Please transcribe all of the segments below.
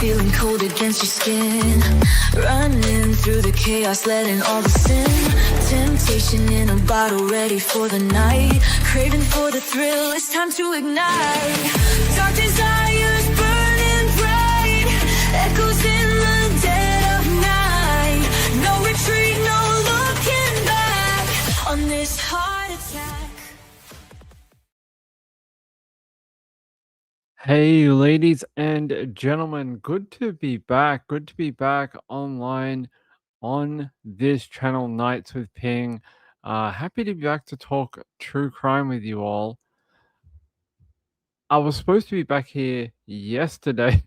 feeling cold against your skin. Running through the chaos, letting all the sin. Temptation in a bottle, ready for the night. Craving for the thrill, it's time to ignite. Dark desires burning bright, echoes in the dead of night. No retreat, no looking back on this heart attack. Hey, ladies and gentlemen, good to be back. Good to be back online on this channel, Nights with Ping. Happy to be back to talk true crime with you all. I was supposed to be back here yesterday.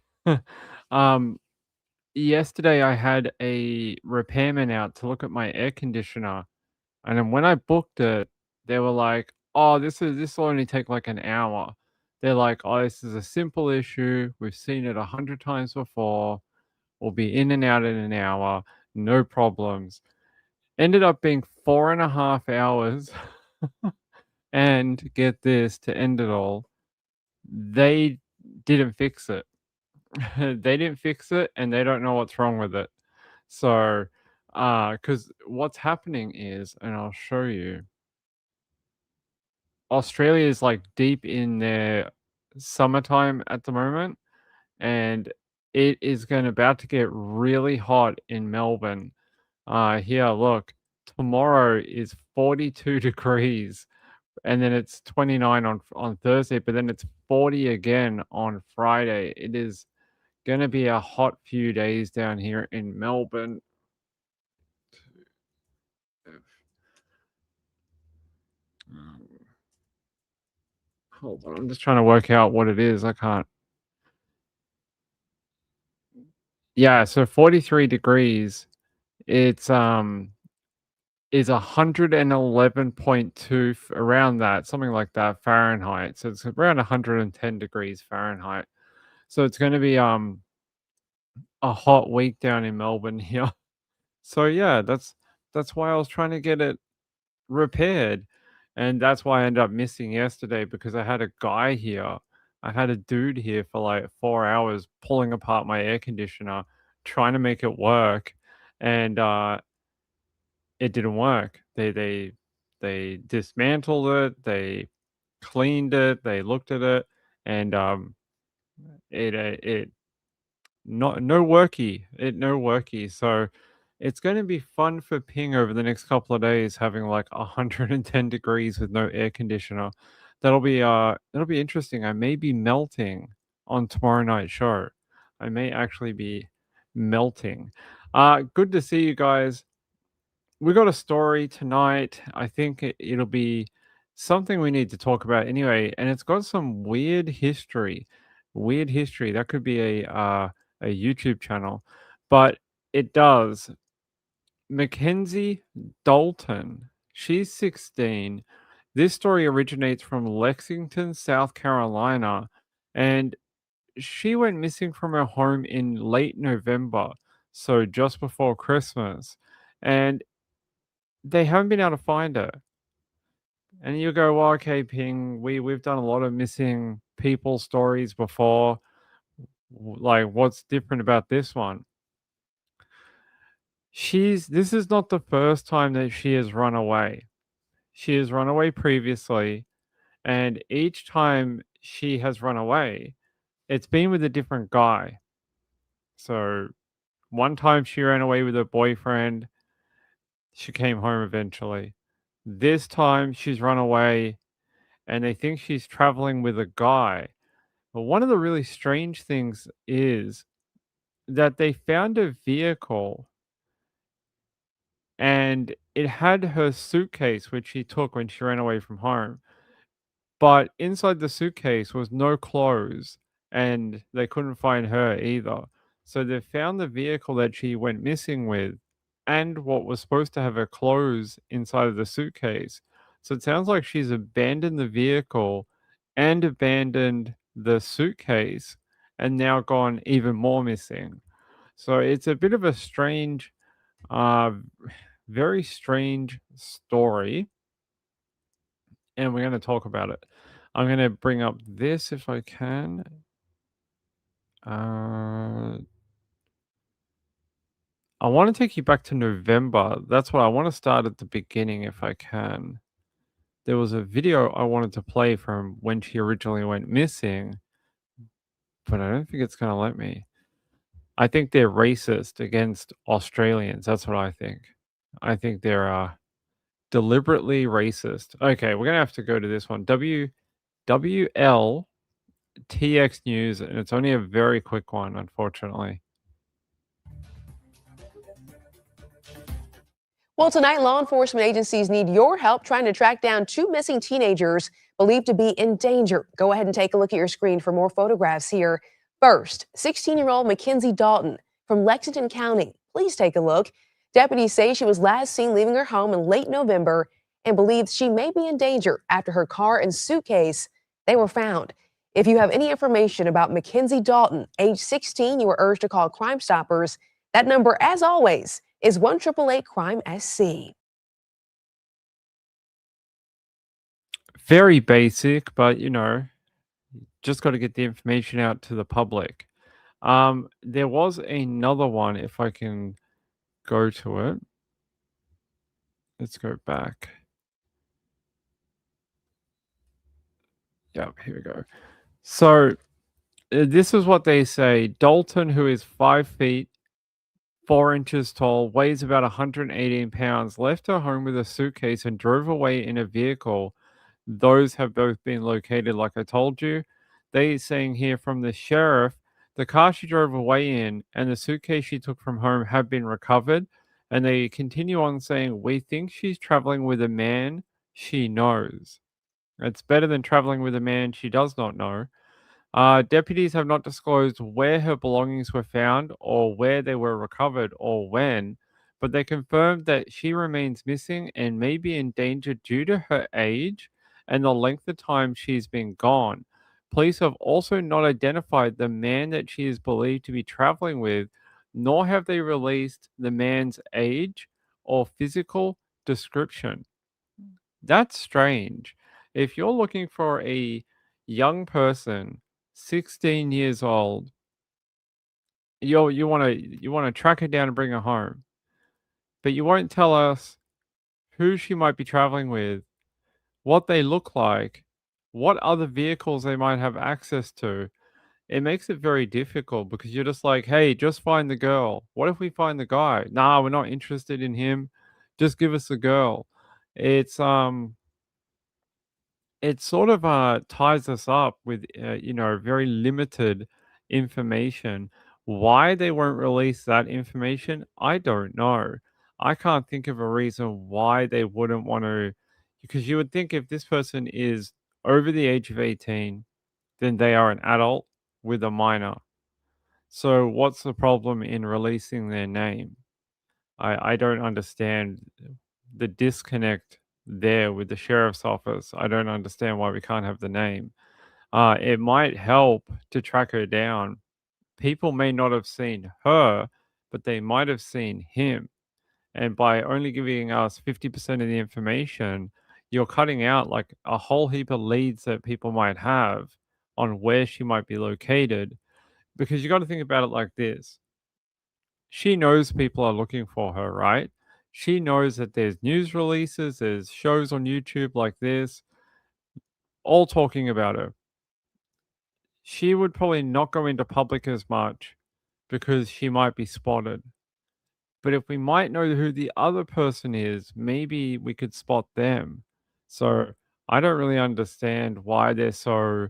Yesterday I had a repairman out to look at my air conditioner, and then when I booked it, they were like, "Oh, this will only take like an hour." They're like, "Oh, this is a simple issue. We've seen it 100 times before. We'll be in and out in an hour, no problems." Ended up being 4.5 hours. And get this, to end it all, they didn't fix it. They didn't fix it, and they don't know what's wrong with it. So, because what's happening is, and I'll show you, Australia is like deep in their summertime at the moment, and it is about to get really hot in Melbourne. Here, look, tomorrow is 42 degrees, and then it's 29 on Thursday, but then it's 40 again on Friday. It is going to be a hot few days down here in Melbourne. Hold on, I'm just trying to work out what it is. I can't. Yeah, so 43 degrees. It's is 111.2 around that, something like that Fahrenheit. So it's around 110 degrees Fahrenheit. So it's going to be a hot week down in Melbourne here. So yeah, that's why I was trying to get it repaired, and that's why I ended up missing yesterday, because I had a guy here. I had a dude here for like 4 hours pulling apart my air conditioner, trying to make it work, and it didn't work. They dismantled it, they cleaned it, they looked at it, and it not no worky. It no worky. So it's going to be fun for Ping over the next couple of days, having like 110 degrees with no air conditioner. That'll be interesting. I may be melting on tomorrow night's show. I may actually be melting. Good to see you guys. We got a story tonight. I think it'll be something we need to talk about anyway, and it's got some weird history. Weird history. That could be a YouTube channel, but it does. Mackenzie Dalton. She's 16. This story originates from Lexington, South Carolina, and she went missing from her home in late November, so just before Christmas. And they haven't been able to find her. And you go, well, okay, Ping, we've done a lot of missing people stories before. Like, what's different about this one? This is not the first time that she has run away. She has run away previously, and each time she has run away, it's been with a different guy. So one time she ran away with her boyfriend. She came home eventually. This time she's run away, and they think she's traveling with a guy. But one of the really strange things is that they found a vehicle, and it had her suitcase, which she took when she ran away from home. But inside the suitcase was no clothes, and they couldn't find her either. So they found the vehicle that she went missing with, and what was supposed to have her clothes inside of the suitcase. So it sounds like she's abandoned the vehicle and abandoned the suitcase, and now gone even more missing. So it's a bit of a strange, uh, very strange story, and we're going to talk about it. I'm going to bring up this if I can. Uh, I want to take you back to November. That's what I want to start at the beginning if I can. There was a video I wanted to play from when she originally went missing, but I don't think it's going to let me. I think they're racist against Australians. That's what I think. I think they're deliberately racist. Okay, we're gonna have to go to this one. WLTX News, and it's only a very quick one, unfortunately. Well, tonight, law enforcement agencies need your help trying to track down two missing teenagers believed to be in danger. Go ahead and take a look at your screen for more photographs here. First, 16-year-old Mackenzie Dalton from Lexington County. Please take a look. Deputies say she was last seen leaving her home in late November and believes she may be in danger after her car and suitcase they were found. If you have any information about Mackenzie Dalton, age 16, you are urged to call Crime Stoppers. That number, as always, is 1-888-CRIME-SC. Very basic, but just got to get the information out to the public. There was another one, if I can go to it. Let's go back. Yep, here we go. So this is what they say. Dalton, who is 5 feet 4 inches tall, weighs about 118 pounds, left her home with a suitcase and drove away in a vehicle. Those have both been located, like I told you. They saying here from the sheriff, the car she drove away in and the suitcase she took from home have been recovered. And they continue on saying, we think she's traveling with a man she knows. It's better than traveling with a man she does not know. Deputies have not disclosed where her belongings were found or where they were recovered or when, but they confirmed that she remains missing and may be in danger due to her age and the length of time she's been gone. Police have also not identified the man that she is believed to be traveling with, nor have they released the man's age or physical description. That's strange. If you're looking for a young person 16 years old, you wanna track her down and bring her home, but you won't tell us who she might be traveling with, what they look like, what other vehicles they might have access to. It makes it very difficult because you're just like, "Hey, just find the girl. What if we find the guy? Nah, we're not interested in him. Just give us the girl." It's it sort of ties us up with very limited information. Why they won't release that information, I don't know. I can't think of a reason why they wouldn't want to, because you would think if this person is over the age of 18, then they are an adult with a minor. So what's the problem in releasing their name? I don't understand the disconnect there with the sheriff's office. I don't understand why we can't have the name. It might help to track her down. People may not have seen her, but they might have seen him. And by only giving us 50% of the information, you're cutting out like a whole heap of leads that people might have on where she might be located. Because you got to think about it like this: she knows people are looking for her, right? She knows that there's news releases, there's shows on YouTube like this, all talking about her. She would probably not go into public as much because she might be spotted. But if we might know who the other person is, maybe we could spot them. So I don't really understand why they're so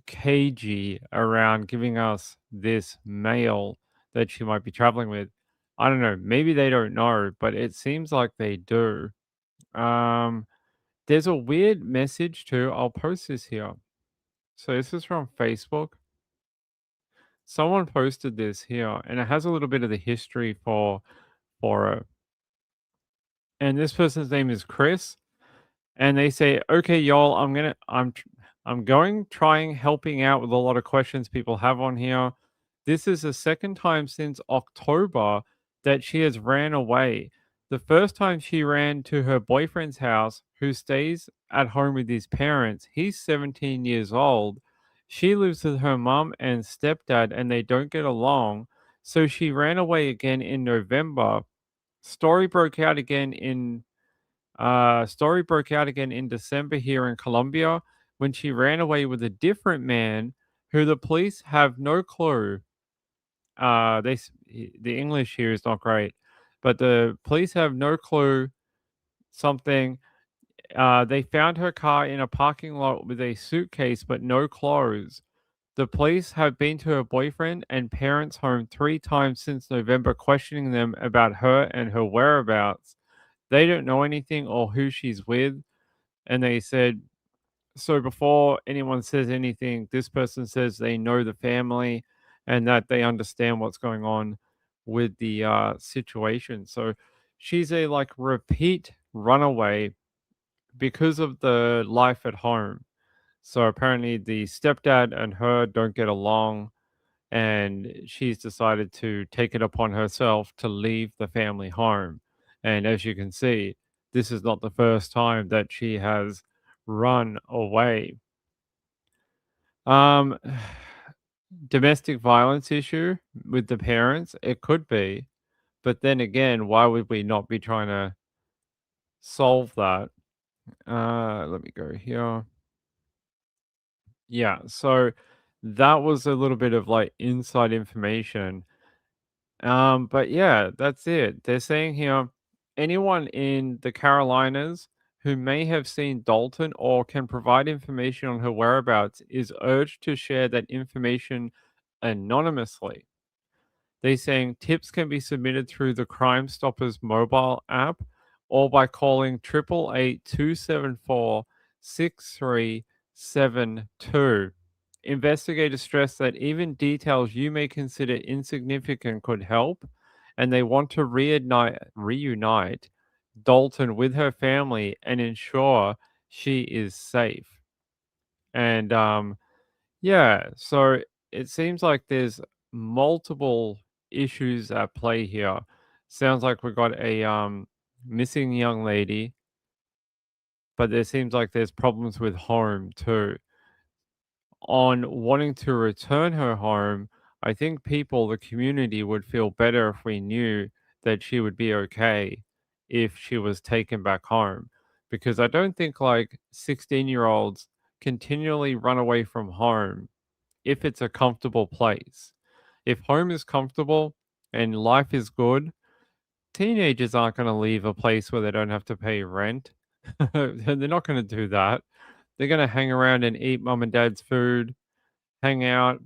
cagey around giving us this male that she might be traveling with. I don't know. Maybe they don't know, but it seems like they do. Um, there's a weird message too. I'll post this here. So this is from Facebook. Someone posted this here, and it has a little bit of the history for it. And this person's name is Chris. And they say, "Okay, y'all, I'm going trying helping out with a lot of questions people have on here. This is the second time since October that she has ran away. The first time she ran to her boyfriend's house, who stays at home with his parents. He's 17 years old. She lives with her mom and stepdad, and they don't get along. So she ran away again in November. Story broke out again in Story broke out again in December here in Colombia when she ran away with a different man who the police have no clue. The English here is not great, but the police have no clue something. They found her car in a parking lot with a suitcase but no clothes. The police have been to her boyfriend and parents' home 3 times since November, questioning them about her and her whereabouts. They don't know anything or who she's with. And they said, so before anyone says anything, this person says they know the family and that they understand what's going on with the situation. So she's a like repeat runaway because of the life at home. So apparently the stepdad and her don't get along, and she's decided to take it upon herself to leave the family home. And as you can see, this is not the first time that she has run away. Um, Domestic violence issue with the parents, it could be, but then again, why would we not be trying to solve that? Let me go here. Yeah, so that was a little bit of like inside information. But yeah, that's it. They're saying here anyone in the Carolinas who may have seen Dalton or can provide information on her whereabouts is urged to share that information anonymously. They're saying tips can be submitted through the Crime Stoppers mobile app or by calling 888-274-6372. Investigators stress that even details you may consider insignificant could help, and they want to reunite Dalton with her family and ensure she is safe. And yeah, so it seems like there's multiple issues at play here. Sounds like we've got a missing young lady, but there seems like there's problems with home too. On wanting to return her home, I think people, the community, would feel better if we knew that she would be okay if she was taken back home. Because I don't think like 16-year-olds continually run away from home if it's a comfortable place. If home is comfortable and life is good, teenagers aren't going to leave a place where they don't have to pay rent. They're not going to do that. They're going to hang around and eat mom and dad's food, hang out,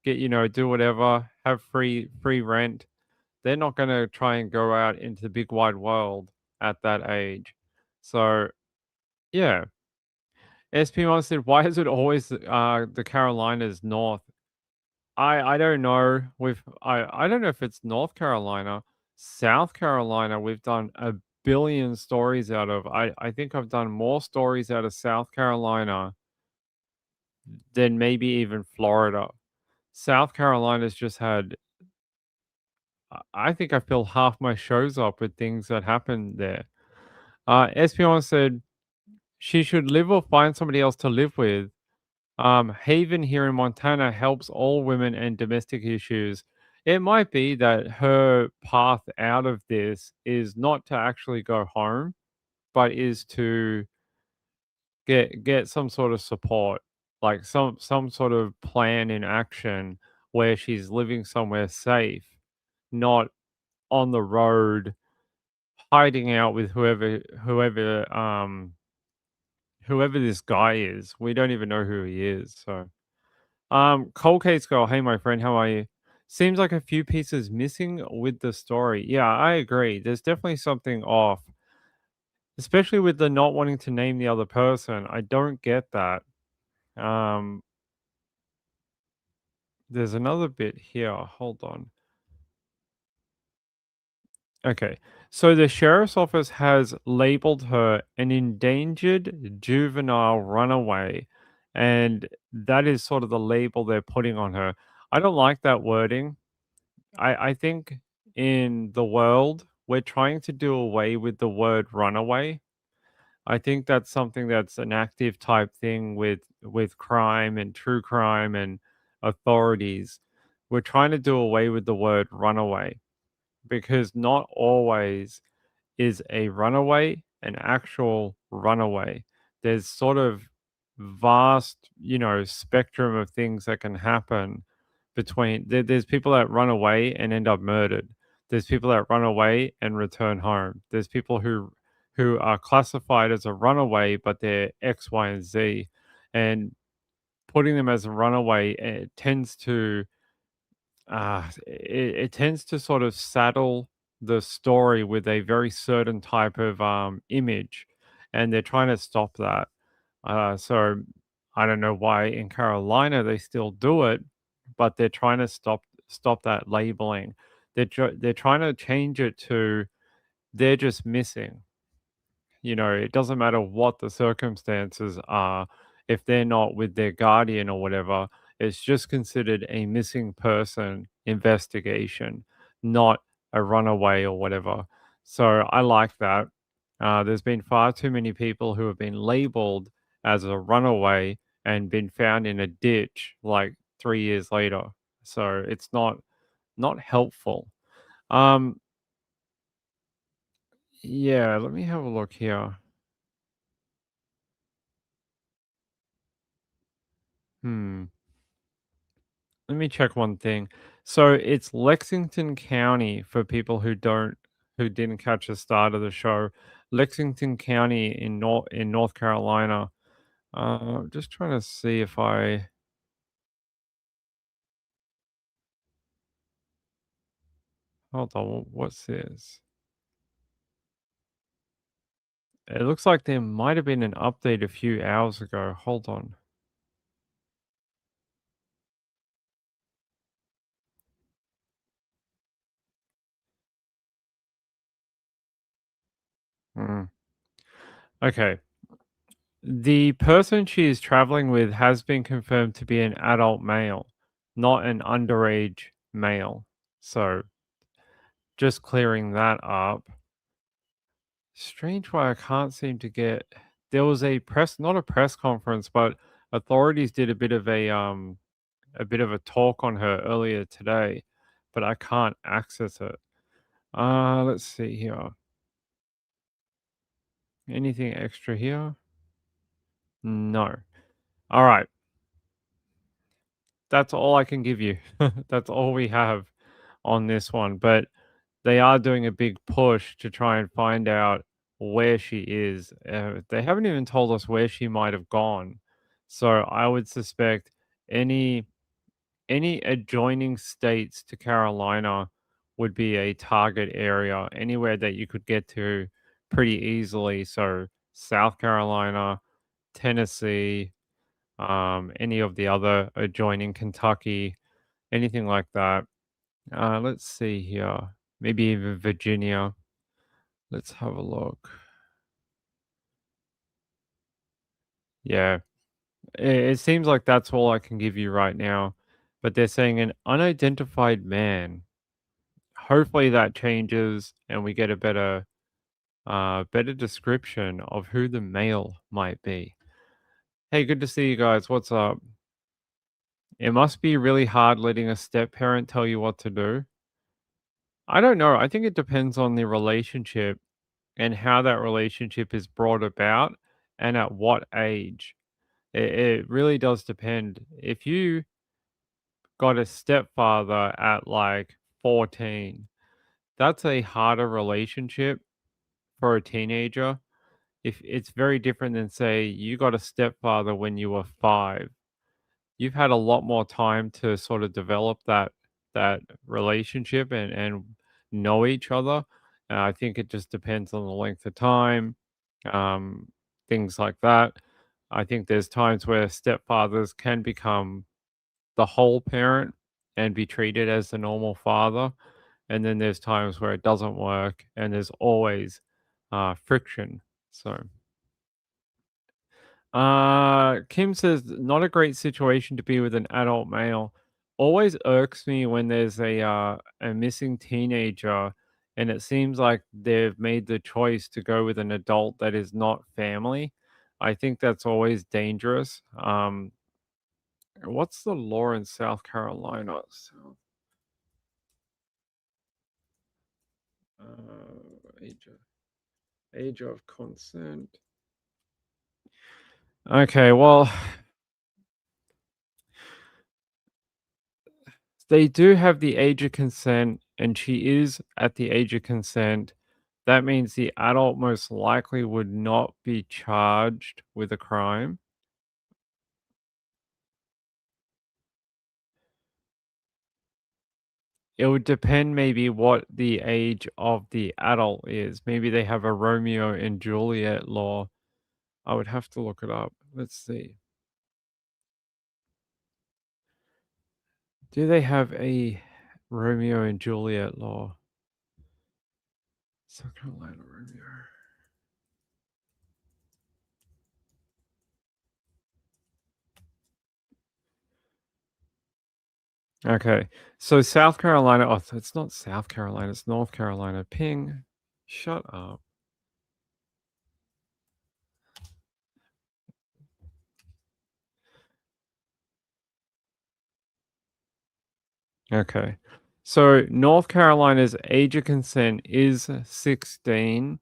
get, do whatever, have free rent. They're not going to try and go out into the big wide world at that age. So, yeah. SP1 said, why is it always the Carolinas north? I don't know. I don't know if it's North Carolina, South Carolina. We've done a billion stories out of. I think I've done more stories out of South Carolina than maybe even Florida. South Carolina's just had. I think I fill half my shows up with things that happened there. SP1 said she should live or find somebody else to live with. Haven here in Montana helps all women and domestic issues. It might be that her path out of this is not to actually go home, but is to get some sort of support, like some sort of plan in action where she's living somewhere safe, not on the road, hiding out with whoever this guy is. We don't even know who he is, so. Cold Case Girl, hey my friend, how are you? Seems like a few pieces missing with the story. Yeah, I agree. There's definitely something off, especially with the not wanting to name the other person. I don't get that. Um, there's another bit here. Hold on. Okay, so the sheriff's office has labeled her an endangered juvenile runaway, and that is sort of the label they're putting on her. I don't like that wording. I think in the world, we're trying to do away with the word runaway. I think that's something that's an active type thing with crime and true crime and authorities. We're trying to do away with the word runaway because not always is a runaway an actual runaway. There's sort of vast, spectrum of things that can happen there's people that run away and end up murdered. There's people that run away and return home. There's people who are classified as a runaway, but they're X, Y, and Z. And putting them as a runaway it tends to sort of saddle the story with a very certain type of image, and they're trying to stop that. So I don't know why in Carolina they still do it, but they're trying to stop that labeling. They're trying to change it to they're just missing. It doesn't matter what the circumstances are. If they're not with their guardian or whatever, it's just considered a missing person investigation, not a runaway or whatever. So I like that. There's been far too many people who have been labeled as a runaway and been found in a ditch like 3 years later. So it's not helpful. Um, yeah, let me have a look here. Hmm. Let me check one thing. So it's Lexington County for people who didn't catch the start of the show. Lexington County in North Carolina. Just trying to see if I hold on. What's this? It looks like there might have been an update a few hours ago. Hold on. Hmm. Okay. The person she is traveling with has been confirmed to be an adult male, not an underage male. So just clearing that up. Strange why I can't seem to get there was a press not a press conference, but authorities did a bit of a talk on her earlier today, but I can't access it. Let's see here. Anything extra here? No. All right. That's all I can give you. That's all we have on this one, but they are doing a big push to try and find out where she is. They haven't even told us where she might have gone. So I would suspect any any adjoining states to Carolina would be a target area, anywhere that you could get to pretty easily. So South Carolina, Tennessee, any of the other adjoining Kentucky, anything like that. Let's see here. Maybe even Virginia. Let's have a look. Yeah, it seems like that's all I can give you right now. But they're saying an unidentified man. Hopefully that changes and we get a better description of who the male might be. Hey, good to see you guys. What's up? It must be really hard letting a step parent tell you what to do. I don't know. I think it depends on the relationship and how that relationship is brought about and at what age. It really does depend. If you got a stepfather at like 14, that's a harder relationship for a teenager. If it's very different than say you got a stepfather when you were 5, you've had a lot more time to sort of develop that relationship and know each other. I think it just depends on the length of time, um, things like that. I think there's times where stepfathers can become the whole parent and be treated as the normal father. And then there's times where it doesn't work and there's always friction. So, Kim says, not a great situation to be with an adult male. Always irks me when there's a missing teenager and it seems like they've made the choice to go with an adult that is not family. I think that's always dangerous. What's the law in South Carolina? Age of consent. Okay, well, they do have the age of consent, and she is at the age of consent. That means the adult most likely would not be charged with a crime. It would depend maybe what the age of the adult is. Maybe they have a Romeo and Juliet law. I would have to look it up. Let's see. Do they have a Romeo and Juliet law? South Carolina Romeo. Okay. So South Carolina, oh, it's not South Carolina, it's North Carolina. Ping. Shut up. Okay. So North Carolina's age of consent is 16,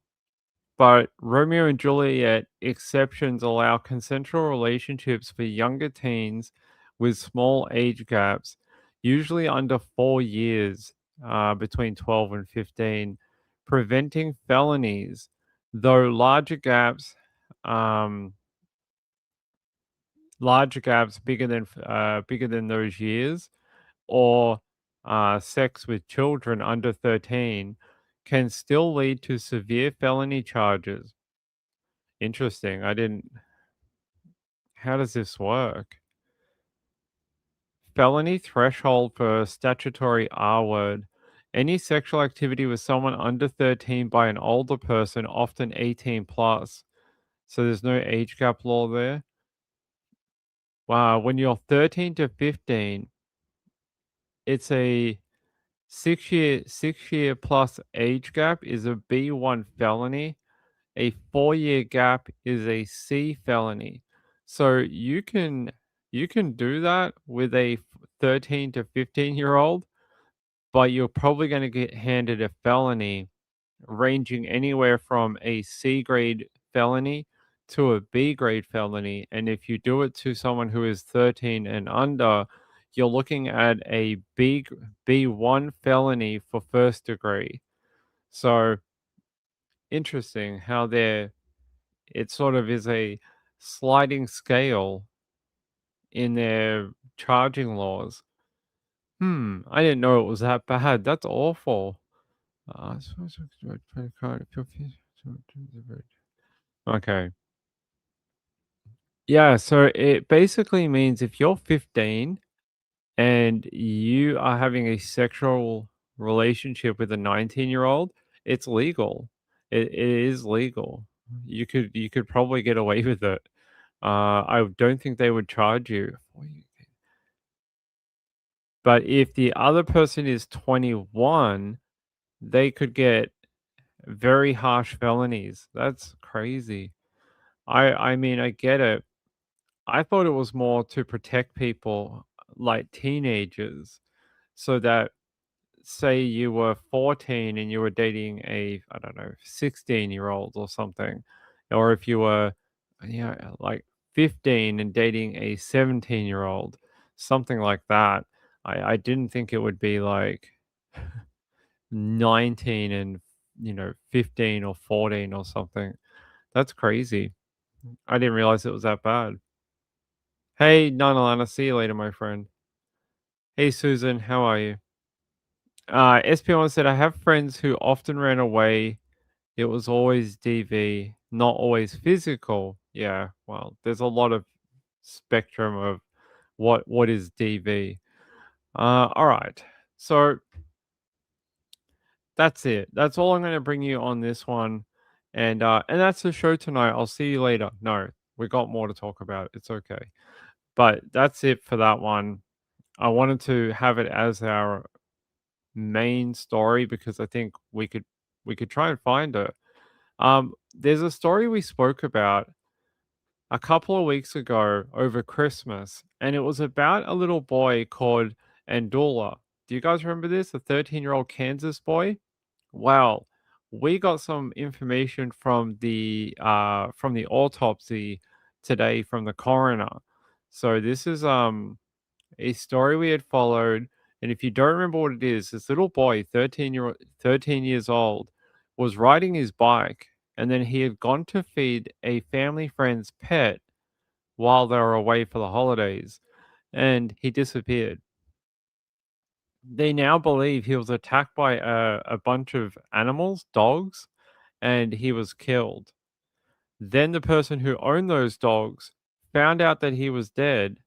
but Romeo and Juliet exceptions allow consensual relationships for younger teens with small age gaps, usually under 4 years, between 12 and 15, preventing felonies, though um, larger gaps bigger than those years, or sex with children under 13 can still lead to severe felony charges. Interesting. I didn't. How does this work? Felony threshold for statutory R word. Any sexual activity with someone under 13 by an older person, often 18 plus. So there's no age gap law there. Wow. When you're 13 to 15, it's a 6 year plus age gap is a B1 felony. A 4 year gap is a C felony. So you can do that with a 13 to 15-year-old, but you're probably going to get handed a felony ranging anywhere from a C grade felony to a B grade felony. And if you do it to someone who is 13 and under, you're looking at a B1 felony for first degree. So interesting how it sort of is a sliding scale in their charging laws. I didn't know it was that bad. That's awful. Okay. Yeah, so it basically means if you're 15 and you are having a sexual relationship with a 19-year-old, it's legal. It is legal. You could probably get away with it. I don't think they would charge you. But if the other person is 21, they could get very harsh felonies. That's crazy. I mean, I get it. I thought it was more to protect people like teenagers so that say you were 14 and you were dating a, I don't know, 16-year-old or something, or if you were, like 15 and dating a 17-year-old, something like that. I didn't think it would be like 19 and 15 or 14 or something. That's crazy. I didn't realize it was that bad. Hey, Nanalana, see you later, my friend. Hey, Susan, how are you? SP1 said, I have friends who often ran away. It was always DV, not always physical. Yeah, well, there's a lot of spectrum of what is DV. All right. So that's it. That's all I'm going to bring you on this one. And that's the show tonight. I'll see you later. No, we got more to talk about. It's okay. But that's it for that one. I wanted to have it as our main story because I think we could try and find her. There's a story we spoke about a couple of weeks ago over Christmas, and it was about a little boy called Andula. Do you guys remember this? A 13-year-old Kansas boy? Well, we got some information from the autopsy today from the coroner. So this is a story we had followed, and if you don't remember what it is, this little boy, 13 years old, was riding his bike, and then he had gone to feed a family friend's pet while they were away for the holidays, and he disappeared. They now believe he was attacked by a bunch of animals, dogs, and he was killed. Then the person who owned those dogs found out that he was dead,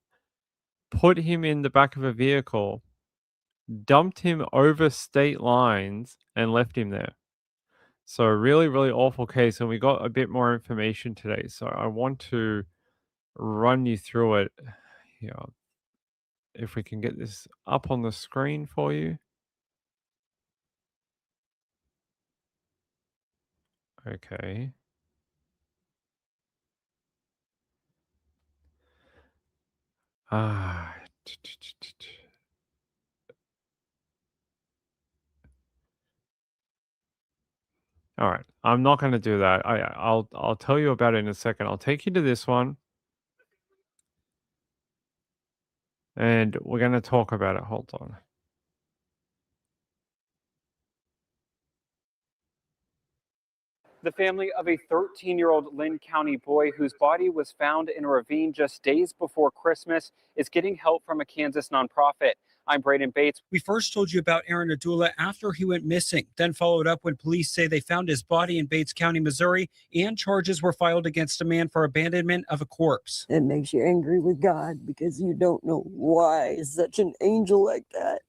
put him in the back of a vehicle, dumped him over state lines, and left him there. So really, really awful case, and we got a bit more information today. So I want to run you through it. Here, if we can get this up on the screen for you. Okay. Ah. All right. I'm not going to do that. I'll tell you about it in a second. I'll take you to this one, and we're going to talk about it. Hold on. The family of a 13-year-old Lynn County boy whose body was found in a ravine just days before Christmas is getting help from a Kansas nonprofit. I'm Braden Bates. We first told you about Aaron Adula after he went missing, then followed up when police say they found his body in Bates County, Missouri, and charges were filed against a man for abandonment of a corpse. It makes you angry with God because you don't know why such an angel like that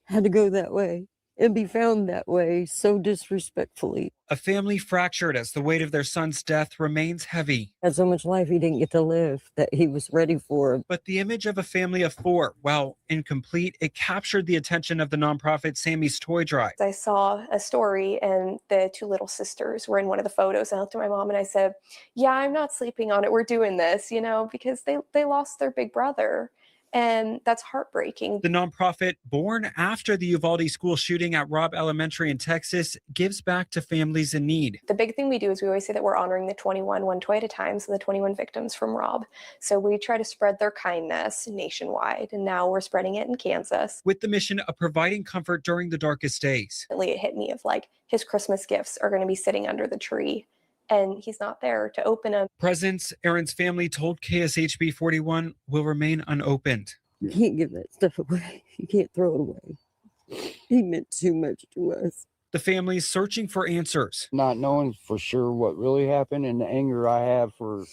had to go that way and be found that way so disrespectfully. A family fractured as the weight of their son's death remains heavy. Had so much life he didn't get to live that he was ready for. But the image of a family of four, while incomplete, it captured the attention of the nonprofit Sammy's Toy Drive. I saw a story and the two little sisters were in one of the photos. I looked at my mom and I said, yeah, I'm not sleeping on it. We're doing this, because they lost their big brother. And that's heartbreaking. The nonprofit, born after the Uvalde school shooting at Robb Elementary in Texas, gives back to families in need. The big thing we do is we always say that we're honoring the 21, one toy at a time, so the 21 victims from Robb. So we try to spread their kindness nationwide, and now we're spreading it in Kansas. With the mission of providing comfort during the darkest days. It hit me of his Christmas gifts are going to be sitting under the tree. And he's not there to open them. Presents Aaron's family told KSHB 41 will remain unopened. You can't give that stuff away. You can't throw it away. He meant too much to us. The family's searching for answers. Not knowing for sure what really happened and the anger I have for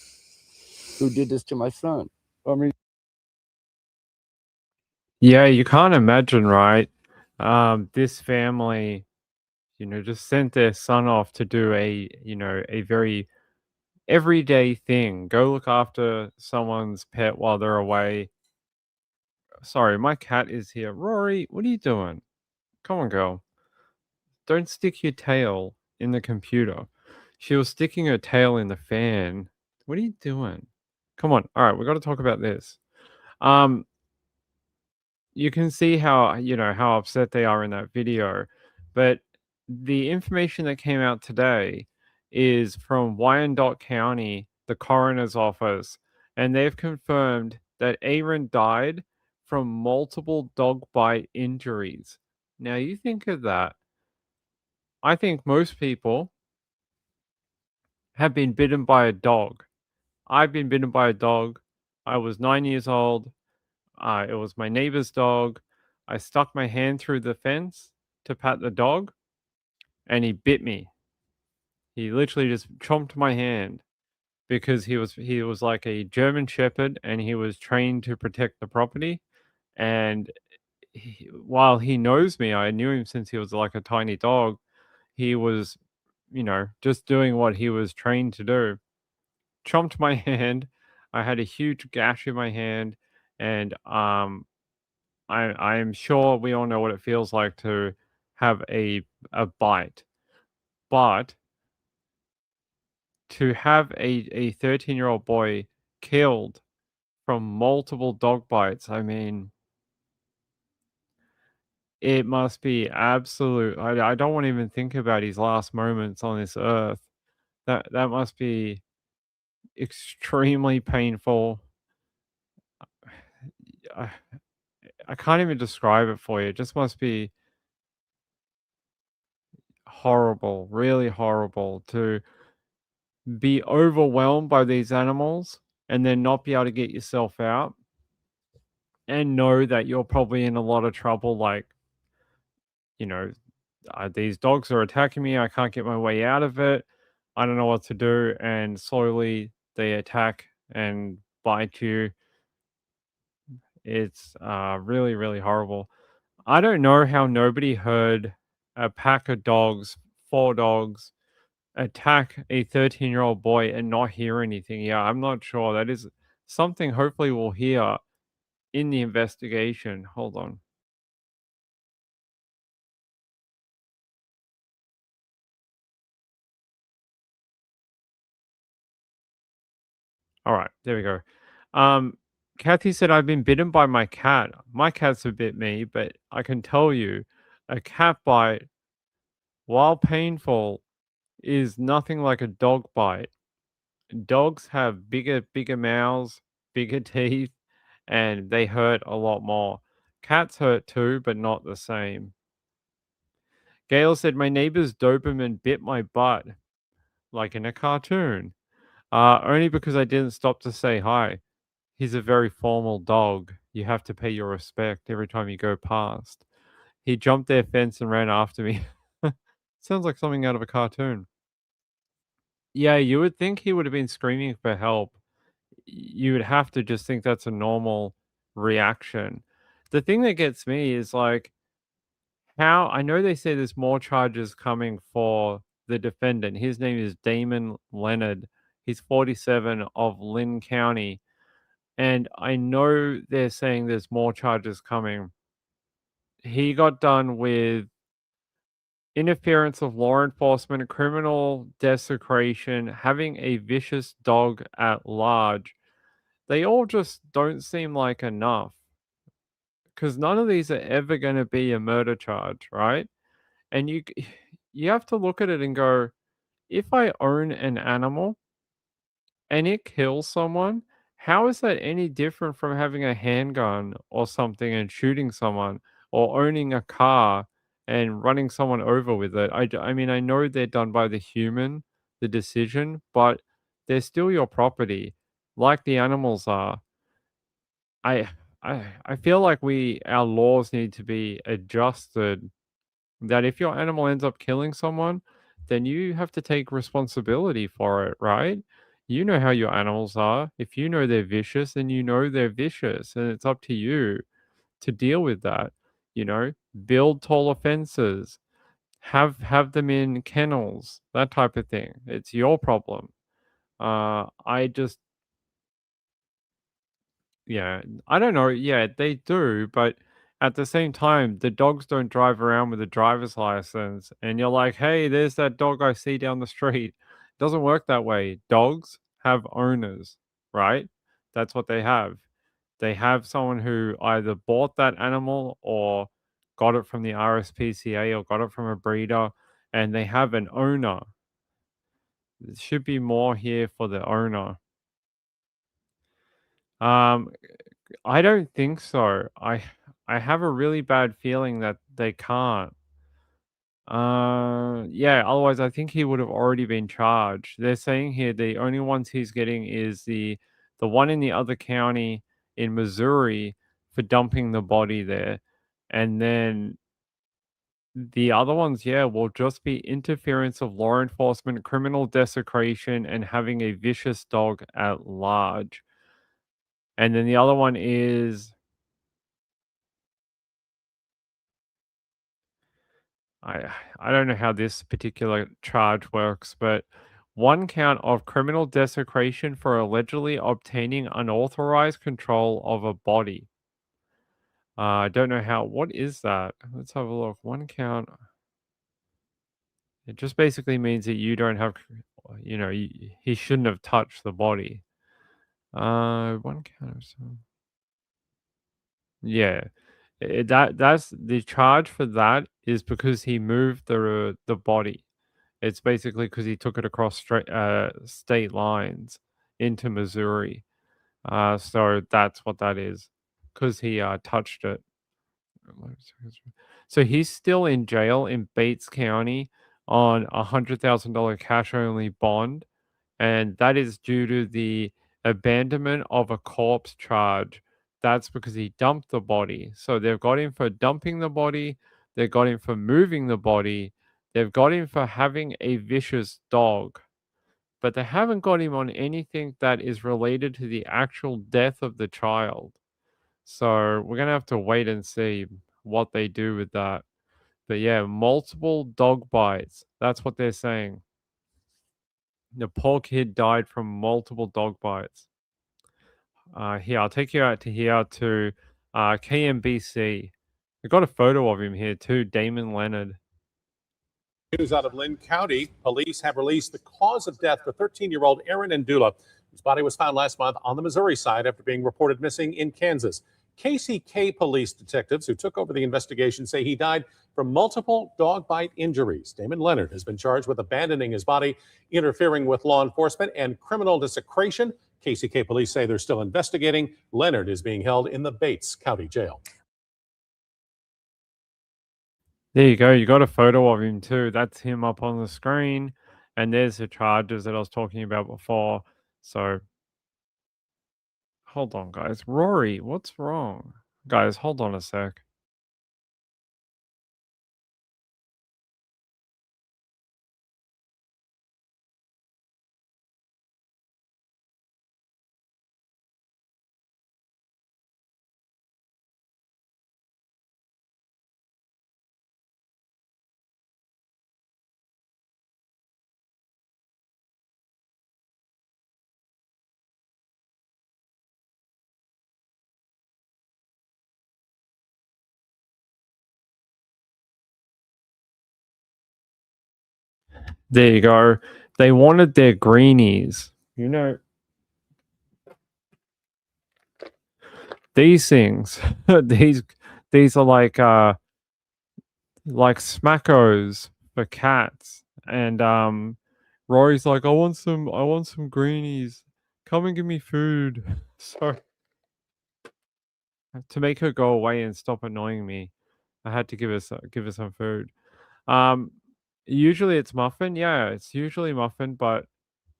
who did this to my son. I mean, Yeah, you can't imagine, right? This family, just sent their son off to do a very everyday thing. Go look after someone's pet while they're away. Sorry, my cat is here. Rory, what are you doing? Come on, girl. Don't stick your tail in the computer. She was sticking her tail in the fan. What are you doing? Come on. All right, we got to talk about this. You can see how upset they are in that video, but the information that came out today is from Wyandotte County, the coroner's office, and they've confirmed that Aaron died from multiple dog bite injuries. Now you think of that. I think most people have been bitten by a dog. I've been bitten by a dog. I was 9 years old. It was my neighbor's dog. I stuck my hand through the fence to pat the dog, and he bit me. He literally just chomped my hand because he was like a German Shepherd, and he was trained to protect the property. And while he knows me, I knew him since he was like a tiny dog. He was, just doing what he was trained to do. Chomped my hand. I had a huge gash in my hand, and I'm I am sure we all know what it feels like to have a bite, but to have a 13-year-old boy killed from multiple dog bites, I mean, it must be absolute. I don't want to even think about his last moments on this earth. That must be extremely painful. I, I can't even describe it for you. It just must be horrible, really horrible to be overwhelmed by these animals and then not be able to get yourself out and know that you're probably in a lot of trouble. Like, you know, these dogs are attacking me. I can't get my way out of it. I don't know what to do. And slowly they attack and bite you. It's really, really horrible. I don't know how nobody heard a pack of dogs, 4 dogs, attack a 13-year-old boy and not hear anything. Yeah, I'm not sure. That is something hopefully we'll hear in the investigation. Hold on. All right, there we go. Kathy said, I've been bitten by my cat. My cats have bit me, but I can tell you a cat bite, while painful, is nothing like a dog bite. Dogs have bigger mouths, bigger teeth, and they hurt a lot more. Cats hurt too, but not the same. Gail said, my neighbor's Doberman bit my butt, like in a cartoon, only because I didn't stop to say hi. He's a very formal dog. You have to pay your respect every time you go past. He jumped their fence and ran after me. Sounds like something out of a cartoon. Yeah, you would think he would have been screaming for help. You would have to just think that's a normal reaction. The thing that gets me is like how I know they say there's more charges coming for the defendant. His name is Damon Leonard. He's 47 of Lynn County. And I know they're saying there's more charges coming. He got done with interference of law enforcement, criminal desecration, having a vicious dog at large. They all just don't seem like enough because none of these are ever going to be a murder charge, right? And you have to look at it and go, if I own an animal and it kills someone, how is that any different from having a handgun or something and shooting someone or owning a car and running someone over with it? I mean, I know they're done by the human, the decision, but they're still your property, like the animals are. I I feel like our laws need to be adjusted that if your animal ends up killing someone, then you have to take responsibility for it, right? You know how your animals are. If you know they're vicious, then you know they're vicious, and it's up to you to deal with that. You know, build taller fences, have them in kennels, that type of thing. It's your problem. I just Yeah, I don't know. Yeah, they do, but at the same time, the dogs don't drive around with a driver's license, and you're like, "Hey, there's that dog I see down the street." Doesn't work that way. Dogs have owners, right? That's what they have. They have someone who either bought that animal or got it from the RSPCA or got it from a breeder, and they have an owner. There should be more here for the owner. Um, I don't think so. I have a really bad feeling that they can't. Yeah, otherwise I think he would have already been charged. They're saying here the only ones he's getting is the one in the other county in Missouri for dumping the body there. And then the other ones, yeah, will just be interference of law enforcement, criminal desecration, and having a vicious dog at large. And then the other one is I don't know how this particular charge works, but one count of criminal desecration for allegedly obtaining unauthorized control of a body. I don't know how. What is that? Let's have a look. One count. It just basically means that you don't have, he shouldn't have touched the body. One count of some. Yeah, that's the charge for that is because he moved the body. It's basically because he took it across state lines into Missouri. So that's what that is, because he touched it. So he's still in jail in Bates County on $100,000 cash only bond, and that is due to the abandonment of a corpse charge. That's because he dumped the body. So they've got him for dumping the body, they've got him for moving the body, they've got him for having a vicious dog, but they haven't got him on anything that is related to the actual death of the child. So we're going to have to wait and see what they do with that. But yeah, multiple dog bites. That's what they're saying. The poor kid died from multiple dog bites. Here, I'll take you out to here to KMBC. I got a photo of him here too, Damon Leonard. News out of Lynn County. Police have released the cause of death for 13-year-old Aaron Ndula, whose body was found last month on the Missouri side after being reported missing in Kansas. KCK police detectives who took over the investigation say he died from multiple dog bite injuries. Damon Leonard has been charged with abandoning his body, interfering with law enforcement, and criminal desecration. KCK police say they're still investigating. Leonard is being held in the Bates County Jail. There you go. You got a photo of him too. That's him up on the screen. And there's the charges that I was talking about before. So hold on, guys. Rory, what's wrong? Guys, hold on a sec. There you go. They wanted their greenies. You know, these things, these are like smackos for cats. And Rory's like, I want some greenies. Come and give me food. So to make her go away and stop annoying me, I had to give her some food. Usually it's Muffin. Yeah, it's usually Muffin, but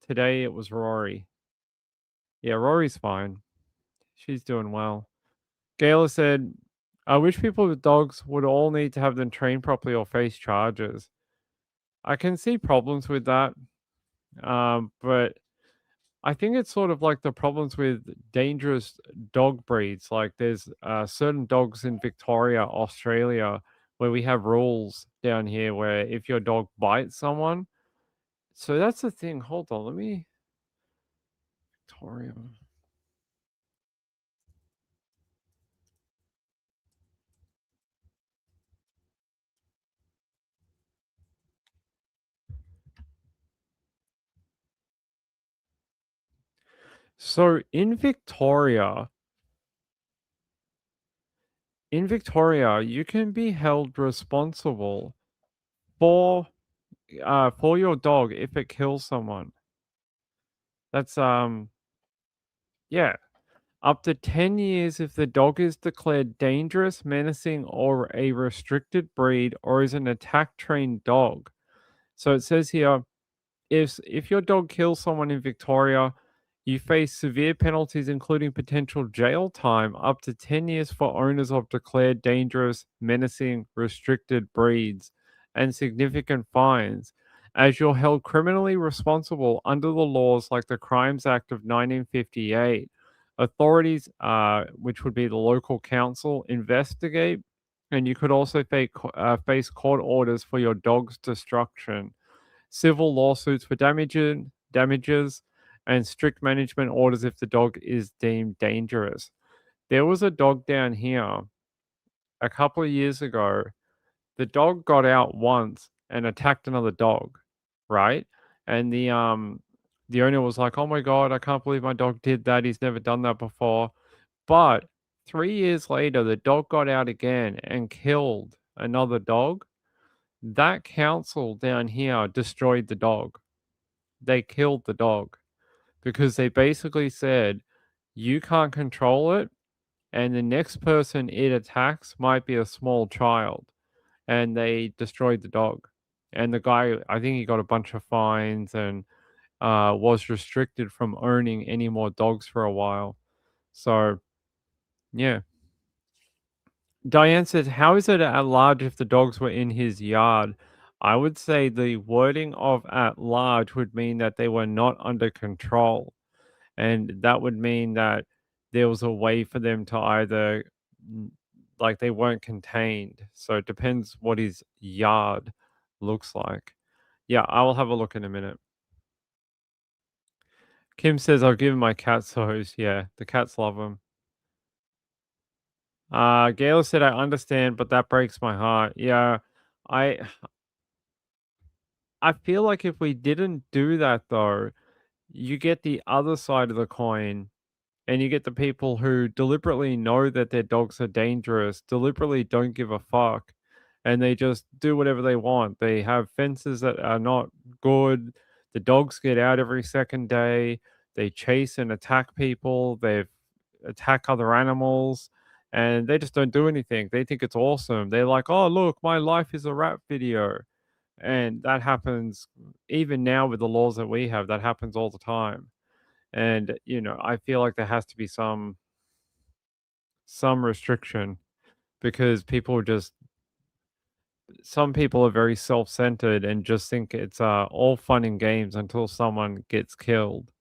today it was Rory. Yeah, Rory's fine. She's doing well. Gayla said, I wish people with dogs would all need to have them trained properly or face charges. I can see problems with that. But I think it's sort of like the problems with dangerous dog breeds. Like there's certain dogs in Victoria, Australia, where we have rules down here where if your dog bites someone. So that's the thing. Hold on, let me. Victoria. So in Victoria, you can be held responsible for your dog if it kills someone. That's yeah, up to 10 years if the dog is declared dangerous, menacing, or a restricted breed, or is an attack trained dog. So it says here, if your dog kills someone in Victoria, you face severe penalties, including potential jail time, up to 10 years for owners of declared dangerous, menacing, restricted breeds, and significant fines, as you're held criminally responsible under the laws like the Crimes Act of 1958. Authorities, which would be the local council, investigate, and you could also face court orders for your dog's destruction, civil lawsuits for damages, and strict management orders if the dog is deemed dangerous. There was a dog down here a couple of years ago, the dog got out once and attacked another dog, right? And the owner was like, "Oh my God, I can't believe my dog did that. He's never done that before." But 3 years later, the dog got out again and killed another dog. That council down here destroyed the dog. They killed the dog because they basically said, "You can't control it, and the next person it attacks might be a small child." And they destroyed the dog. And the guy, I think he got a bunch of fines and was restricted from owning any more dogs for a while. So, yeah. Diane says, "How is it at large if the dogs were in his yard?" I would say the wording of at large would mean that they were not under control. And that would mean that there was a way for them to either, like, they weren't contained. So it depends what his yard looks like. Yeah, I will have a look in a minute. Kim says, "I'll give my cats those." Yeah, the cats love them. Gail said, "I understand, but that breaks my heart." Yeah, I feel like if we didn't do that though, you get the other side of the coin, and you get the people who deliberately know that their dogs are dangerous, deliberately don't give a fuck, and they just do whatever they want. They have fences that are not good. The dogs get out every second day. They chase and attack people. They attack other animals, and they just don't do anything. They think it's awesome. They're like, "Oh, look, my life is a rap video." And that happens even now with the laws that we have. That happens all the time. And, I feel like there has to be some restriction because some people are very self-centered and just think it's all fun and games until someone gets killed.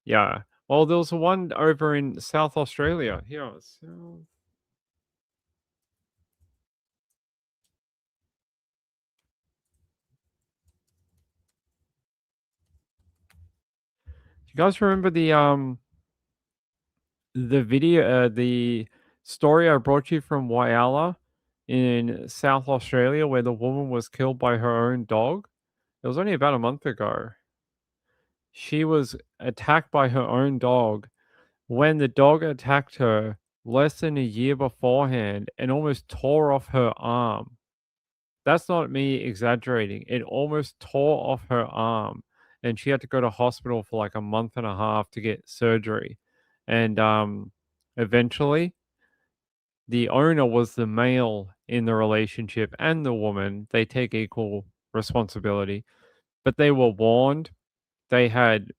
Yeah. Well, there was one over in South Australia. Here, you guys remember the video, the story I brought you from Whyalla in South Australia where the woman was killed by her own dog? It was only about a month ago. She was attacked by her own dog when the dog attacked her less than a year beforehand and almost tore off her arm. That's not me exaggerating. It almost tore off her arm, and she had to go to hospital for like a month and a half to get surgery. And eventually, the owner was the male in the relationship and the woman. They take equal responsibility, but they were warned. They had,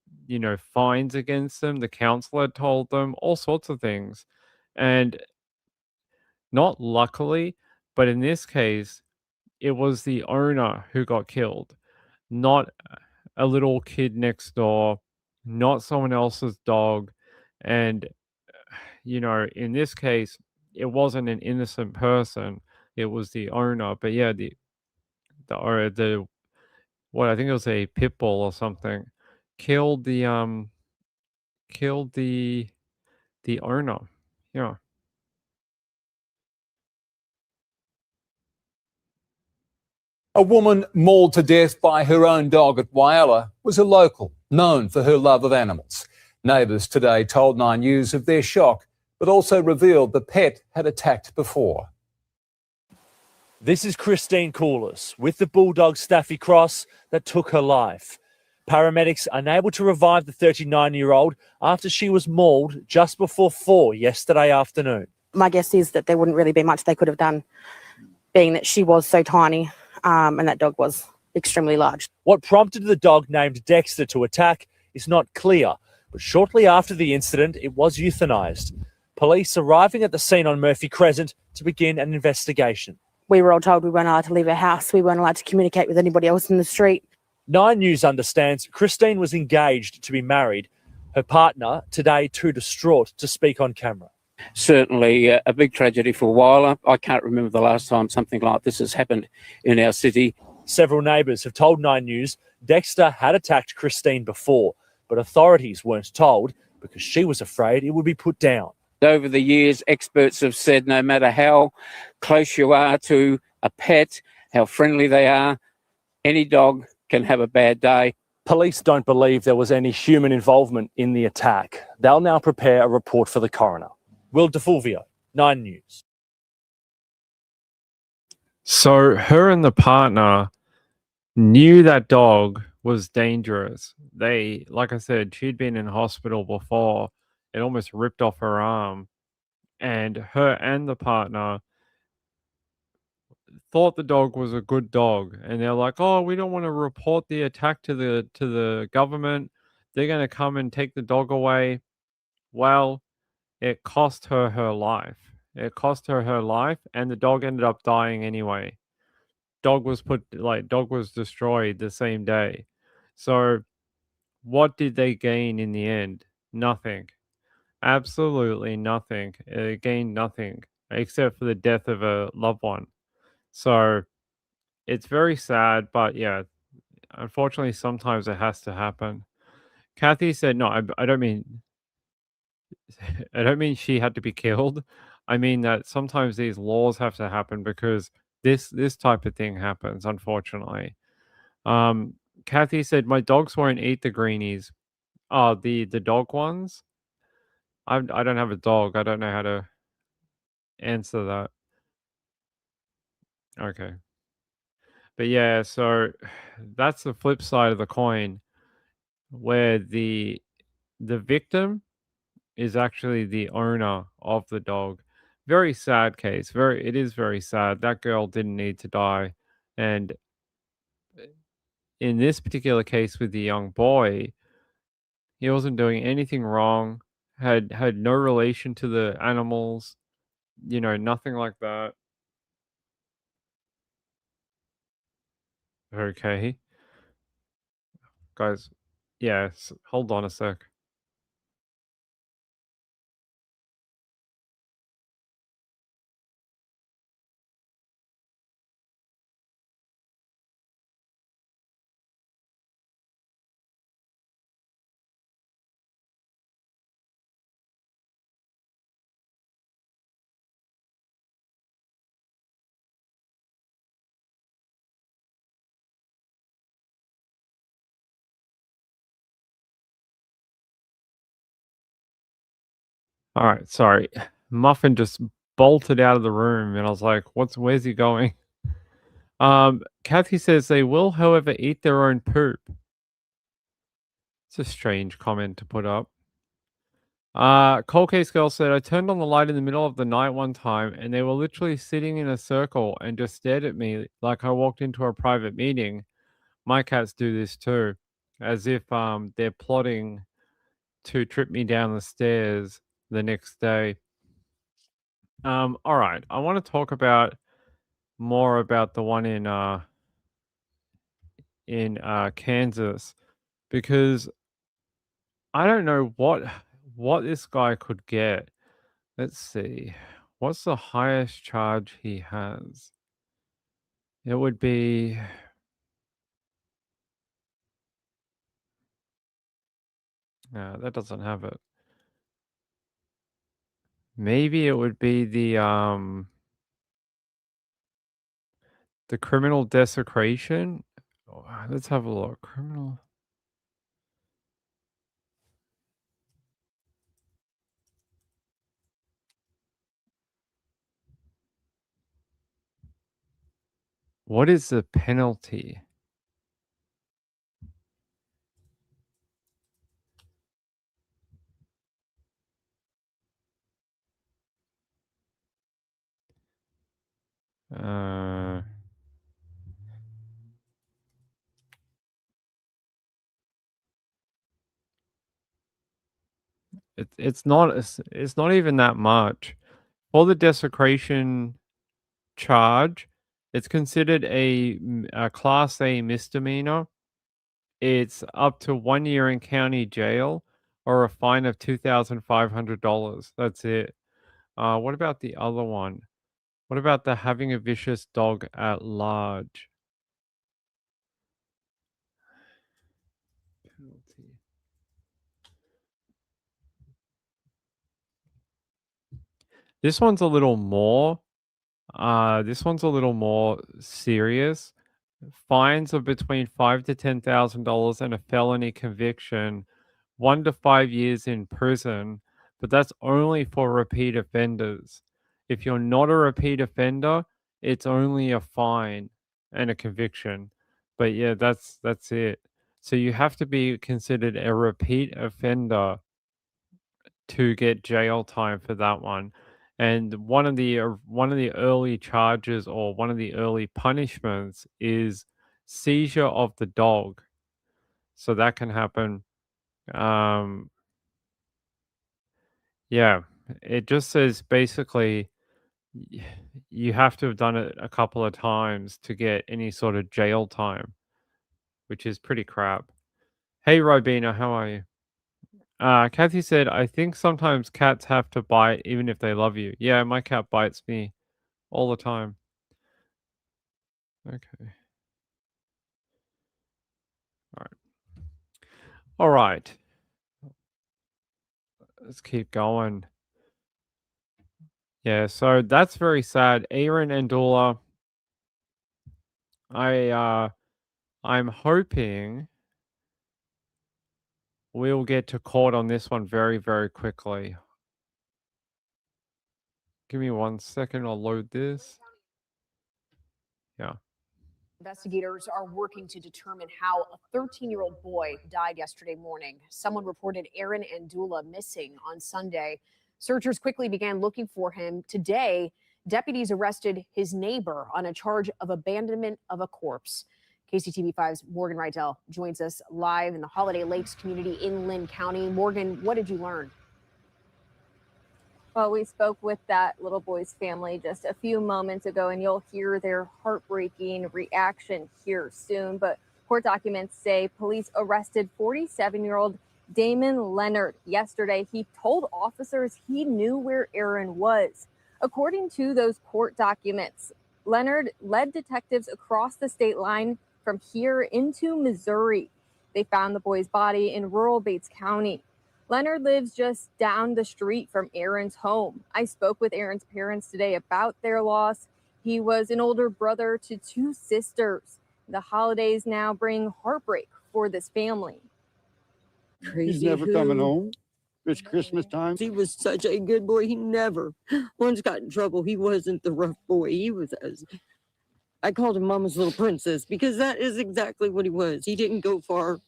fines against them. The council had told them all sorts of things. And not luckily, but in this case, it was the owner who got killed, not a little kid next door, not someone else's dog. And, in this case, it wasn't an innocent person. It was the owner. But yeah, the what I think it was a pit bull or something, killed the owner. Yeah. A woman mauled to death by her own dog at Whyalla was a local, known for her love of animals. Neighbours today told 9 News of their shock, but also revealed the pet had attacked before. This is Christine Coulis with the bulldog Staffy Cross that took her life. Paramedics unable to revive the 39-year-old after she was mauled just before 4 yesterday afternoon. My guess is that there wouldn't really be much they could have done, being that she was so tiny and that dog was extremely large. What prompted the dog named Dexter to attack is not clear, but shortly after the incident, it was euthanized. Police arriving at the scene on Murphy Crescent to begin an investigation. We were all told we weren't allowed to leave our house. We weren't allowed to communicate with anybody else in the street. 9 News understands Christine was engaged to be married. Her partner, today too distraught to speak on camera. Certainly a big tragedy for a while. I can't remember the last time something like this has happened in our city. Several neighbours have told 9 News Dexter had attacked Christine before, but authorities weren't told because she was afraid it would be put down. Over the years, experts have said no matter how close you are to a pet, how friendly they are, any dog can have a bad day. Police don't believe there was any human involvement in the attack. They'll now prepare a report for the coroner. Will DeFulvio, 9 News. So her and the partner knew that dog was dangerous. They, like I said, she'd been in hospital before. It almost ripped off her arm. And her and the partner thought the dog was a good dog. And they're like, oh, we don't want to report the attack to the government. They're going to come and take the dog away. Well, it cost her her life. It cost her her life, and the dog ended up dying anyway. Dog was destroyed the same day. So what did they gain in the end? Nothing. Absolutely nothing. They gained nothing except for the death of a loved one. So it's very sad, but yeah, unfortunately, sometimes it has to happen. Kathy said, "No, I don't mean, I don't mean she had to be killed. I mean that sometimes these laws have to happen because this type of thing happens. Unfortunately." Um, Kathy said, "My dogs won't eat the greenies. Oh, the dog ones. I don't have a dog. I don't know how to answer that. Okay, but yeah, so that's the flip side of the coin, where the victim is actually the owner of the dog. Very sad case. It is very sad. That girl didn't need to die, and in this particular case with the young boy, he wasn't doing anything wrong. Had no relation to the animals. Nothing like that. Okay, guys. Yes. Hold on a sec. All right, sorry. Muffin just bolted out of the room, and I was like, where's he going?" Kathy says they will, however, eat their own poop. It's a strange comment to put up. Cold Case Girl said, I turned on the light in the middle of the night one time, and they were literally sitting in a circle and just stared at me like I walked into a private meeting. My cats do this too, as if they're plotting to trip me down the stairs the next day. All right, I want to talk about more about the one in Kansas, because I don't know what this guy could get. Let's see. What's the highest charge he has? It would be that doesn't have it. Maybe it would be the criminal desecration. Oh, let's have a look. Criminal. What is the penalty? Uh, it's not even that much. For the desecration charge, it's considered a class A misdemeanor. It's up to 1 year in county jail or a fine of $2,500. That's it. What about the other one? What about the having a vicious dog at large? Penalty. This one's a little more. This one's a little more serious. Fines of between $5,000 to $10,000 and a felony conviction, 1 to 5 years in prison, but that's only for repeat offenders. If you're not a repeat offender, it's only a fine and a conviction. But yeah, that's it. So you have to be considered a repeat offender to get jail time for that one. And one of the early charges or one of the early punishments is seizure of the dog. So that can happen. Um, yeah, it just says basically you have to have done it a couple of times to get any sort of jail time, which is pretty crap. Hey, Robina, how are you? Kathy said, I think sometimes cats have to bite even if they love you. Yeah, my cat bites me all the time. Okay. All right. All right. Let's keep going. Yeah, so that's very sad. Aaron and Dula, I'm hoping we'll get to court on this one very, very quickly. Give me 1 second, I'll load this. Yeah. Investigators are working to determine how a 13-year-old boy died yesterday morning. Someone reported Aaron Andula missing on Sunday. Searchers quickly began looking for him. Today, deputies arrested his neighbor on a charge of abandonment of a corpse. KCTV5's Morgan Rydell joins us live in the Holiday Lakes community in Lynn County. Morgan, what did you learn? Well, we spoke with that little boy's family just a few moments ago, and you'll hear their heartbreaking reaction here soon. But court documents say police arrested 47-year-old Damon Leonard yesterday. He told officers he knew where Aaron was. According to those court documents, Leonard led detectives across the state line from here into Missouri. They found the boy's body in rural Bates County. Leonard lives just down the street from Aaron's home. I spoke with Aaron's parents today about their loss. He was an older brother to 2 sisters. The holidays now bring heartbreak for this family. Crazy. He's never coming home. It's Christmas time. He was such a good boy. He never once got in trouble. He wasn't the rough boy. He was I called him Mama's little princess because that is exactly what he was. He didn't go far.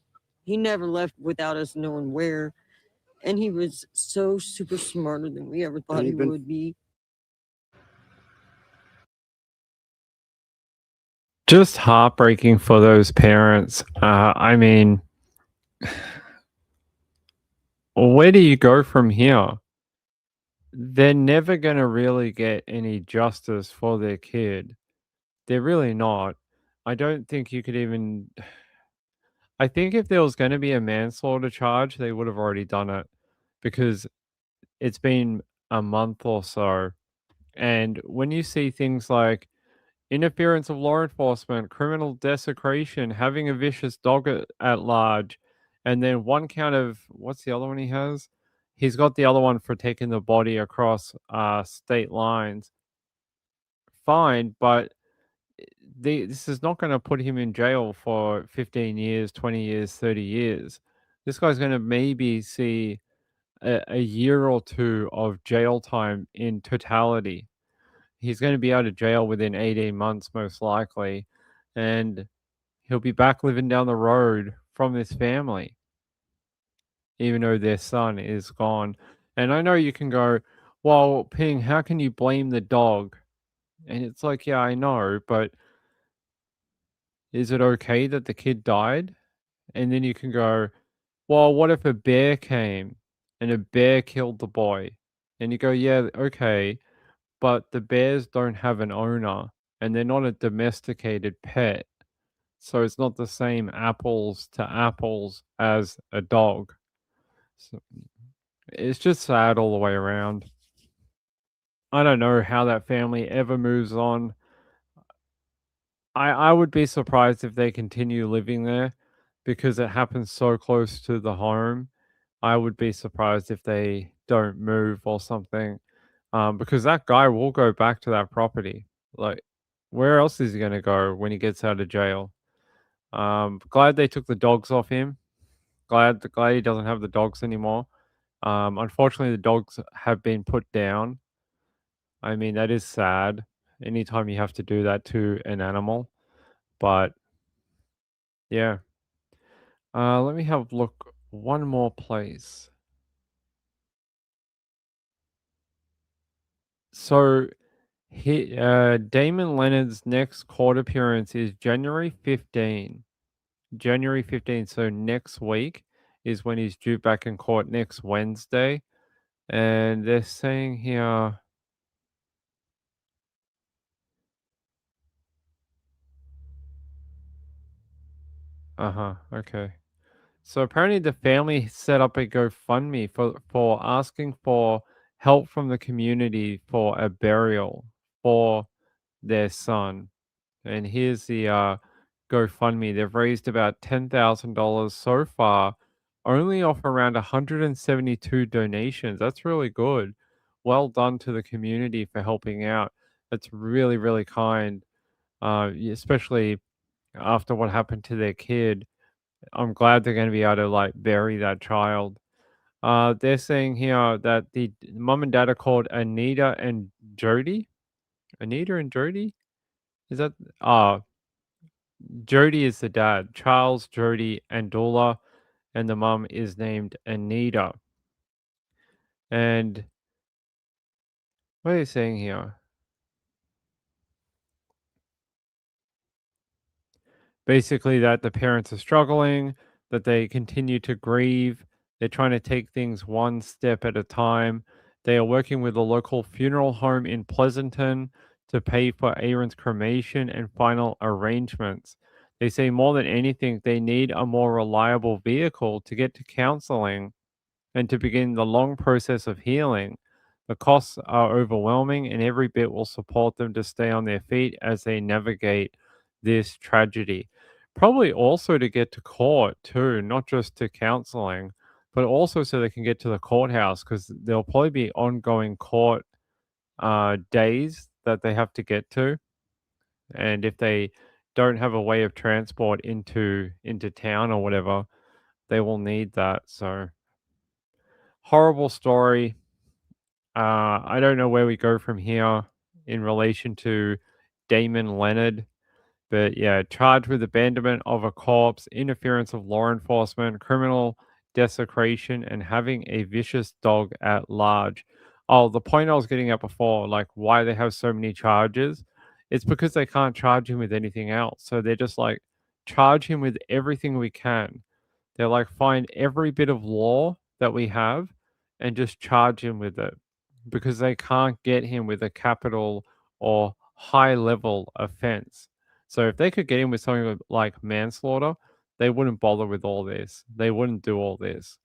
He never left without us knowing where. And he was so super smarter than we ever thought he would be. Just heartbreaking for those parents. I mean, where do you go from here? They're never going to really get any justice for their kid. They're really not. I don't think you could even. I think if there was going to be a manslaughter charge, they would have already done it because it's been a month or so. And when you see things like interference of law enforcement, criminal desecration, having a vicious dog at large, and then one count of what's the other one he has? He's got the other one for taking the body across state lines. Fine, but this is not going to put him in jail for 15 years, 20 years, 30 years. This guy's going to maybe see a year or two of jail time in totality. He's going to be out of jail within 18 months, most likely, and he'll be back living down the road from this family, even though their son is gone. And I know you can go, well, Ping, how can you blame the dog? And it's like, yeah, I know, but is it okay that the kid died? And then you can go, well, what if a bear came and a bear killed the boy? And you go, yeah, okay, but the bears don't have an owner and they're not a domesticated pet. So it's not the same apples to apples as a dog. So it's just sad all the way around. I don't know how that family ever moves on. I would be surprised if they continue living there because it happens so close to the home. I would be surprised if they don't move or something. because that guy will go back to that property. Like, where else is he going to go when he gets out of jail? Glad they took the dogs off him. Glad he doesn't have the dogs anymore. Unfortunately, the dogs have been put down. I mean, that is sad. Anytime you have to do that to an animal, but yeah. Let me have a look one more place. So Damon Leonard's next court appearance is January 15. January 15th, so next week is when he's due back in court next Wednesday. And they're saying here okay. So apparently the family set up a GoFundMe for asking for help from the community for a burial for their son. And here's the GoFundMe. They've raised about $10,000 so far, only off around 172 donations. That's really good. Well done to the community for helping out. That's really, really kind, especially after what happened to their kid. I'm glad they're going to be able to like bury that child. They're saying here that the mom and dad are called Anita and Jody. Anita and Jody? Is that Jody is the dad, Charles, Jody, and Dula, and the mum is named Anita. And what are they saying here? Basically, that the parents are struggling, that they continue to grieve. They're trying to take things one step at a time. They are working with a local funeral home in Pleasanton to pay for Aaron's cremation and final arrangements. They say more than anything, they need a more reliable vehicle to get to counseling and to begin the long process of healing. The costs are overwhelming, and every bit will support them to stay on their feet as they navigate this tragedy. Probably also to get to court, too, not just to counseling, but also so they can get to the courthouse because there'll probably be ongoing court days that they have to get to. And if they don't have a way of transport into town or whatever, they will need that. So horrible story. I don't know where we go from here in relation to Damon Leonard, but yeah, charged with abandonment of a corpse, interference of law enforcement, criminal desecration, and having a vicious dog at large. Oh, the point I was getting at before, like why they have so many charges, it's because they can't charge him with anything else. So they're just like, charge him with everything we can. They're like, find every bit of law that we have and just charge him with it because they can't get him with a capital or high level offense. So if they could get him with something like manslaughter, they wouldn't bother with all this. They wouldn't do all this.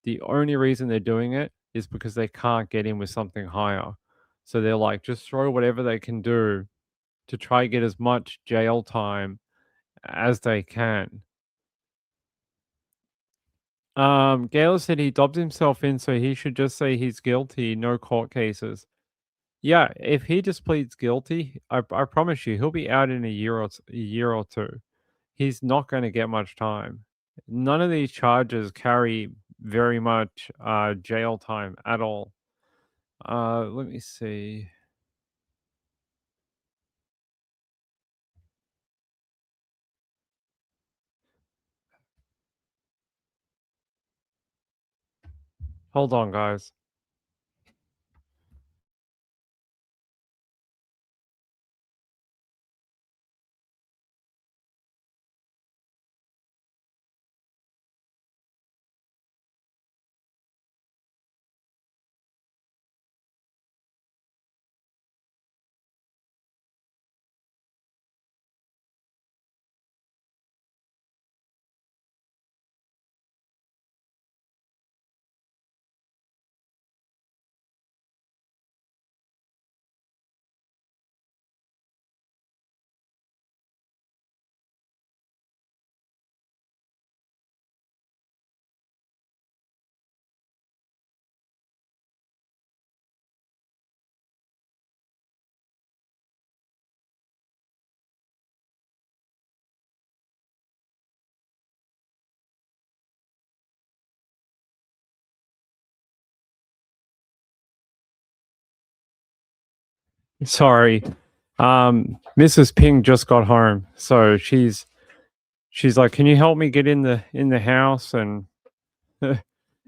The only reason they're doing it is because they can't get him with something higher. So they're like, just throw whatever they can do to try get as much jail time as they can. Gaylor said he dobbed himself in, so he should just say he's guilty, no court cases. Yeah, if he just pleads guilty, I promise you, he'll be out in a year or two. He's not going to get much time. None of these charges carry very much jail time at all. Let me see. Hold on, guys. Sorry. Mrs. Ping just got home, so she's like, "Can you help me get in the house and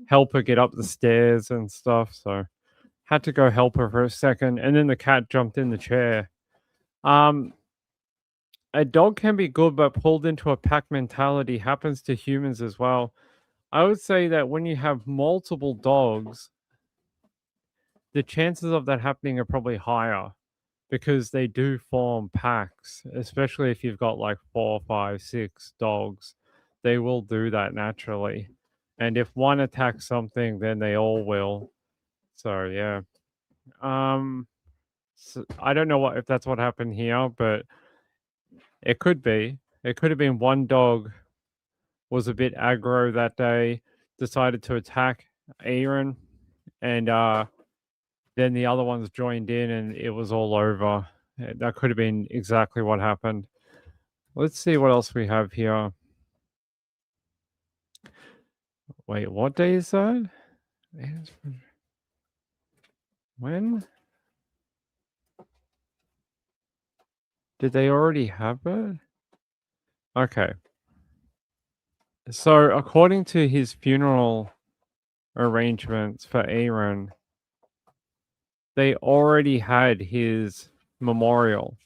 help her get up the stairs and stuff?" So had to go help her for a second, and then the cat jumped in the chair. A dog can be good, but pulled into a pack mentality happens to humans as well. I would say that when you have multiple dogs, the chances of that happening are probably higher because they do form packs, especially if you've got like 4, 5, 6 dogs. They will do that naturally. And if one attacks something, then they all will. So yeah. So I don't know if that's what happened here, but it could be. It could have been one dog was a bit aggro that day, decided to attack Aaron, and then the other ones joined in, and it was all over. That could have been exactly what happened. Let's see what else we have here. Wait, what day is that? When? Did they already have it? Okay. So, according to his funeral arrangements for Aaron, they already had his memorial.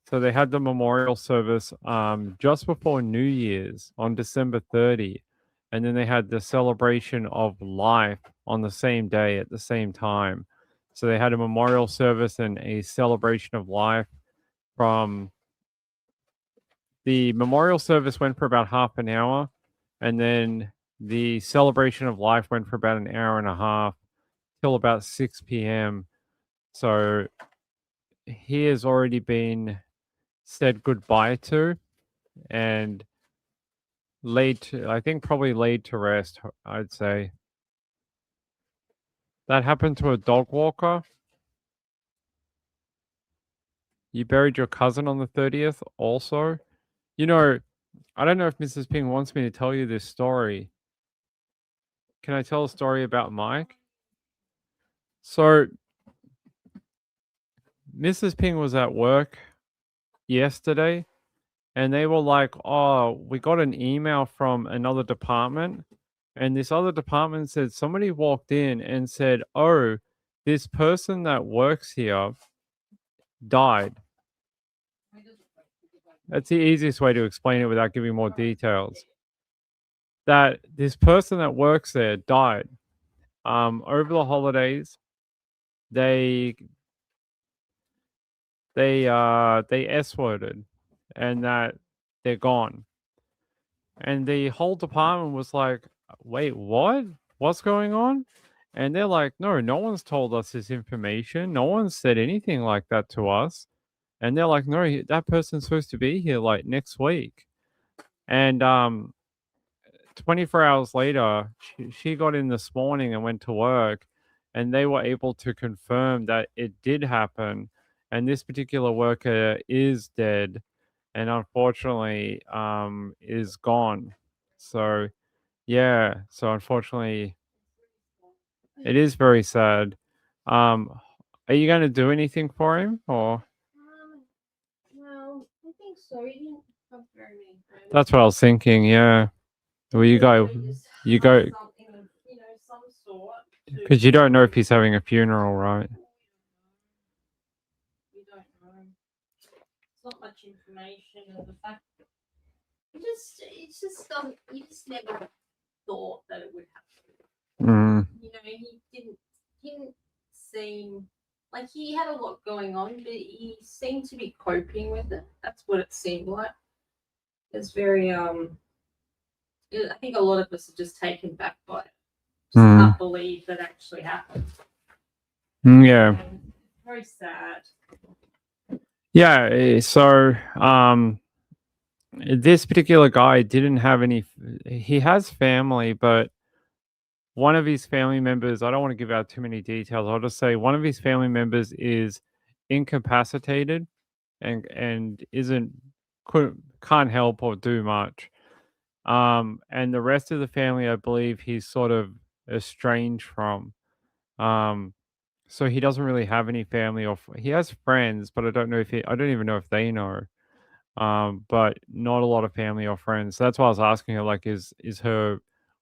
So they had the memorial service just before New Year's on December 30. And then they had the celebration of life on the same day at the same time. So they had a memorial service and a celebration of life. From the memorial service went for about half an hour, and then the celebration of life went for about an hour and a half till about 6 p.m. So he has already been said goodbye to and I think probably laid to rest, I'd say. That happened to a dog walker. You buried your cousin on the 30th also. You know, I don't know if Mrs. Ping wants me to tell you this story. Can I tell a story about Mike? So, Mrs. Ping was at work yesterday, and they were like, "Oh, we got an email from another department." And this other department said somebody walked in and said, "Oh, this person that works here died." That's the easiest way to explain it without giving more details. That this person that works there died. Over the holidays, they S-worded, and that they're gone. And the whole department was like, "Wait, what? What's going on?" And they're like, no one's told us this information. No one said anything like that to us. And they're like, "No, that person's supposed to be here like next week." And 24 hours later, she got in this morning and went to work, and they were able to confirm that it did happen. And this particular worker is dead, and unfortunately, is gone. So, yeah. So unfortunately, it is very sad. Are you going to do anything for him, or? No, I think so. He didn't have very many friends. That's what I was thinking. Yeah. Well, you go. Something of, some sort. Because you don't know if he's having a funeral, right? We don't know. It's not much information, and the fact it just doesn't. You just never thought that it would happen. He didn't seem like he had a lot going on, but he seemed to be coping with it. That's what it seemed like. It's very I think a lot of us are just taken back by it. Just can't believe that actually happened. Yeah. Very sad. Yeah. So, this particular guy didn't have any. He has family, but one of his family members, I don't want to give out too many details. I'll just say one of his family members is incapacitated and can't help or do much. And the rest of the family, I believe he's sort of estranged from. so he doesn't really have any family or he has friends, but I don't even know if they know. But not a lot of family or friends. So that's why I was asking her, like, is her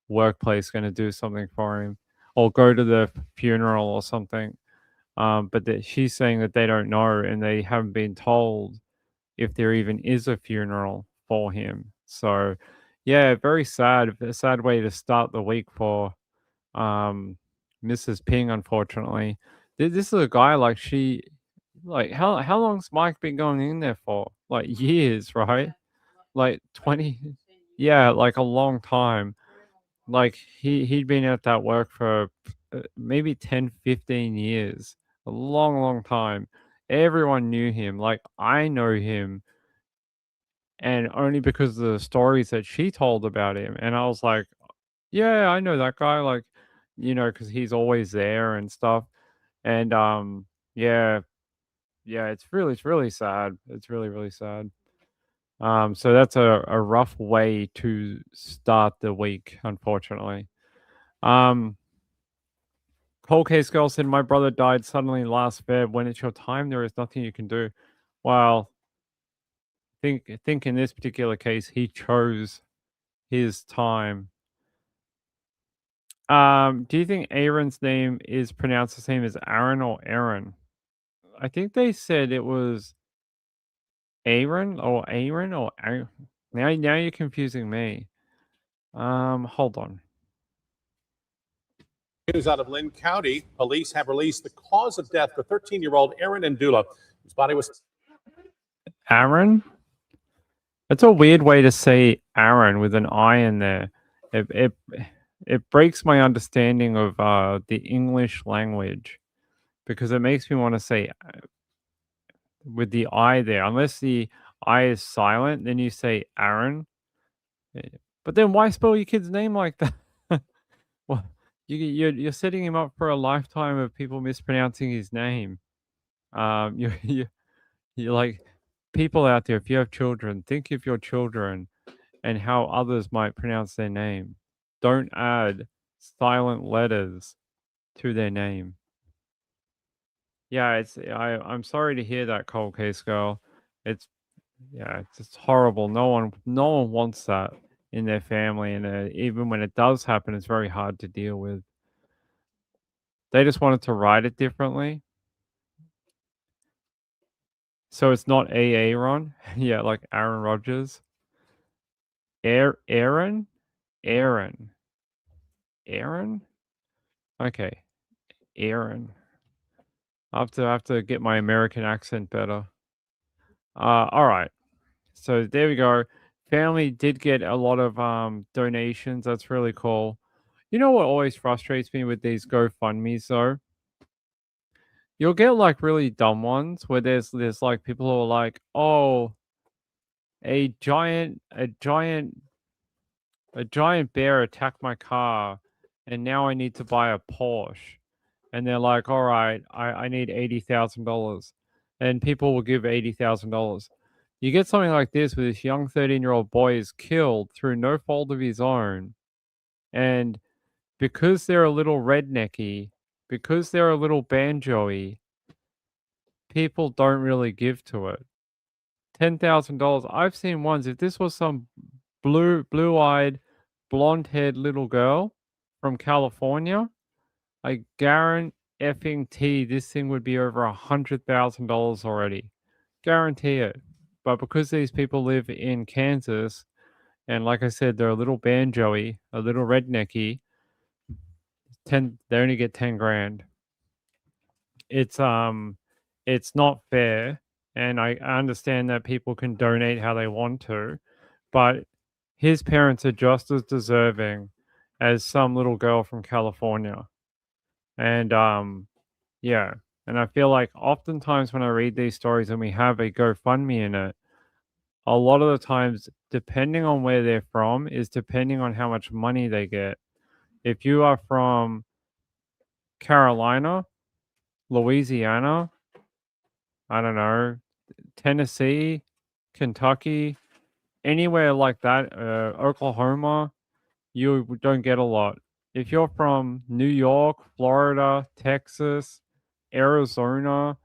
workplace going to do something for him, or go to the funeral or something? But she's saying that they don't know and they haven't been told if there even is a funeral for him. So, yeah, very sad. A sad way to start the week for Mrs. Ping. Unfortunately, this is a guy like how long's Mike been going in there for? Like years, right? Like 20, yeah, like a long time. Like he'd been at that work for maybe 10, 15 years. A long, long time. Everyone knew him. Like I know him, and only because of the stories that she told about him. And I was like, yeah, I know that guy. Like, because he's always there and stuff. And yeah, yeah, it's really sad. It's really, really sad. So that's a rough way to start the week, unfortunately. Um, Cold Case Girl said, my brother died suddenly last Feb. When it's your time, there is nothing you can do. Well, think in this particular case, he chose his time. Do you think Aaron's name is pronounced the same as Aaron or Aaron? I think they said it was Aaron or Aaron or Aaron. Now you're confusing me. Hold on. News out of Lynn County. Police have released the cause of death for 13-year-old Aaron Ndula, whose body was... Aaron? That's a weird way to say Aaron with an I in there. It breaks my understanding of the English language, because it makes me want to say with the I there. Unless the I is silent, then you say Aaron. But then why spell your kid's name like that? Well, you're setting him up for a lifetime of people mispronouncing his name. You're like, people out there, if you have children, think of your children and how others might pronounce their name. Don't add silent letters to their name. Yeah, I'm sorry to hear that, Cold Case Girl. It's it's horrible. No one wants that in their family, and even when it does happen, it's very hard to deal with. They just wanted to write it differently. So it's not Aaron. Yeah, like Aaron Rodgers. Aaron? Aaron. Aaron? Okay. Aaron. I have to get my American accent better. All right. So there we go. Family did get a lot of donations. That's really cool. You know what always frustrates me with these GoFundMes though? You'll get like really dumb ones where there's like people who are like, "Oh, a giant bear attacked my car and now I need to buy a Porsche." And they're like, all right, I need $80,000. And people will give $80,000. You get something like this where this young 13-year-old boy is killed through no fault of his own. And because they're a little rednecky, because they're a little banjo-y, people don't really give to it. $10,000. I've seen ones, if this was some blue-eyed, blonde-haired little girl from California, I guarantee this thing would be over $100,000 already. Guarantee it. But because these people live in Kansas, and like I said, they're a little banjo-y, a little rednecky, they only get 10 grand. It's not fair, and I understand that people can donate how they want to, but his parents are just as deserving as some little girl from California. And yeah, and I feel like oftentimes when I read these stories and we have a GoFundMe in it, a lot of the times, depending on where they're from, is depending on how much money they get. If you are from Carolina, Louisiana, I don't know, Tennessee, Kentucky, anywhere like that, Oklahoma, you don't get a lot. If you're from New York, Florida, Texas, Arizona,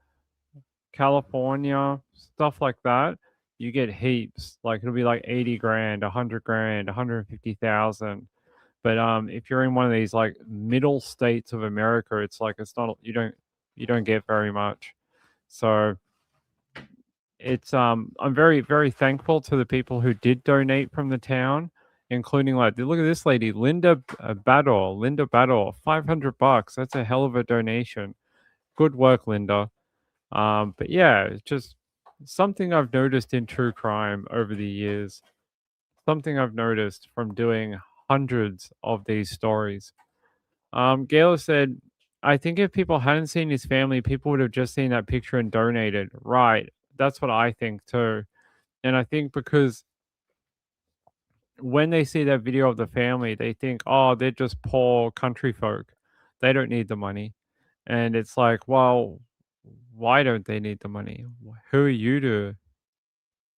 California, stuff like that, you get heaps. Like it'll be like 80 grand, 100 grand, 150,000. But if you're in one of these like middle states of America, it's like it's not you don't get very much. So it's I'm very, very thankful to the people who did donate from the town, including like look at this lady, Linda Bador, $500. That's a hell of a donation. Good work, Linda. But yeah, it's just something I've noticed in true crime over the years. Something I've noticed from doing hundreds of these stories. Gayla said, I think if people hadn't seen his family, people would have just seen that picture and donated. Right. That's what I think too. And I think because when they see that video of the family, they think, oh, they're just poor country folk. They don't need the money. And it's like, well, why don't they need the money? Who are you to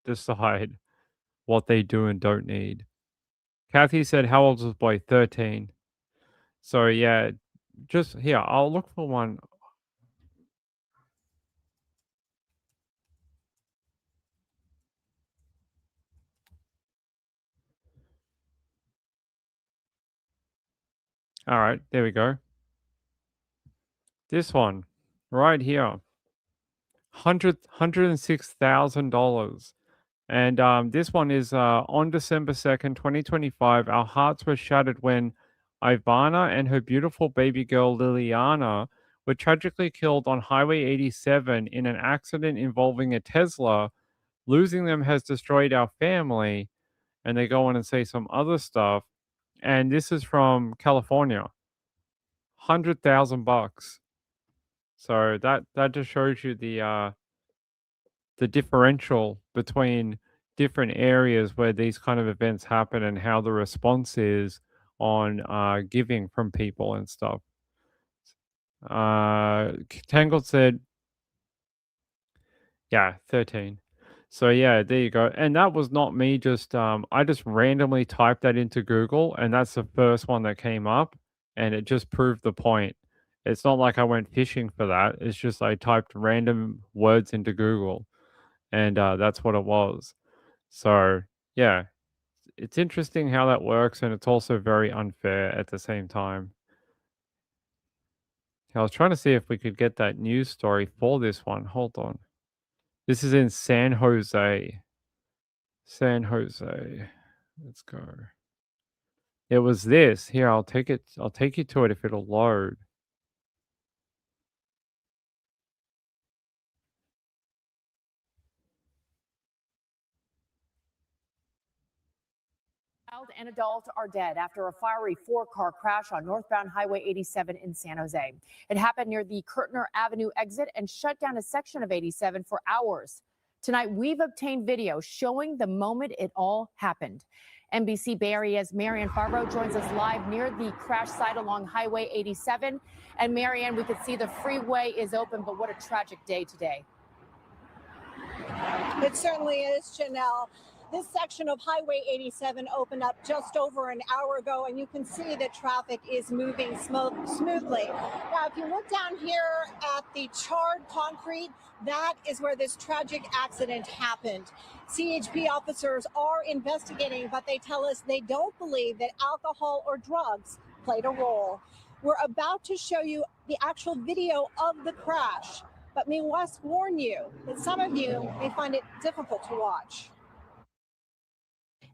decide what they do and don't need? Kathy said, how old is this boy? 13. So yeah, just here, I'll look for one. All right, there we go. This one right here, $106,000. And this one is on December 2nd, 2025. Our hearts were shattered when Ivana and her beautiful baby girl Liliana were tragically killed on Highway 87 in an accident involving a Tesla. Losing them has destroyed our family. And they go on and say some other stuff. And this is from California. $100,000. So that just shows you the differential between different areas where these kind of events happen and how the response is on giving from people and stuff. Tangled said, yeah, 13. So yeah, there you go. And that was not me just I just randomly typed that into Google and that's the first one that came up and it just proved the point. It's not like I went fishing for that. It's just I typed random words into Google and that's what it was. So, yeah, it's interesting how that works and it's also very unfair at the same time. I was trying to see if we could get that news story for this one. Hold on. This is in San Jose. San Jose. Let's go. It was this. Here, I'll take it. I'll take you to it if it'll load. Child and adult are dead after a fiery four-car crash on northbound Highway 87 in San Jose. It happened near the Kirtner Avenue exit and shut down a section of 87 for hours. Tonight, we've obtained video showing the moment it all happened. NBC Bay Area's Marianne Favreau joins us live near the crash site along Highway 87. And Marianne, we could see the freeway is open, but what a tragic day today. It certainly is, Janelle. This section of Highway 87 opened up just over an hour ago, and you can see that traffic is moving smoothly. Now, if you look down here at the charred concrete, that is where this tragic accident happened. CHP officers are investigating, but they tell us they don't believe that alcohol or drugs played a role. We're about to show you the actual video of the crash, but we must warn you that some of you may find it difficult to watch.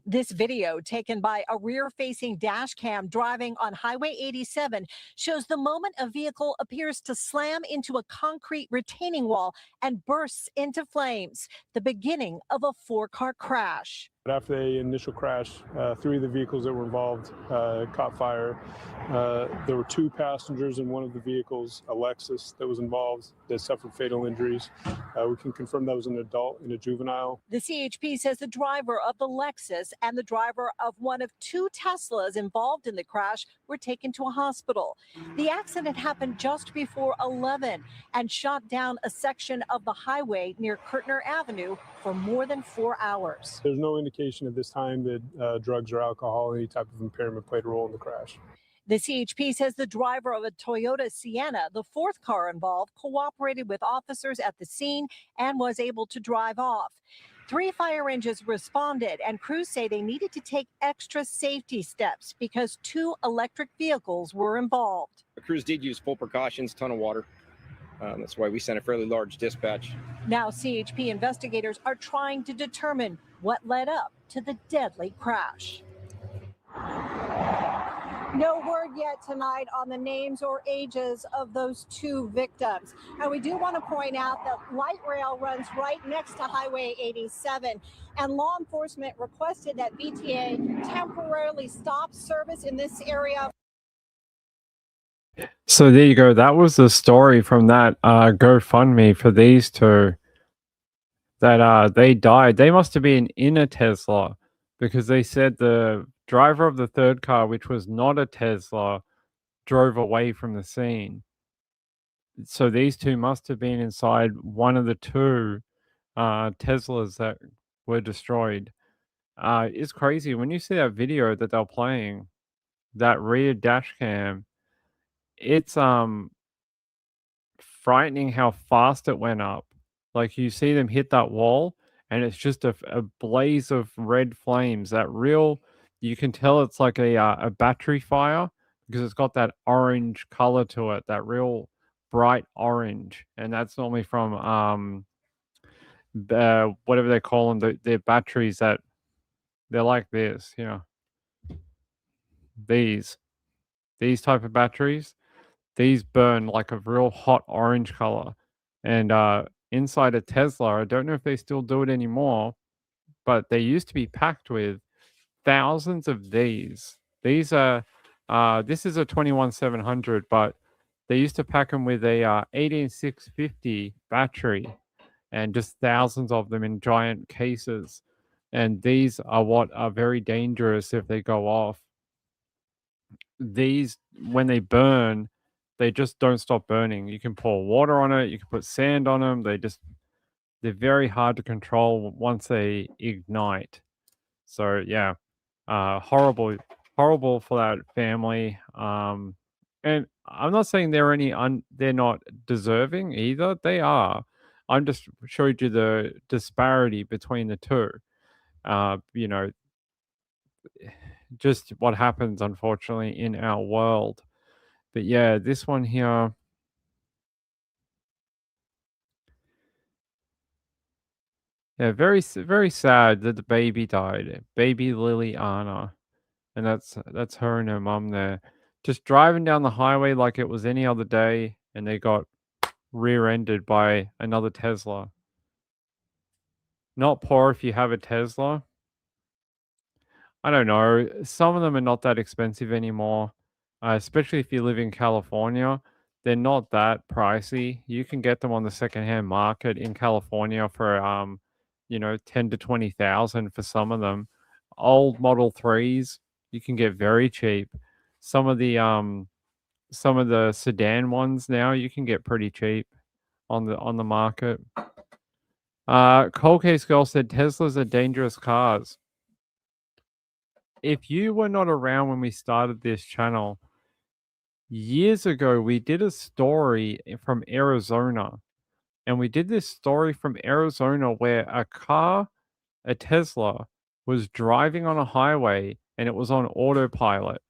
This video, taken by a rear-facing dash cam driving on Highway 87, shows the moment a vehicle appears to slam into a concrete retaining wall and bursts into flames, the beginning of a four-car crash. After the initial crash, 3 of the vehicles that were involved caught fire. There were 2 passengers in one of the vehicles, a Lexus, that was involved that suffered fatal injuries. We can confirm that was an adult and a juvenile. The CHP says the driver of the Lexus and the driver of one of 2 Teslas involved in the crash were taken to a hospital. The accident happened just before 11 and shut down a section of the highway near Kirtner Avenue for more than 4 hours. There's no indication at this time that drugs or alcohol, any type of impairment, played a role in the crash. The CHP says the driver of a Toyota Sienna, the fourth car involved, cooperated with officers at the scene and was able to drive off. 3 fire engines responded, and crews say they needed to take extra safety steps because 2 electric vehicles were involved. The crews did use full precautions, ton of water. That's why we sent a fairly large dispatch. Now CHP investigators are trying to determine what led up to the deadly crash. No word yet tonight on the names or ages of those 2 victims. And we do want to point out that light rail runs right next to Highway 87, and law enforcement requested that VTA temporarily stop service in this area. So there you go. That was the story from that GoFundMe for these 2 that they died. They must have been in a Tesla because they said the driver of the third car, which was not a Tesla, drove away from the scene. So these 2 must have been inside one of the 2 Teslas that were destroyed. It's crazy when you see that video that they're playing, that rear dash cam. It's frightening how fast it went up. Like you see them hit that wall, and it's just a blaze of red flames. That real, you can tell it's like a battery fire because it's got that orange color to it. That real bright orange, and that's normally from whatever they call them. Their batteries that they're like this, you know. These type of batteries. These burn like a real hot orange color. And inside a Tesla, I don't know if they still do it anymore, but they used to be packed with thousands of these. These are, this is a 21700, but they used to pack them with a 18650 battery and just thousands of them in giant cases. And these are what are very dangerous if they go off. These, when they burn, they just don't stop burning. You can pour water on it, you can put sand on them. They're very hard to control once they ignite. So yeah, horrible for that family. And I'm not saying they're not deserving either. They are. I'm just showed you the disparity between the 2. You know, just what happens unfortunately in our world. But yeah, this one here. Yeah, very sad that the baby died. Baby Liliana. And that's her and her mum there. Just driving down the highway like it was any other day, and they got rear-ended by another Tesla. Not poor if you have a Tesla. I don't know. Some of them are not that expensive anymore, especially if you live in California. They're not that pricey. You can get them on the secondhand market in California for 10 to 20,000 for some of them. Old Model 3s you can get very cheap. Some of the sedan ones now you can get pretty cheap on the market. Cold Case Girl said Teslas are dangerous cars. If you were not around when we started this channel, years ago, we did a story from Arizona. And we did this story from Arizona where a Tesla, was driving on a highway and it was on autopilot.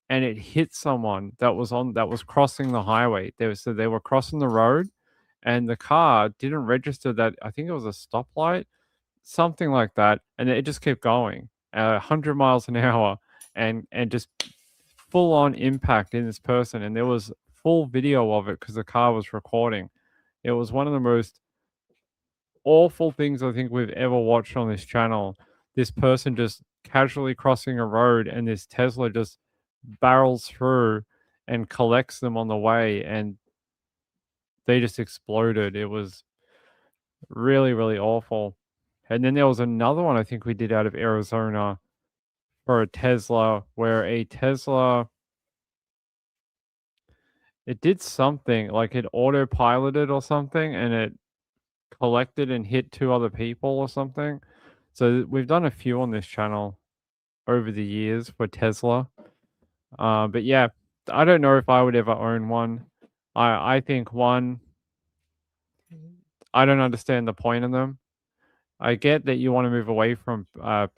And it hit someone that was crossing the highway. They were crossing the road, and the car didn't register that. I think it was a stoplight, something like that, and it just kept going 100 miles an hour, and just full on impact in this person. And there was full video of it because the car was recording. It was one of the most awful things I think we've ever watched on this channel. This person just casually crossing a road, and this Tesla just barrels through and collects them on the way, and they just exploded. It was really, really awful. And then there was another one I think we did out of Arizona for a Tesla, where a Tesla, it did something, like it autopiloted or something, and it collected and hit 2 other people or something. So we've done a few on this channel over the years for Tesla. But yeah, I don't know if I would ever own one. I think one, I don't understand the point of them. I get that you want to move away from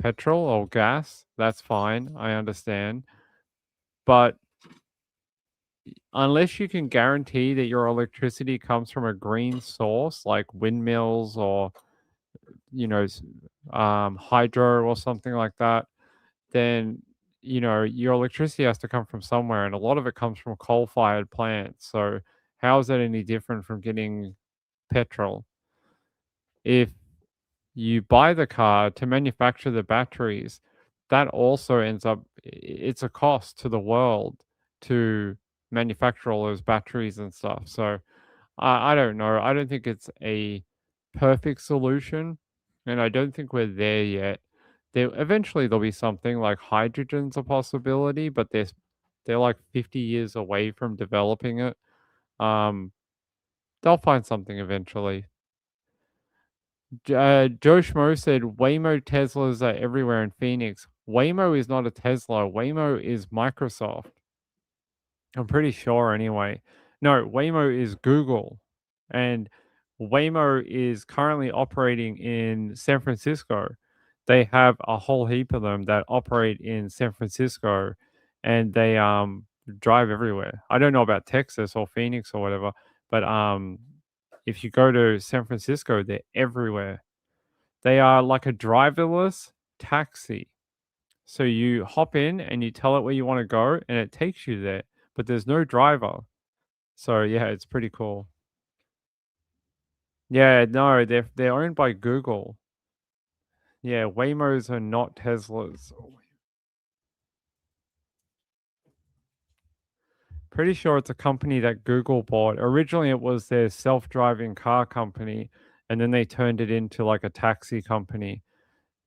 petrol or gas. That's fine. I understand. But unless you can guarantee that your electricity comes from a green source like windmills or, hydro or something like that, then, your electricity has to come from somewhere. And a lot of it comes from coal fired plants. So, how is that any different from getting petrol? If you buy the car to manufacture the batteries, that also ends up, it's a cost to the world to manufacture all those batteries and stuff. So I don't know. I don't think it's a perfect solution, and I don't think we're there yet. Eventually there'll be something like hydrogen's a possibility, but they're like 50 years away from developing it. They'll find something eventually. Joe Schmo said Waymo Teslas are everywhere in Phoenix. Waymo is not a Tesla. Waymo is Microsoft. I'm pretty sure anyway. No, Waymo is Google. And Waymo is currently operating in San Francisco. They have a whole heap of them that operate in San Francisco, and they drive everywhere. I don't know about Texas or Phoenix or whatever, but if you go to San Francisco, they're everywhere. They are like a driverless taxi. So you hop in and you tell it where you want to go, and it takes you there, but there's no driver. So yeah, it's pretty cool. Yeah, no, they're owned by Google. Yeah, Waymos are not Teslas. Pretty sure it's a company that Google bought. Originally, it was their self-driving car company, and then they turned it into like a taxi company.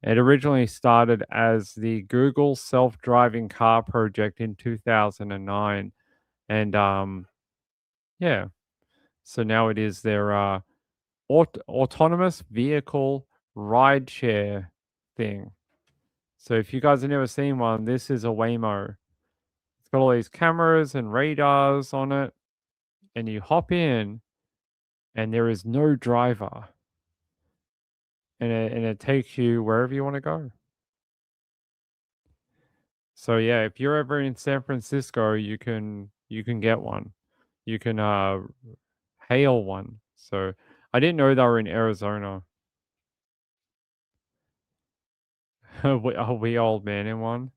It originally started as the Google self-driving car project in 2009, and yeah, so now it is their autonomous vehicle rideshare thing. So if you guys have never seen one, this is a Waymo. It's got all these cameras and radars on it, and you hop in, and there is no driver, and it takes you wherever you want to go. So yeah, if you're ever in San Francisco, you can get one. You can hail one. So I didn't know they were in Arizona. we old man in one.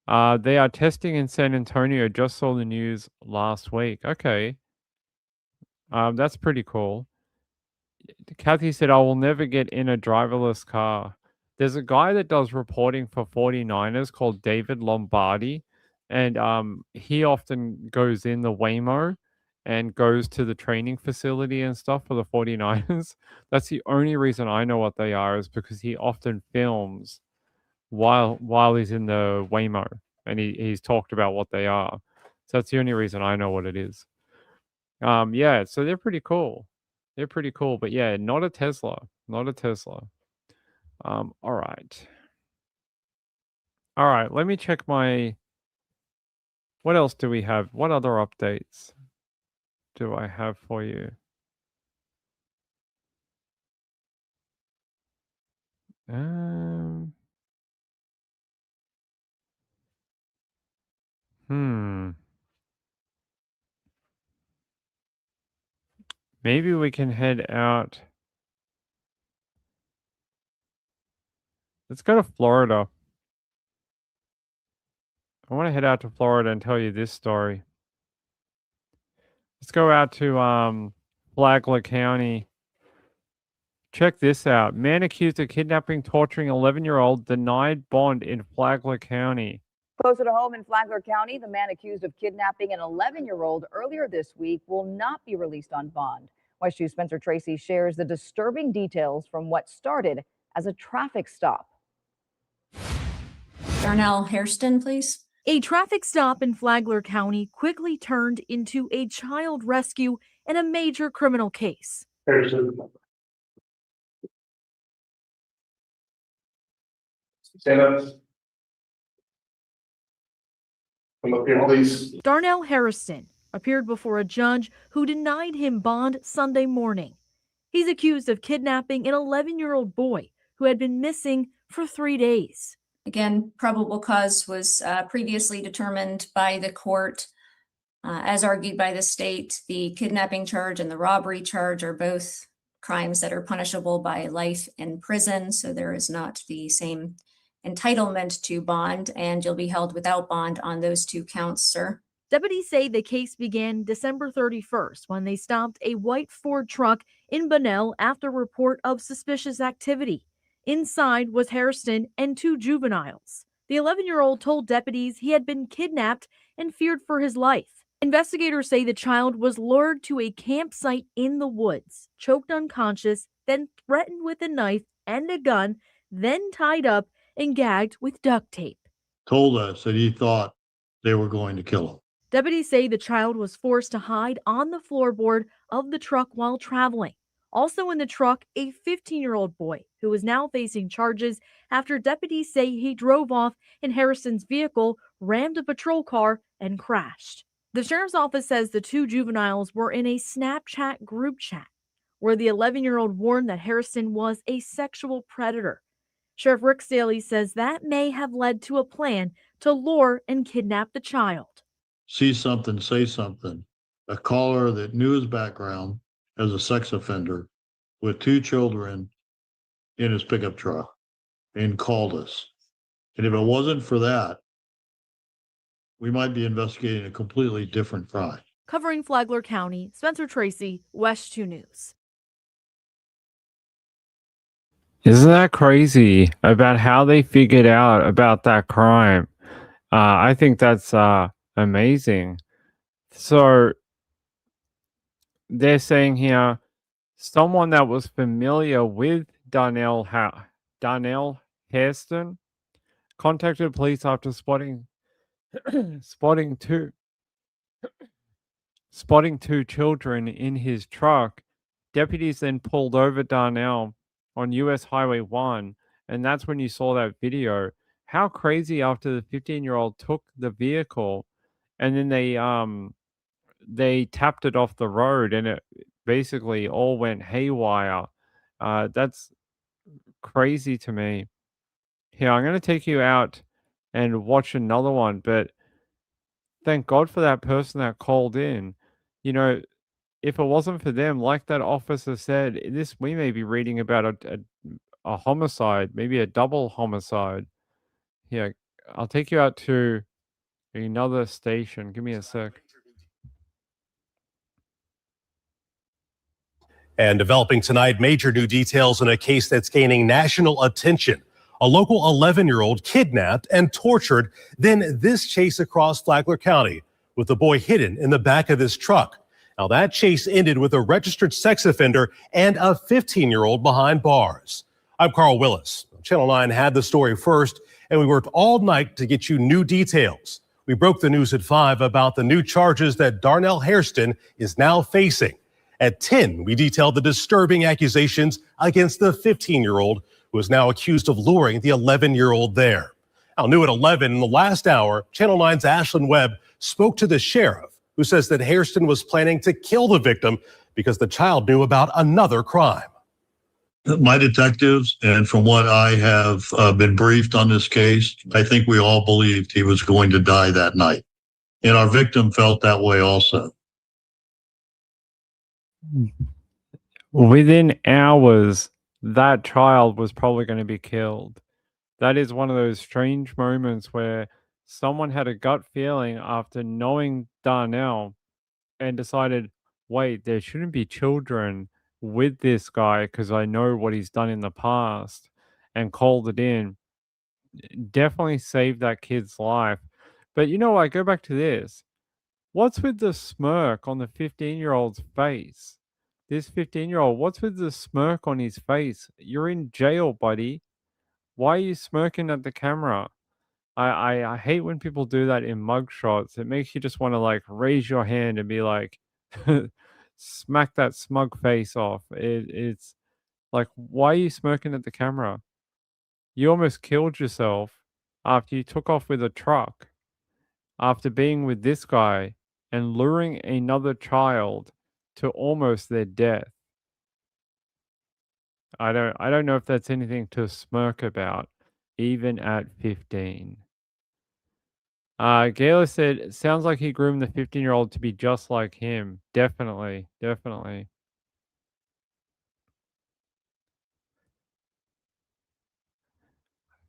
They are testing in San Antonio. Just saw the news last week. Okay. That's pretty cool. Kathy said, I will never get in a driverless car. There's a guy that does reporting for 49ers called David Lombardi, and he often goes in the Waymo and goes to the training facility and stuff for the 49ers. That's the only reason I know what they are, is because he often films while he's in the Waymo, and he's talked about what they are. So that's the only reason I know what it is. Yeah, so they're pretty cool. They're pretty cool, but yeah, not a Tesla. Not a Tesla. All right. All right, let me check my. What else do we have? What other updates do I have for you? Hmm. Maybe we can head out. Let's go to Florida. I want to head out to Florida and tell you this story. Let's go out to Flagler County. Check this out. Man accused of kidnapping, torturing 11-year-old denied bond in Flagler County. Closer to home in Flagler County, the man accused of kidnapping an 11-year-old earlier this week will not be released on bond. West 2's Spencer Tracy shares the disturbing details from what started as a traffic stop. Darnell Hairston, please. A traffic stop in Flagler County quickly turned into a child rescue and a major criminal case. Stand up. Come up here, please. Darnell Harrison appeared before a judge who denied him bond Sunday morning. He's accused of kidnapping an 11-year-old boy who had been missing for 3 days. Again, probable cause was previously determined by the court. As argued by the state, the kidnapping charge and the robbery charge are both crimes that are punishable by life in prison, so there is not the same entitlement to bond, and you'll be held without bond on those 2 counts, sir. Deputies say the case began December 31st when they stopped a white Ford truck in Bunnell after report of suspicious activity. Inside was Hairston and 2 juveniles. The 11-year-old told deputies he had been kidnapped and feared for his life. Investigators say the child was lured to a campsite in the woods, choked unconscious, then threatened with a knife and a gun, then tied up and gagged with duct tape. Told us that he thought they were going to kill him. Deputies say the child was forced to hide on the floorboard of the truck while traveling. Also in the truck, a 15-year-old boy who is now facing charges after deputies say he drove off in Harrison's vehicle, rammed a patrol car, and crashed. The sheriff's office says the 2 juveniles were in a Snapchat group chat where the 11-year-old warned that Harrison was a sexual predator. Sheriff Rick Staley says that may have led to a plan to lure and kidnap the child. See something, say something. A caller that knew his background as a sex offender with 2 children in his pickup truck and called us. And if it wasn't for that, we might be investigating a completely different crime. Covering Flagler County, Spencer Tracy, West 2 News. Isn't that crazy about how they figured out about that crime? I think that's amazing. So they're saying here, someone that was familiar with Darnell Hairston contacted police after spotting two children in his truck. Deputies then pulled over Darnell on US Highway 1, and that's when you saw that video. How crazy after the 15-year-old took the vehicle and then they tapped it off the road and it basically all went haywire. That's crazy to me. Here, I'm going to take you out and watch another one, but thank God for that person that called in. You know, if it wasn't for them, like that officer said, we may be reading about a homicide, maybe a double homicide. Here, I'll take you out to another station. Give me a sec. And developing tonight, major new details in a case that's gaining national attention. A local 11-year-old kidnapped and tortured, then this chase across Flagler County with the boy hidden in the back of this truck. Now that chase ended with a registered sex offender and a 15-year-old behind bars. I'm Carl Willis. Channel 9 had the story first, and we worked all night to get you new details. We broke the news at 5 about the new charges that Darnell Hairston is now facing. At 10, we detailed the disturbing accusations against the 15-year-old who is now accused of luring the 11-year-old there. Now, new at 11 in the last hour, Channel 9's Ashlyn Webb spoke to the sheriff, who says that Hairston was planning to kill the victim because the child knew about another crime. My detectives, and from what I have been briefed on this case, I think we all believed he was going to die that night. And our victim felt that way also. Within hours, that child was probably going to be killed. That is one of those strange moments where someone had a gut feeling after knowing Darnell and decided, wait, there shouldn't be children with this guy because I know what he's done in the past, and called it in. Definitely saved that kid's life. But you know what? Go back to this. What's with the smirk on the 15-year-old's face? This 15-year-old, what's with the smirk on his face? You're in jail, buddy. Why are you smirking at the camera? I hate when people do that in mugshots. It makes you just want to like raise your hand and be like, smack that smug face off. It's like, why are you smirking at the camera? You almost killed yourself after you took off with a truck. after being with this guy and luring another child to almost their death. I don't know if that's anything to smirk about, even at 15. Gayla said, sounds like he groomed the 15-year-old to be just like him. Definitely, definitely.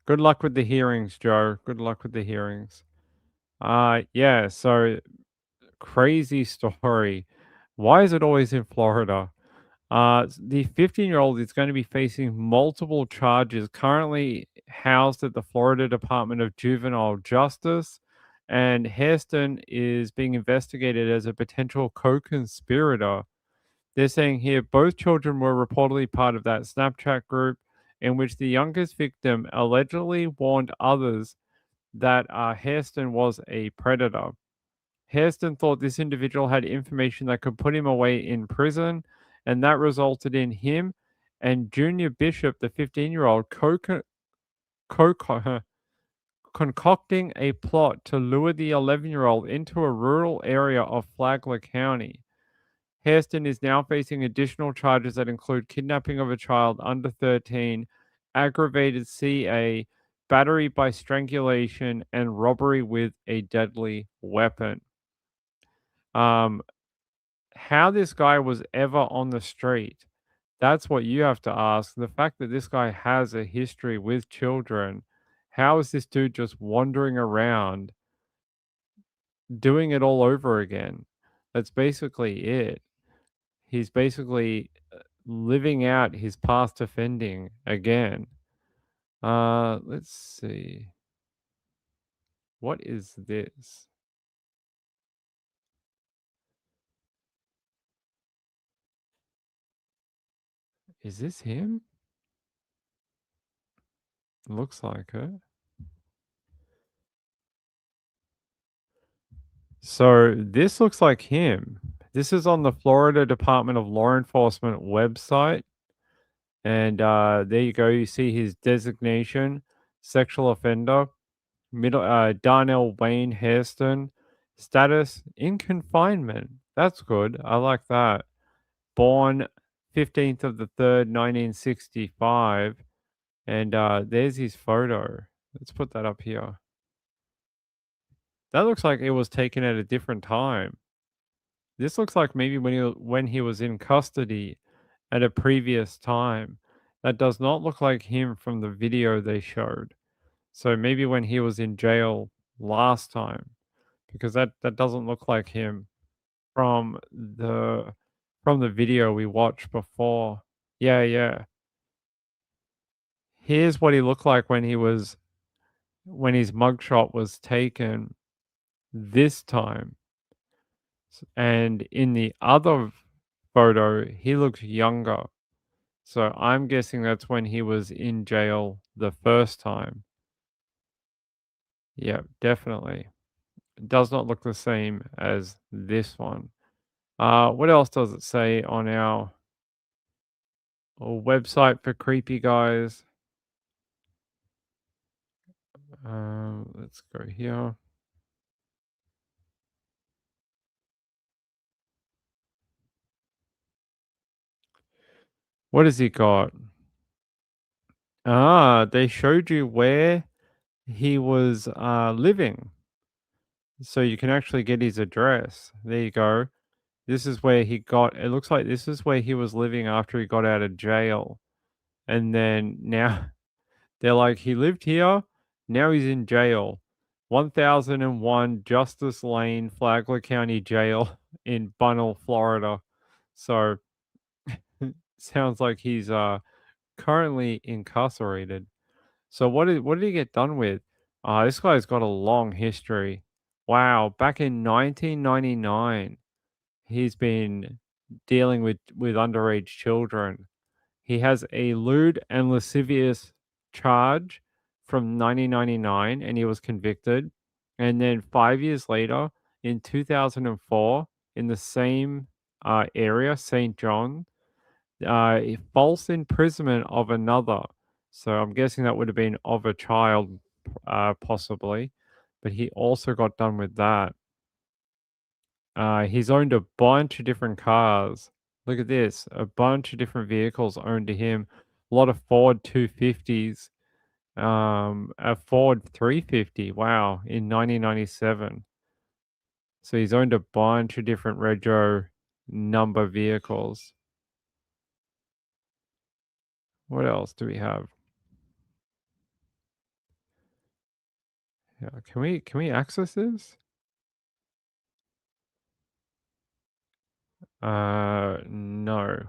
Good luck with the hearings, Joe. Good luck with the hearings. Yeah, so crazy story. Why is it always in Florida? The 15-year-old is going to be facing multiple charges, currently housed at the Florida Department of Juvenile Justice, and Hairston is being investigated as a potential co-conspirator. They're saying here both children were reportedly part of that Snapchat group in which the youngest victim allegedly warned others that Hairston was a predator. Hairston thought this individual had information that could put him away in prison, and that resulted in him and Junior Bishop, the 15-year-old, concocting a plot to lure the 11-year-old into a rural area of Flagler County. Hairston is now facing additional charges that include kidnapping of a child under 13, aggravated CA, battery by strangulation, and robbery with a deadly weapon. How this guy was ever on the street, that's what you have to ask. The fact that this guy has a history with children, how is this dude just wandering around doing it all over again? That's basically it. He's basically living out his past offending again. Let's see. What is this? Is this him? Looks like it. So this looks like him. This is on the Florida Department of Law Enforcement website. And there you go. You see his designation, sexual offender, Darnell Wayne Hairston, status in confinement. That's good. I like that. Born 15th of the 3rd, 1965. And there's his photo. Let's put that up here. That looks like it was taken at a different time. This looks like maybe when he was in custody at a previous time. That does not look like him from the video they showed. So maybe when he was in jail last time, because that doesn't look like him from the video we watched before. Yeah. Here's what he looked like when his mugshot was taken this time. And in the other photo, he looks younger. So I'm guessing that's when he was in jail the first time. Yeah, definitely. It does not look the same as this one. What else does it say on our website for creepy guys? Let's go here. What has he got? They showed you where he was living. So you can actually get his address. There you go. This is where he got, it looks like this is where he was living after he got out of jail. And then now they're like, he lived here, now he's in jail. 1001 Justice Lane, Flagler County Jail in Bunnell, Florida. So sounds like he's currently incarcerated. So what did he get done with? This guy's got a long history. Wow, back in 1999, he's been dealing with underage children. He has a lewd and lascivious charge from 1999, and he was convicted. And then 5 years later, in 2004, in the same area, St. John, false imprisonment of another. So I'm guessing that would have been of a child, possibly. but he also got done with that. He's owned a bunch of different cars. Look at this, a bunch of different vehicles owned to him. A lot of Ford 250s, a Ford 350. Wow, in 1997. So he's owned a bunch of different rego number vehicles. What else do we have? Yeah, can we access this? No.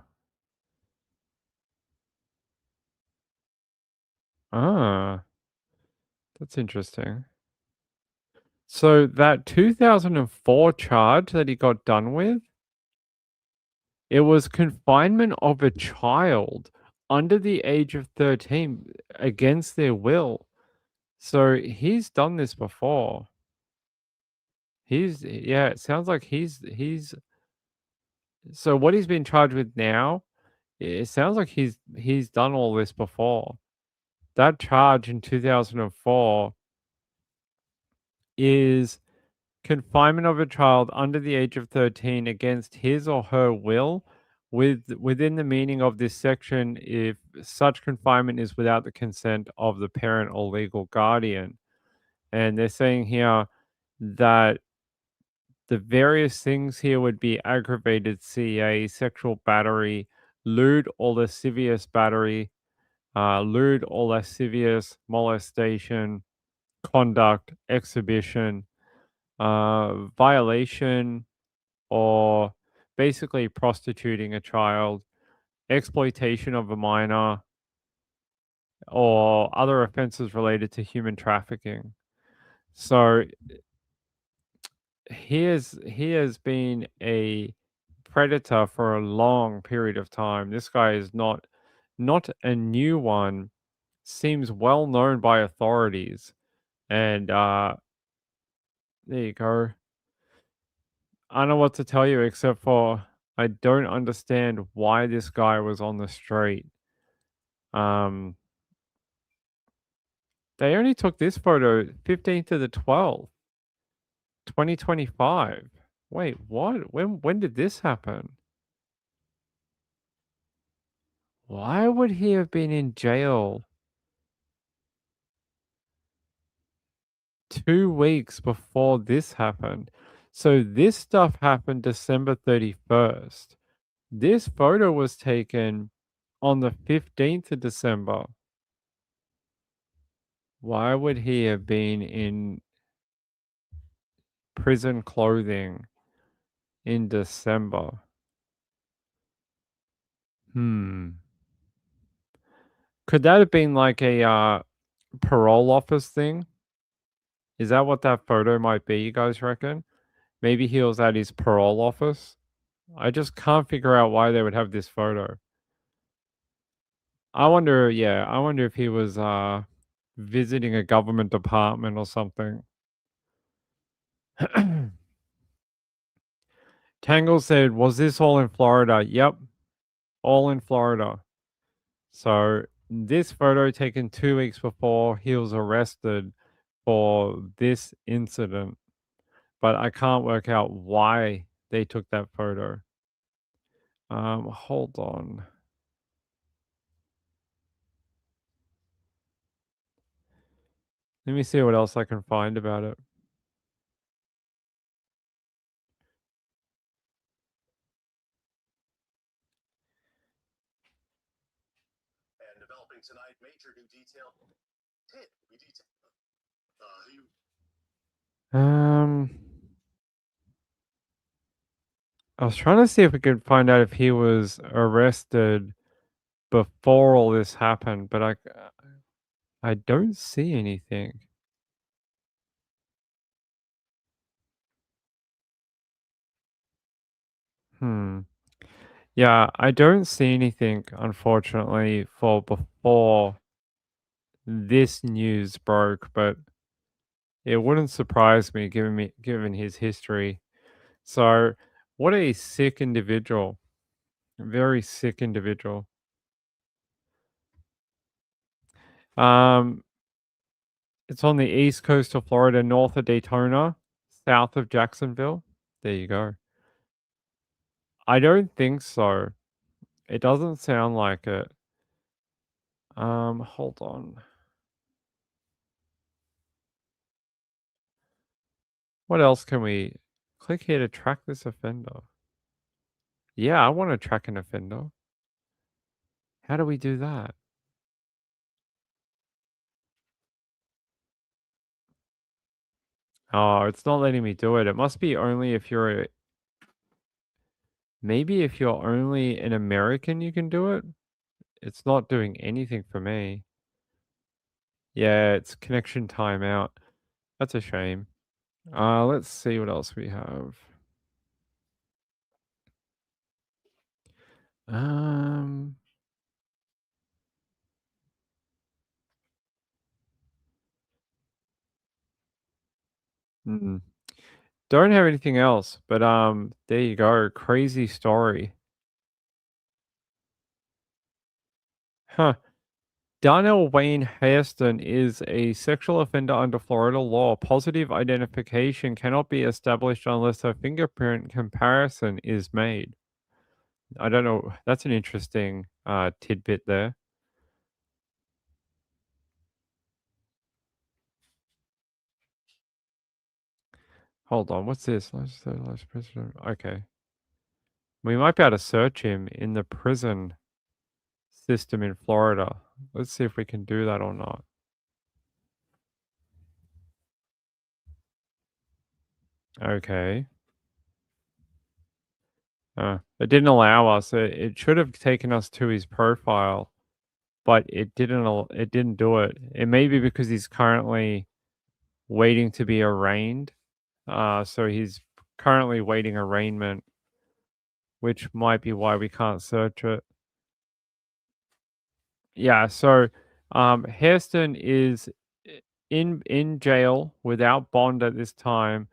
Ah, that's interesting. So that 2004 charge that he got done with, it was confinement of a child under the age of 13 against their will. So he's done this before. Yeah, it sounds like he's so what he's been charged with now, it sounds like he's done all this before. That charge in 2004 is confinement of a child under the age of 13 against his or her will, within the meaning of this section, if such confinement is without the consent of the parent or legal guardian. And they're saying here that the various things here would be aggravated CA, sexual battery, lewd or lascivious battery, lewd or lascivious molestation, conduct, exhibition, violation, or basically prostituting a child, exploitation of a minor, or other offenses related to human trafficking. So he has been a predator for a long period of time. This guy is not a new one. Seems well known by authorities. And there you go. I don't know what to tell you except for I don't understand why this guy was on the street. They only took this photo 15th to the 12th, 2025. Wait, what? When did this happen? Why would he have been in jail 2 weeks before this happened? So this stuff happened December 31st. This photo was taken on the 15th of December. Why would he have been in prison clothing in December? Could that have been like a parole office thing? Is that what that photo might be, you guys reckon? Maybe he was at his parole office? I just can't figure out why they would have this photo. I wonder if he was visiting a government department or something. Tangle said, was this all in Florida? Yep, all in Florida. So this photo taken 2 weeks before he was arrested for this incident. But I can't work out why they took that photo. Hold on. Let me see what else I can find about it. And developing tonight, major new detail. I was trying to see if we could find out if he was arrested before all this happened, but I don't see anything. Yeah, I don't see anything, unfortunately, for before this news broke, but it wouldn't surprise me given his history. So, what a sick individual. Very sick individual. It's on the east coast of Florida, north of Daytona, south of Jacksonville. There you go. I don't think so. It doesn't sound like it. Hold on. What else can we click here to track this offender? Yeah, I want to track an offender. How do we do that? Oh, it's not letting me do it. It must be only if you're maybe if you're only an American you can do it. It's not doing anything for me. Yeah, it's connection timeout. That's a shame. Let's see what else we have. Don't have anything else, but there you go. Crazy story. Huh. Darnell Wayne Hairston is a sexual offender under Florida law. Positive identification cannot be established unless a fingerprint comparison is made. I don't know. That's an interesting tidbit there. Hold on. What's this? Okay. We might be able to search him in the prison system in Florida. Let's see if we can do that or not. Okay. It didn't allow us. It should have taken us to his profile, but it didn't. It didn't do it. It may be because he's currently waiting to be arraigned. So he's currently waiting arraignment, which might be why we can't search it. Yeah. So Hairston is in jail without bond at this time.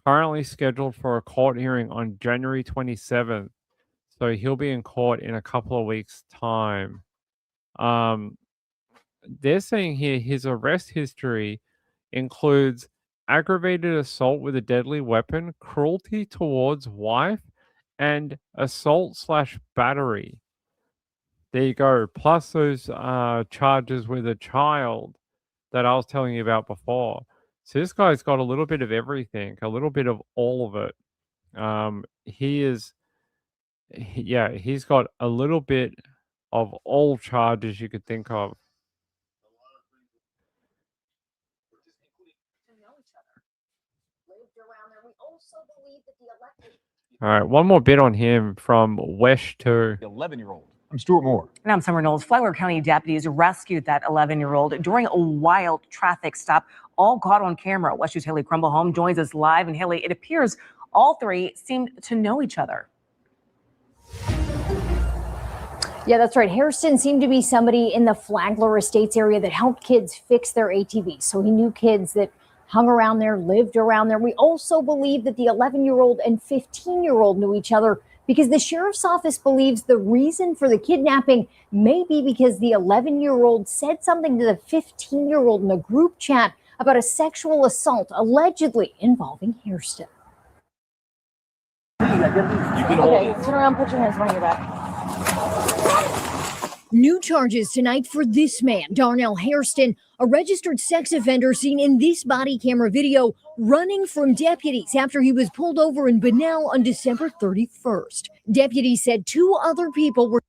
Currently scheduled for a court hearing on January 27th. So he'll be in court in a couple of weeks' time. They're saying here his arrest history includes aggravated assault with a deadly weapon, cruelty towards wife, and assault/battery. There you go. Plus those charges with a child that I was telling you about before. So this guy's got a little bit of everything, a little bit of all of it. He's got a little bit of all charges you could think of. All right, one more bit on him from Wesh to 11-year-old. I'm Stuart Moore. And I'm Summer Knowles. Flagler County deputies rescued that 11-year-old during a wild traffic stop, all caught on camera. West 2's Haley Crumblehome joins us live. And Haley, it appears all three seemed to know each other. Yeah, that's right. Hairston seemed to be somebody in the Flagler Estates area that helped kids fix their ATVs. So he knew kids that hung around there, lived around there. We also believe that the 11-year-old and 15-year-old knew each other because the sheriff's office believes the reason for the kidnapping may be because the 11-year-old said something to the 15-year-old in a group chat about a sexual assault allegedly involving Hairston. Okay, turn around, put your hands behind your back. New charges tonight for this man, Darnell Hairston, a registered sex offender seen in this body camera video running from deputies after he was pulled over in Bunnell on December 31st. Deputies said two other people were.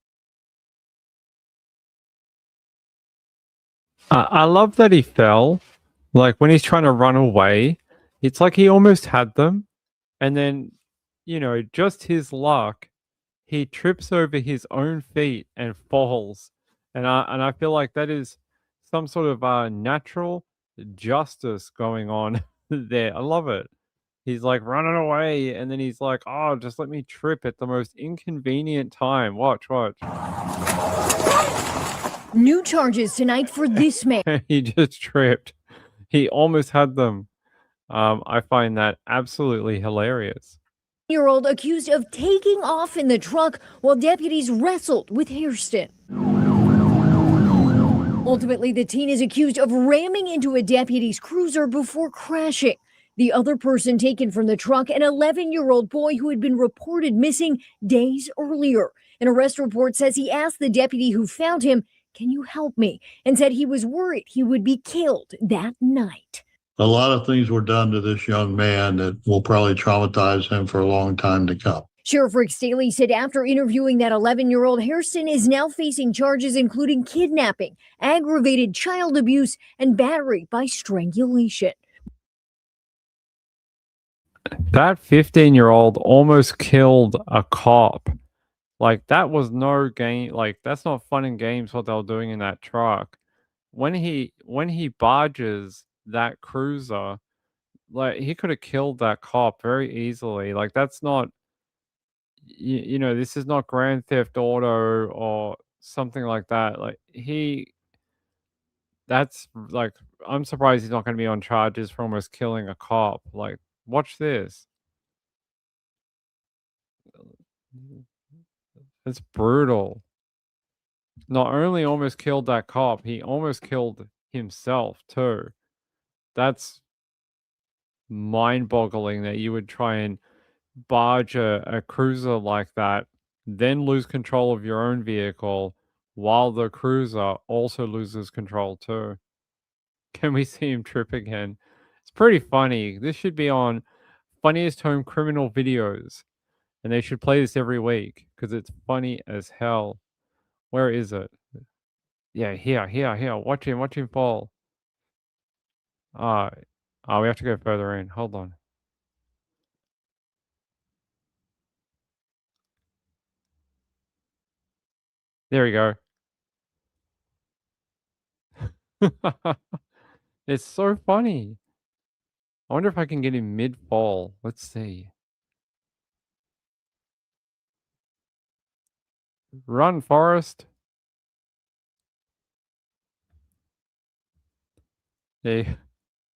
I love that he fell. Like when he's trying to run away, it's like he almost had them. And then, just his luck, he trips over his own feet and falls. And I feel like that is some sort of natural justice going on there. I love it. He's like running away and then he's like, oh, just let me trip at the most inconvenient time. Watch. New charges tonight for this man. He just tripped. He almost had them. I find that absolutely hilarious. Year-old accused of taking off in the truck while deputies wrestled with Hairston. Ultimately, the teen is accused of ramming into a deputy's cruiser before crashing. The other person taken from the truck, an 11-year-old boy who had been reported missing days earlier. An arrest report says he asked the deputy who found him, "Can you help me?" and said he was worried he would be killed that night. A lot of things were done to this young man that will probably traumatize him for a long time to come. Sheriff Rick Staley said after interviewing that 11-year-old, Hairston is now facing charges including kidnapping, aggravated child abuse, and battery by strangulation. That 15-year-old almost killed a cop. Like, that was no game. Like, that's not fun and games what they were doing in that truck. When he barges that cruiser, like, he could have killed that cop very easily. Like, that's not, you know, this is not Grand Theft Auto or something like that. Like, that's like, I'm surprised he's not going to be on charges for almost killing a cop. Like, watch this. It's brutal. Not only almost killed that cop, he almost killed himself too. That's mind-boggling that you would try and barge a cruiser like that, then lose control of your own vehicle while the cruiser also loses control too. Can we see him trip again? It's pretty funny. This should be on Funniest Home Criminal Videos. And they should play this every week because it's funny as hell. Where is it? Yeah, here. Watch him fall. We have to go further in. Hold on. There we go. It's so funny. I wonder if I can get him mid-fall. Let's see. Run, Forrest. Hey.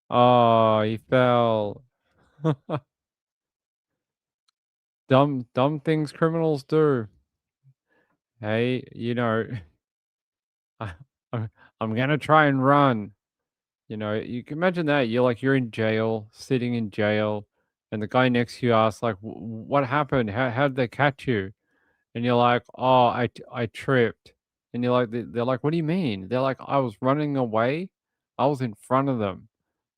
Oh, he fell. Dumb things criminals do. Hey, you know, I'm gonna try and run. You know, you can imagine that. You're in jail, sitting in jail, and the guy next to you asks, like, what happened? How'd they catch you? And you're like, oh, I tripped. And you're like, they're like, what do you mean? They're like, I was running away. I was in front of them.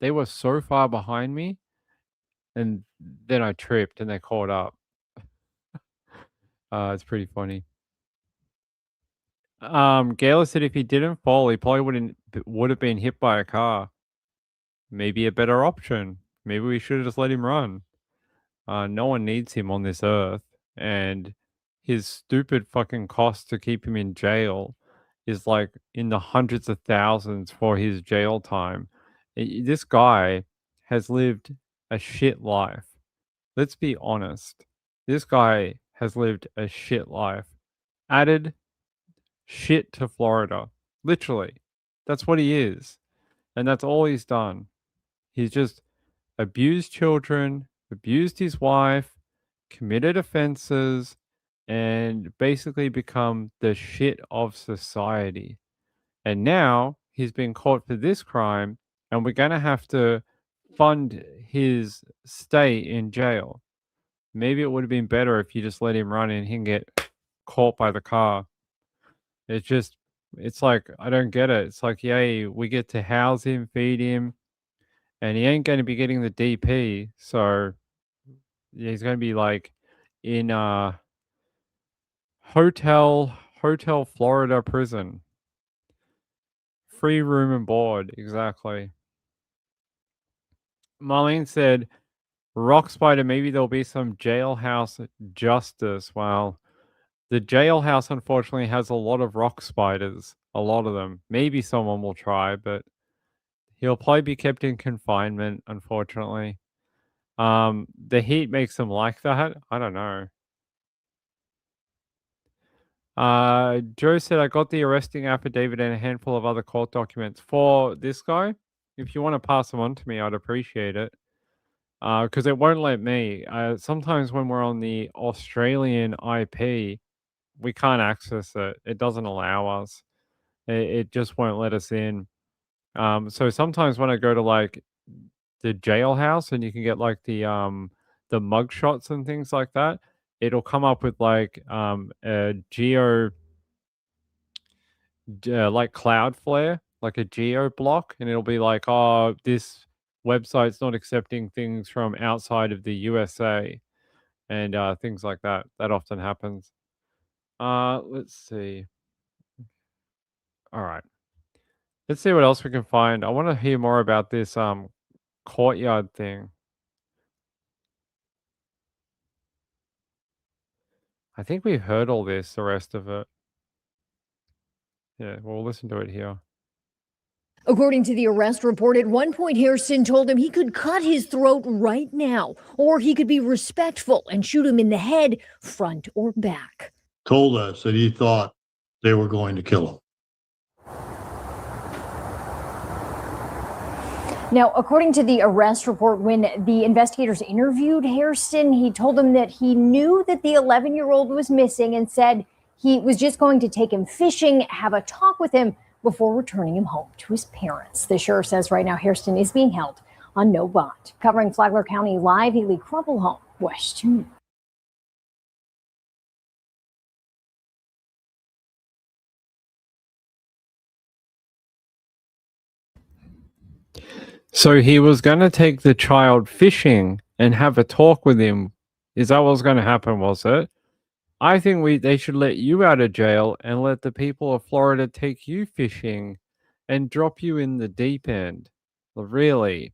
They were so far behind me. And then I tripped and they caught up. It's pretty funny. Gayla said if he didn't fall, he probably would have been hit by a car. Maybe a better option. Maybe we should have just let him run. No one needs him on this earth, and his stupid fucking cost to keep him in jail is like in the hundreds of thousands for his jail time. This guy has lived a shit life. Let's be honest. This guy has lived a shit life. Added shit to Florida. Literally. That's what he is. And that's all he's done. He's just abused children, abused his wife, committed offenses, and basically become the shit of society. And now he's been caught for this crime, and we're going to have to fund his stay in jail. Maybe it would have been better if you just let him run and he can get caught by the car. It's like, I don't get it. It's like, yay, we get to house him, feed him, and he ain't going to be getting the DP. So he's going to be like in Hotel Florida prison. Free room and board, exactly. Marlene said, Rock Spider, maybe there'll be some jailhouse justice. Well, the jailhouse unfortunately has a lot of rock spiders. A lot of them. Maybe someone will try, but he'll probably be kept in confinement, unfortunately. The heat makes him like that. I don't know. Joe said, I got the arresting affidavit and a handful of other court documents for this guy. If you want to pass them on to me, I'd appreciate it. Because it won't let me. Sometimes when we're on the Australian IP, we can't access it. It doesn't allow us. It just won't let us in. So sometimes when I go to like the jailhouse and you can get like the mug shots and things like that, it'll come up with like a like Cloudflare, like a geo block, and it'll be like, oh, this website's not accepting things from outside of the USA and things like that. That often happens. Let's see. All right. Let's see what else we can find. I want to hear more about this courtyard thing. I think we heard all this, the rest of it. Yeah, we'll listen to it here. According to the arrest report, at one point, Hairston told him he could cut his throat right now, or he could be respectful and shoot him in the head, front or back. Told us that he thought they were going to kill him. Now, according to the arrest report, when the investigators interviewed Hairston, he told them that he knew that the 11-year-old was missing and said he was just going to take him fishing, have a talk with him before returning him home to his parents. The sheriff says right now Hairston is being held on no bond. Covering Flagler County Live, Haley Crumpelholm, WESH 2. So he was going to take the child fishing and have a talk with him. Is that what was going to happen, was it? I think they should let you out of jail and let the people of Florida take you fishing and drop you in the deep end. Really.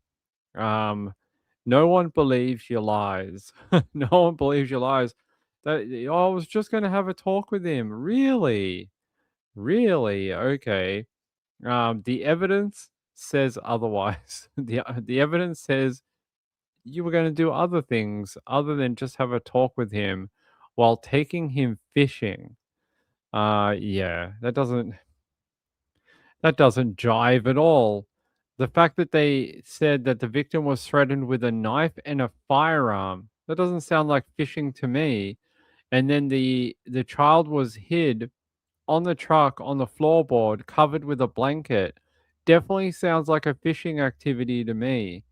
No one believes your lies. No one believes your lies. I was just going to have a talk with him. Really? Really? Okay. The evidence says otherwise. The evidence says you were going to do other things other than just have a talk with him while taking him fishing. Yeah, that doesn't jive at all. The fact that they said that the victim was threatened with a knife and a firearm, that doesn't sound like fishing to me. And then the child was hid on the truck on the floorboard covered with a blanket. Definitely sounds like a fishing activity to me.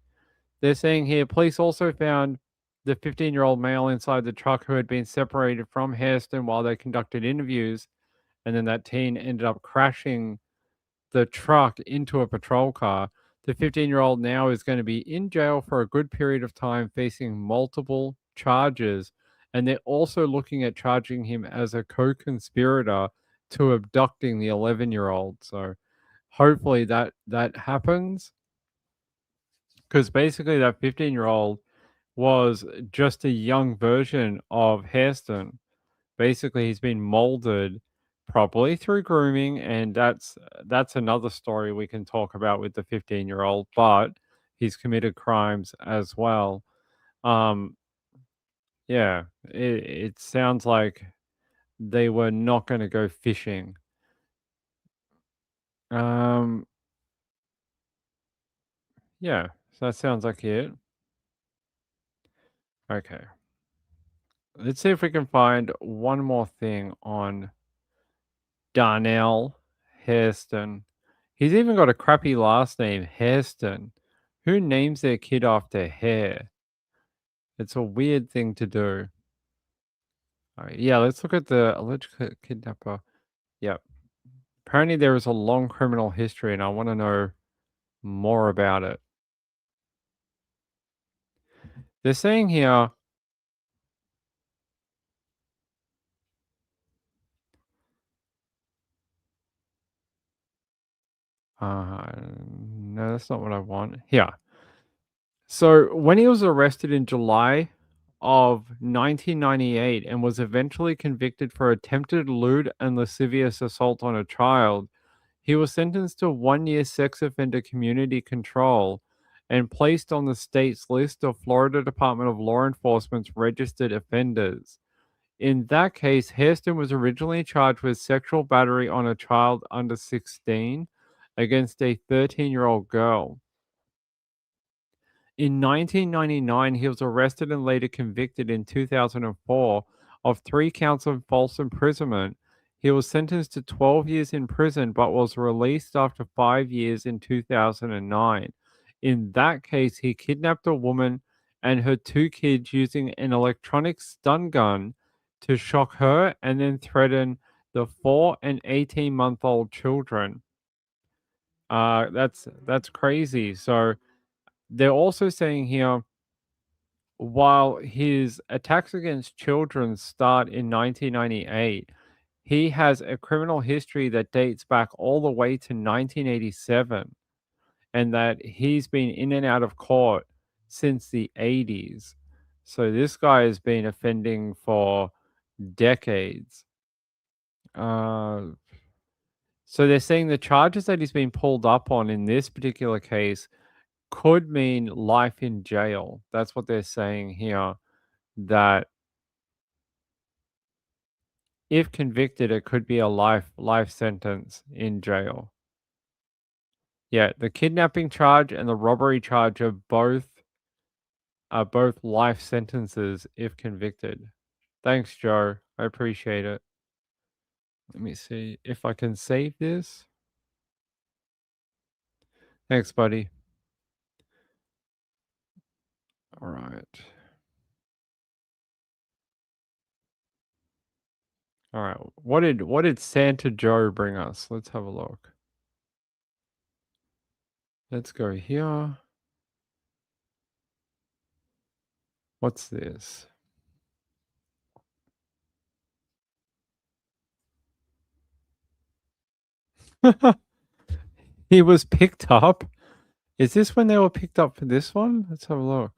They're saying here, police also found the 15-year-old male inside the truck who had been separated from Hairston while they conducted interviews. And then that teen ended up crashing the truck into a patrol car. The 15-year-old now is going to be in jail for a good period of time, facing multiple charges. And they're also looking at charging him as a co-conspirator to abducting the 11-year-old. So hopefully that happens. Because basically that 15-year-old was just a young version of Hairston. Basically, he's been molded properly through grooming, and that's another story we can talk about with the 15-year-old, but he's committed crimes as well. Yeah, it sounds like they were not going to go fishing. Yeah, so that sounds like it. Okay. Let's see if we can find one more thing on Darnell Hairston. He's even got a crappy last name, Hairston. Who names their kid after hair? It's a weird thing to do. Yeah, let's look at the alleged kidnapper. Yep. Apparently there is a long criminal history and I want to know more about it. They're saying here no, that's not what I want. Here. So when he was arrested in July of 1998 and was eventually convicted for attempted lewd and lascivious assault on a child, he was sentenced to 1 year sex offender community control and placed on the state's list of Florida Department of Law Enforcement's registered offenders. In that case, Hairston was originally charged with sexual battery on a child under 16 against a 13-year-old girl. In 1999, he was arrested and later convicted in 2004 of 3 counts of false imprisonment. He was sentenced to 12 years in prison but was released after 5 years in 2009. In that case, he kidnapped a woman and her 2 kids using an electronic stun gun to shock her and then threaten the 4 and 18-month-old children. That's crazy. So they're also saying here, while his attacks against children start in 1998, he has a criminal history that dates back all the way to 1987, and that he's been in and out of court since the 80s. So this guy has been offending for decades. So they're saying the charges that he's been pulled up on in this particular case could mean life in jail. That's what they're saying here, that if convicted, it could be a life sentence in jail. Yeah, the kidnapping charge and the robbery charge are both life sentences if convicted. Thanks, Joe. I appreciate it. Let me see if I can save this. Thanks, buddy. All right. All right. What did Santa Joe bring us? Let's have a look. Let's go here. What's this? He was picked up. Is this when they were picked up for this one? Let's have a look.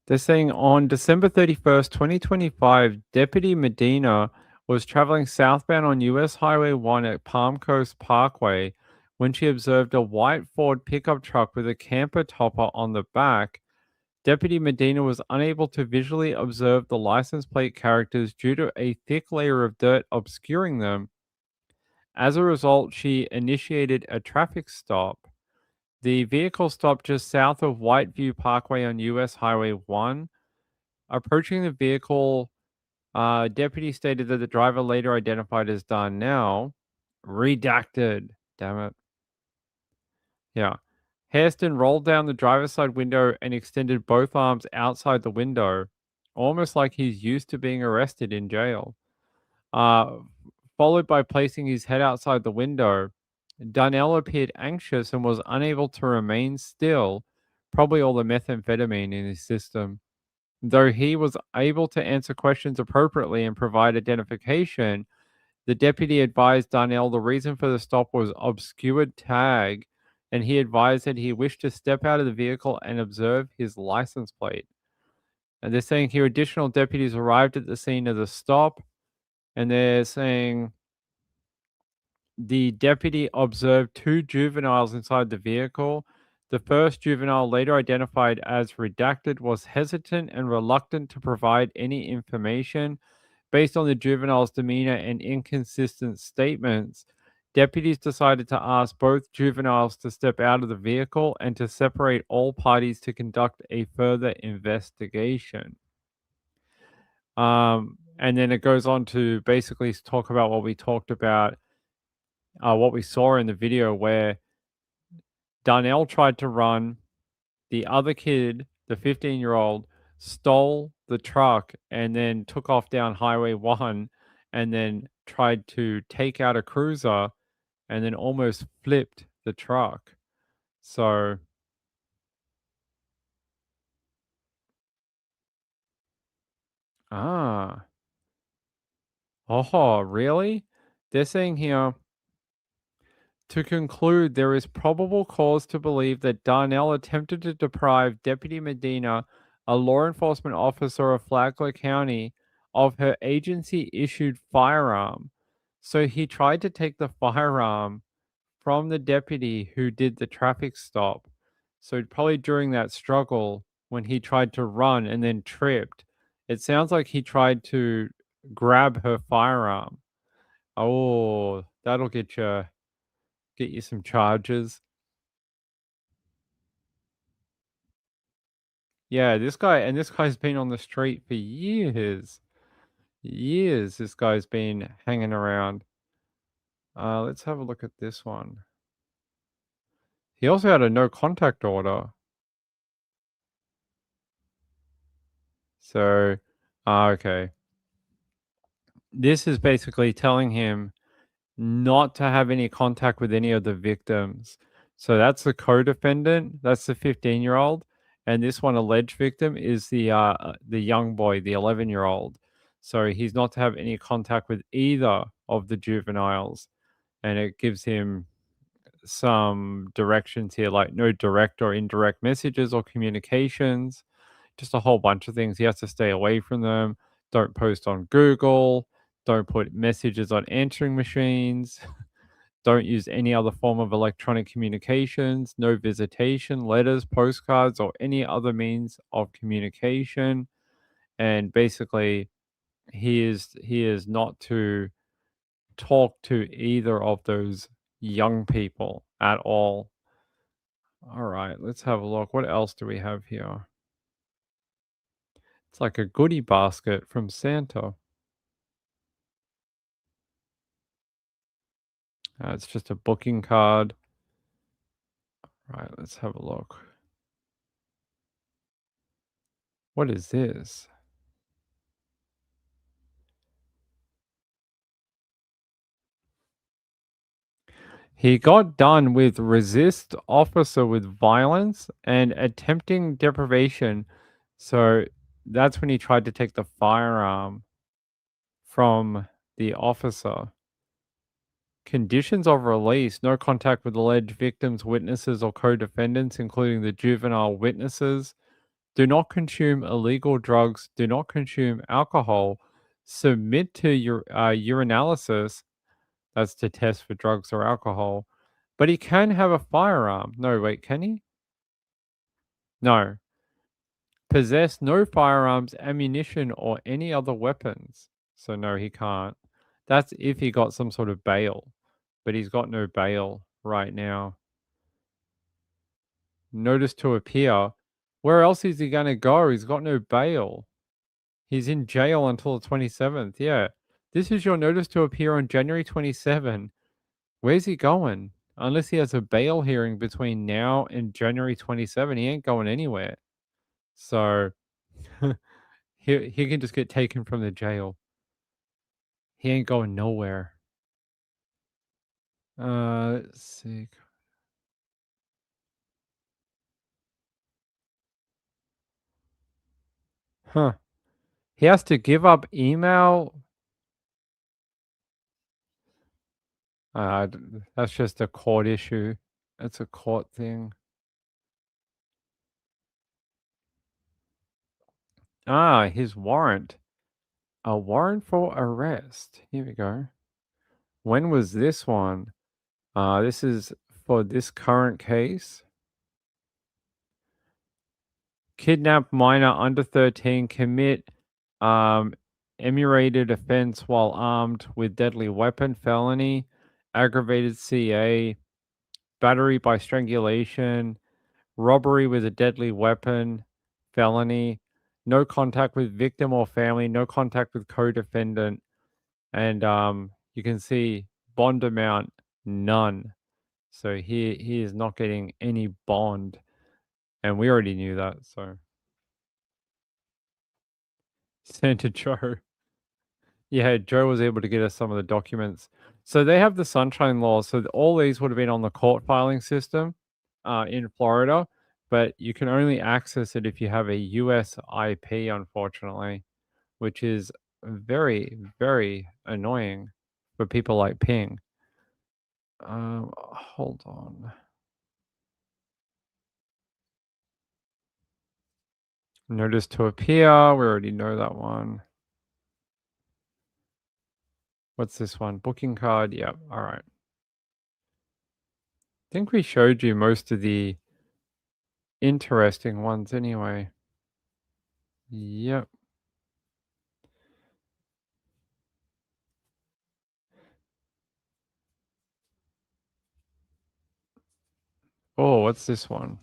They're saying on December 31st, 2025, Deputy Medina was traveling southbound on US Highway 1 at Palm Coast Parkway when she observed a white Ford pickup truck with a camper topper on the back. Deputy Medina was unable to visually observe the license plate characters due to a thick layer of dirt obscuring them. As a result, she initiated a traffic stop. The vehicle stopped just south of Whiteview Parkway on US Highway 1. Approaching the vehicle, deputy stated that the driver, later identified as Darnell, redacted. Damn it. Yeah. Hairston rolled down the driver's side window and extended both arms outside the window, almost like he's used to being arrested in jail. Followed by placing his head outside the window. Darnell appeared anxious and was unable to remain still, probably all the methamphetamine in his system. Though he was able to answer questions appropriately and provide identification, the deputy advised Darnell the reason for the stop was obscured tag, and he advised that he wished to step out of the vehicle and observe his license plate. And they're saying here additional deputies arrived at the scene of the stop, and they're saying the deputy observed 2 juveniles inside the vehicle. The first juvenile, later identified as redacted, was hesitant and reluctant to provide any information. Based on the juvenile's demeanor and inconsistent statements, deputies decided to ask both juveniles to step out of the vehicle and to separate all parties to conduct a further investigation. And then it goes on to basically talk about what we talked about, what we saw in the video, where Darnell tried to run. The other kid, the 15-year-old, stole the truck and then took off down Highway 1 and then tried to take out a cruiser and then almost flipped the truck. So oh, really? They're saying here, to conclude, there is probable cause to believe that Darnell attempted to deprive Deputy Medina, a law enforcement officer of Flagler County, of her agency-issued firearm. So he tried to take the firearm from the deputy who did the traffic stop. So probably during that struggle, when he tried to run and then tripped, it sounds like he tried to grab her firearm. Oh, that'll get you some charges. Yeah, this guy's been on the street for years. Years this guy's been hanging around. Let's have a look at this one. He also had a no contact order. So, okay. This is basically telling him not to have any contact with any of the victims. So that's the co-defendant. That's the 15-year-old. And this one alleged victim is the young boy, the 11-year-old. So he's not to have any contact with either of the juveniles. And it gives him some directions here, like no direct or indirect messages or communications, just a whole bunch of things. He has to stay away from them. Don't post on Google. Don't put messages on answering machines. Don't use any other form of electronic communications. No visitation, letters, postcards, or any other means of communication. And basically, he is not to talk to either of those young people at all. All right, let's have a look. What else do we have here? It's like a goodie basket from Santa. It's just a booking card. All right, let's have a look. What is this? He got done with resist officer with violence and attempting deprivation. So that's when he tried to take the firearm from the officer. Conditions of release: no contact with alleged victims, witnesses, or co-defendants, including the juvenile witnesses. Do not consume illegal drugs. Do not consume alcohol. Submit to your urinalysis. That's to test for drugs or alcohol. But he can have a firearm. No, wait, can he? No. Possess no firearms, ammunition, or any other weapons. So no, he can't. That's if he got some sort of bail. But he's got no bail right now. Notice to appear. Where else is he going to go? He's got no bail. He's in jail until the 27th. Yeah. This is your notice to appear on January 27. Where's he going? Unless he has a bail hearing between now and January 27, he ain't going anywhere. So he can just get taken from the jail. He ain't going nowhere. Let's see. Huh. He has to give up email. That's just a court issue. That's a court thing. His warrant. A warrant for arrest. Here we go. When was this one? This is for this current case. Kidnap minor under 13, commit emulated offense while armed with deadly weapon, felony, aggravated CA, battery by strangulation, robbery with a deadly weapon, felony, no contact with victim or family, no contact with co-defendant, and you can see bond amount, none. So he is not getting any bond, and we already knew that, so. Santa Joe. Yeah, Joe was able to get us some of the documents. So they have the Sunshine Law. So all these would have been on the court filing system in Florida, but you can only access it if you have a US IP, unfortunately, which is very, very annoying for people like Ping. Hold on. Notice to appear. We already know that one. What's this one? Booking card. Yep. All right. I think we showed you most of the interesting ones anyway. Yep. Oh, what's this one?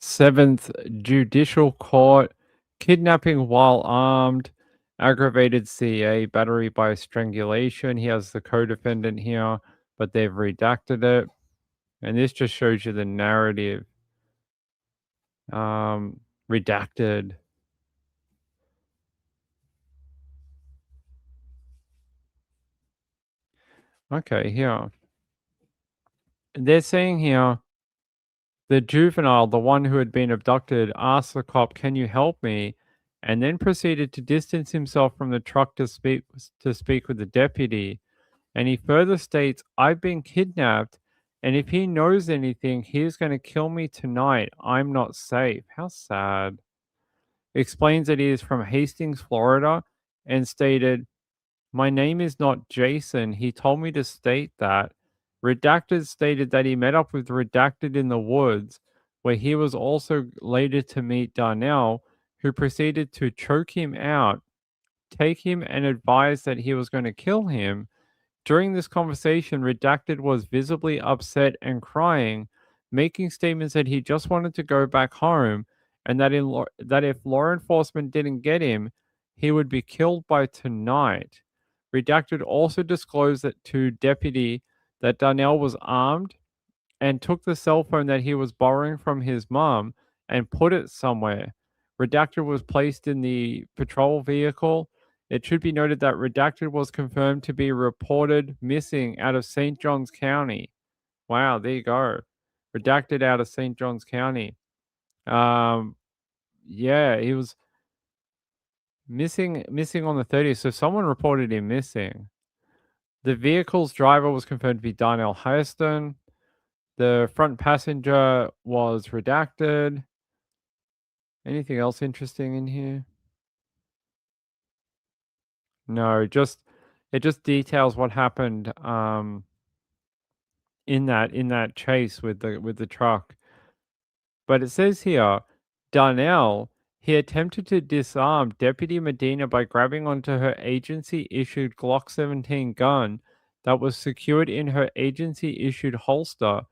7th Judicial Court Kidnapping while armed, aggravated CA, battery by strangulation. He has the co-defendant here, but they've redacted it. And this just shows you the narrative. Redacted. Okay, here. They're saying here, the juvenile, the one who had been abducted, asked the cop, "Can you help me?" and then proceeded to distance himself from the truck to speak with the deputy. And he further states, "I've been kidnapped, and if he knows anything, he's going to kill me tonight. I'm not safe." How sad. Explains that he is from Hastings, Florida, and stated, "My name is not Jason. He told me to state that." Redacted stated that he met up with Redacted in the woods, where he was also later to meet Darnell, who proceeded to choke him out, take him, and advise that he was going to kill him. During this conversation, Redacted was visibly upset and crying, making statements that he just wanted to go back home and that if law enforcement didn't get him, he would be killed by tonight. Redacted also disclosed that to deputy that Darnell was armed and took the cell phone that he was borrowing from his mom and put it somewhere. Redacted was placed in the patrol vehicle. It should be noted that Redacted was confirmed to be reported missing out of St. Johns County. Wow, there you go. Redacted out of St. Johns County. Yeah, he was missing on the 30th. So someone reported him missing. The vehicle's driver was confirmed to be Darnell Hairston. The front passenger was redacted. Anything else interesting in here? No, it just details what happened in that chase with the truck. But it says here, Darnell, he attempted to disarm Deputy Medina by grabbing onto her agency-issued Glock 17 gun that was secured in her agency-issued holster.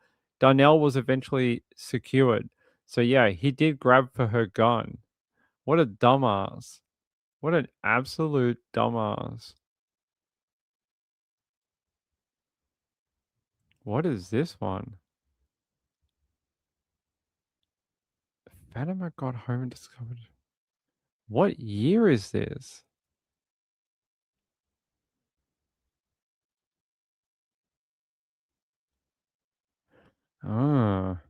Darnell was eventually secured. So yeah, he did grab for her gun. What a dumbass. What an absolute dumbass. What is this one? Fatima got home and discovered. What year is this? Ah.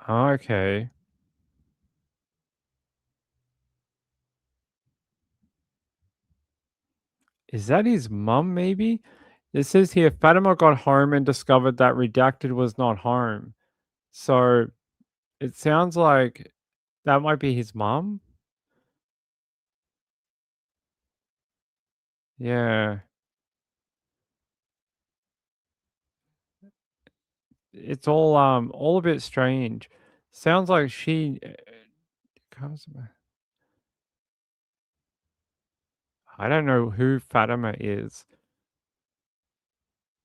Okay. Is that his mum, maybe? It says here, Fatima got home and discovered that Redacted was not home. So, it sounds like that might be his mum? Yeah. It's all a bit strange. Sounds like she I don't know who Fatima is.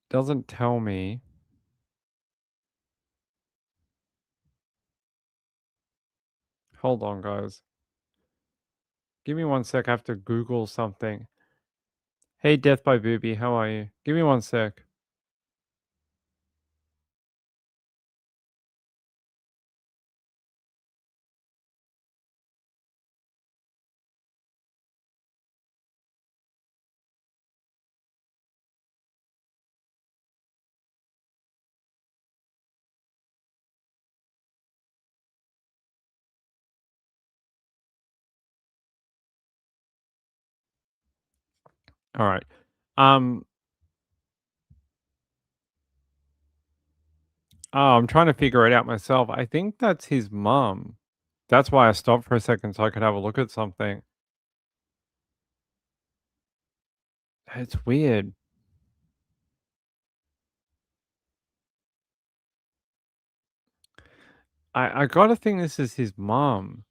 Doesn't tell me. Hold on, guys. Give me one sec. I have to Google something. Hey, Death by Booby, how are you? Give me one sec. All right. Oh, I'm trying to figure it out myself. I think that's his mum. That's why I stopped for a second so I could have a look at something. It's weird. I gotta think this is his mum.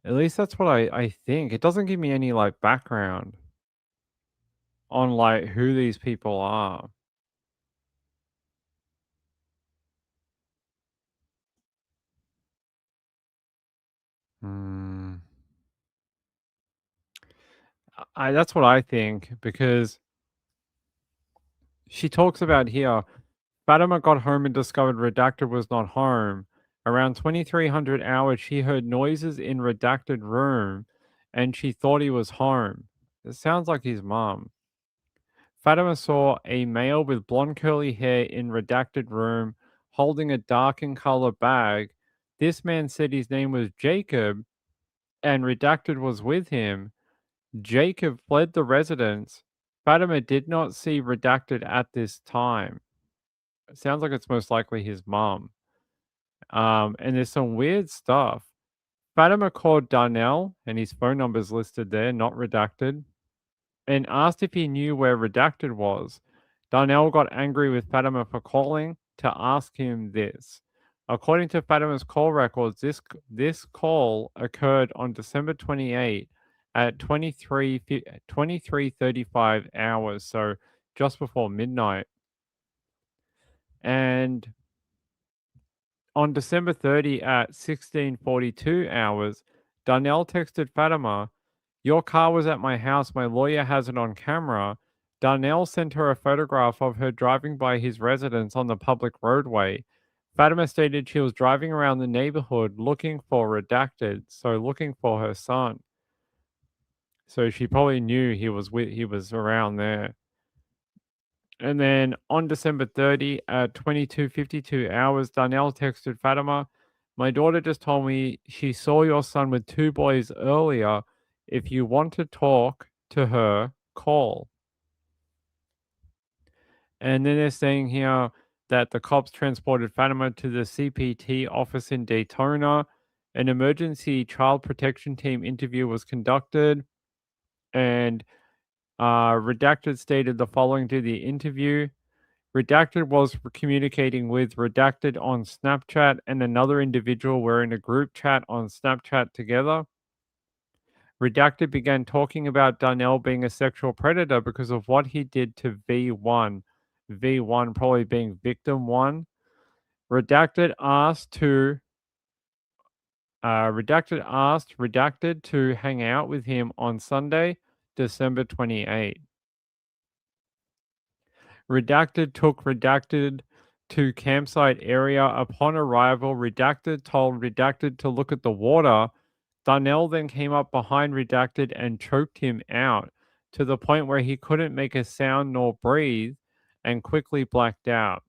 At least that's what I think. It doesn't give me any like background. on like who these people are. Hmm. That's what I think, because she talks about here, Fatima got home and discovered Redacted was not home. Around 2300 hours, she heard noises in Redacted room and she thought he was home. It sounds like his mom. Fatima saw a male with blonde curly hair in Redacted room holding a dark in color bag. This man said his name was Jacob and Redacted was with him. Jacob fled the residence. Fatima did not see Redacted at this time. It sounds like it's most likely his mom. And there's some weird stuff. Fatima called Darnell, and his phone number's listed there, not Redacted, and asked if he knew where Redacted was. Darnell got angry with Fatima for calling to ask him this. According to Fatima's call records, this call occurred on December 28 at 23:35 hours, so just before midnight. And on December 30 at 16:42 hours, Darnell texted Fatima, "Your car was at my house. My lawyer has it on camera." Darnell sent her a photograph of her driving by his residence on the public roadway. Fatima stated she was driving around the neighborhood looking for Redacted, so looking for her son. So she probably knew he was around there. And then on December 30 at 22:52 hours, Darnell texted Fatima, "My daughter just told me she saw your son with two boys earlier. If you want to talk to her, call." And then they're saying here that the cops transported Fatima to the CPT office in Daytona. An emergency child protection team interview was conducted, and Redacted stated the following to the interview. Redacted was communicating with Redacted on Snapchat, and another individual were in a group chat on Snapchat together. Redacted began talking about Darnell being a sexual predator because of what he did to V1. V1 probably being victim 1. Redacted asked Redacted to hang out with him on Sunday, December 28. Redacted took Redacted to campsite area. Upon arrival, Redacted told Redacted to look at the water. Darnell then came up behind Redacted and choked him out to the point where he couldn't make a sound nor breathe and quickly blacked out.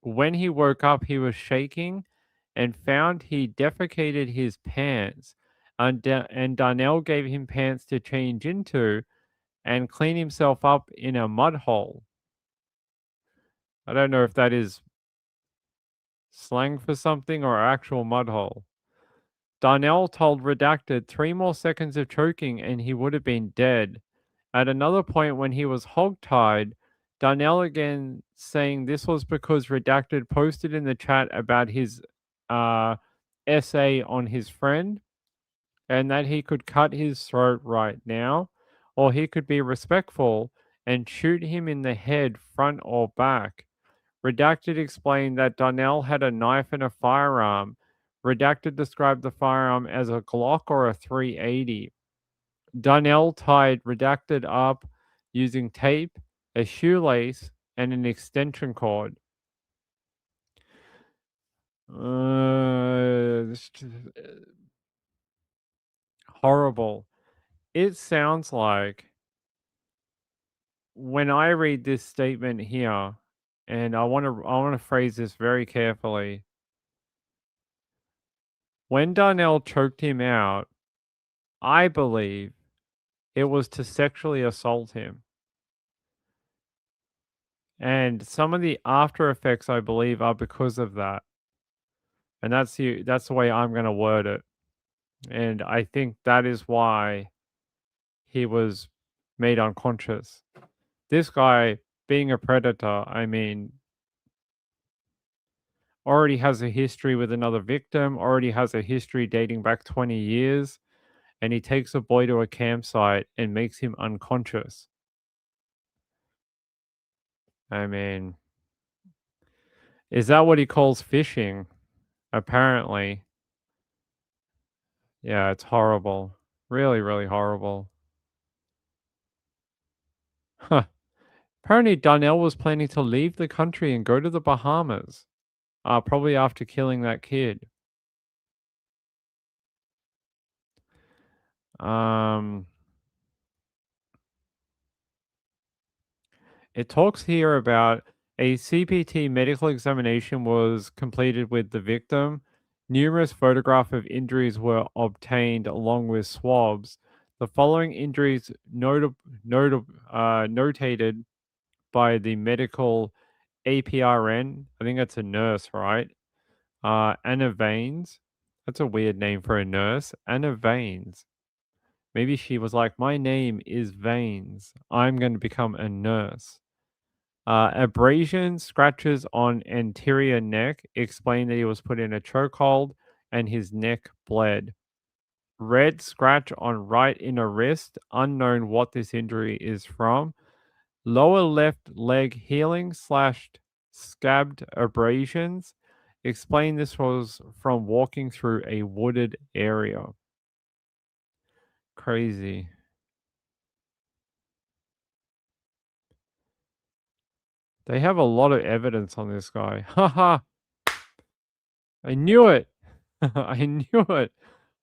When he woke up, he was shaking and found he defecated his pants, and Darnell gave him pants to change into and clean himself up in a mud hole. I don't know if that is slang for something or actual mud hole. Darnell told Redacted 3 more seconds of choking and he would have been dead. At another point when he was hogtied, Darnell again saying this was because Redacted posted in the chat about his essay on his friend and that he could cut his throat right now, or he could be respectful and shoot him in the head, front or back. Redacted explained that Darnell had a knife and a firearm. Redacted described the firearm as a Glock or a 380. Darnell tied Redacted up using tape, a shoelace, and an extension cord. Horrible. It sounds like when I read this statement here, and I want to phrase this very carefully. When Darnell choked him out, I believe it was to sexually assault him. And some of the after effects, I believe, are because of that. And that's the way I'm going to word it. And I think that is why he was made unconscious. This guy, being a predator, I mean, already has a history with another victim, already has a history dating back 20 years, and he takes a boy to a campsite and makes him unconscious. I mean, is that what he calls fishing? Apparently. Yeah, it's horrible. Really, really horrible. Huh. Apparently, Darnell was planning to leave the country and go to the Bahamas. Probably after killing that kid. It talks here about a CPT medical examination was completed with the victim. Numerous photographs of injuries were obtained along with swabs. The following injuries notated by the medical APRN. I think that's a nurse, right? Anna Veins. That's a weird name for a nurse. Anna Veins. Maybe she was like, my name is Veins. I'm going to become a nurse. Abrasion scratches on anterior neck explain that he was put in a chokehold and his neck bled. Red scratch on right inner wrist, unknown what this injury is from. Lower left leg healing / scabbed abrasions explain this was from walking through a wooded area. Crazy. They have a lot of evidence on this guy. Haha. I knew it. I knew it.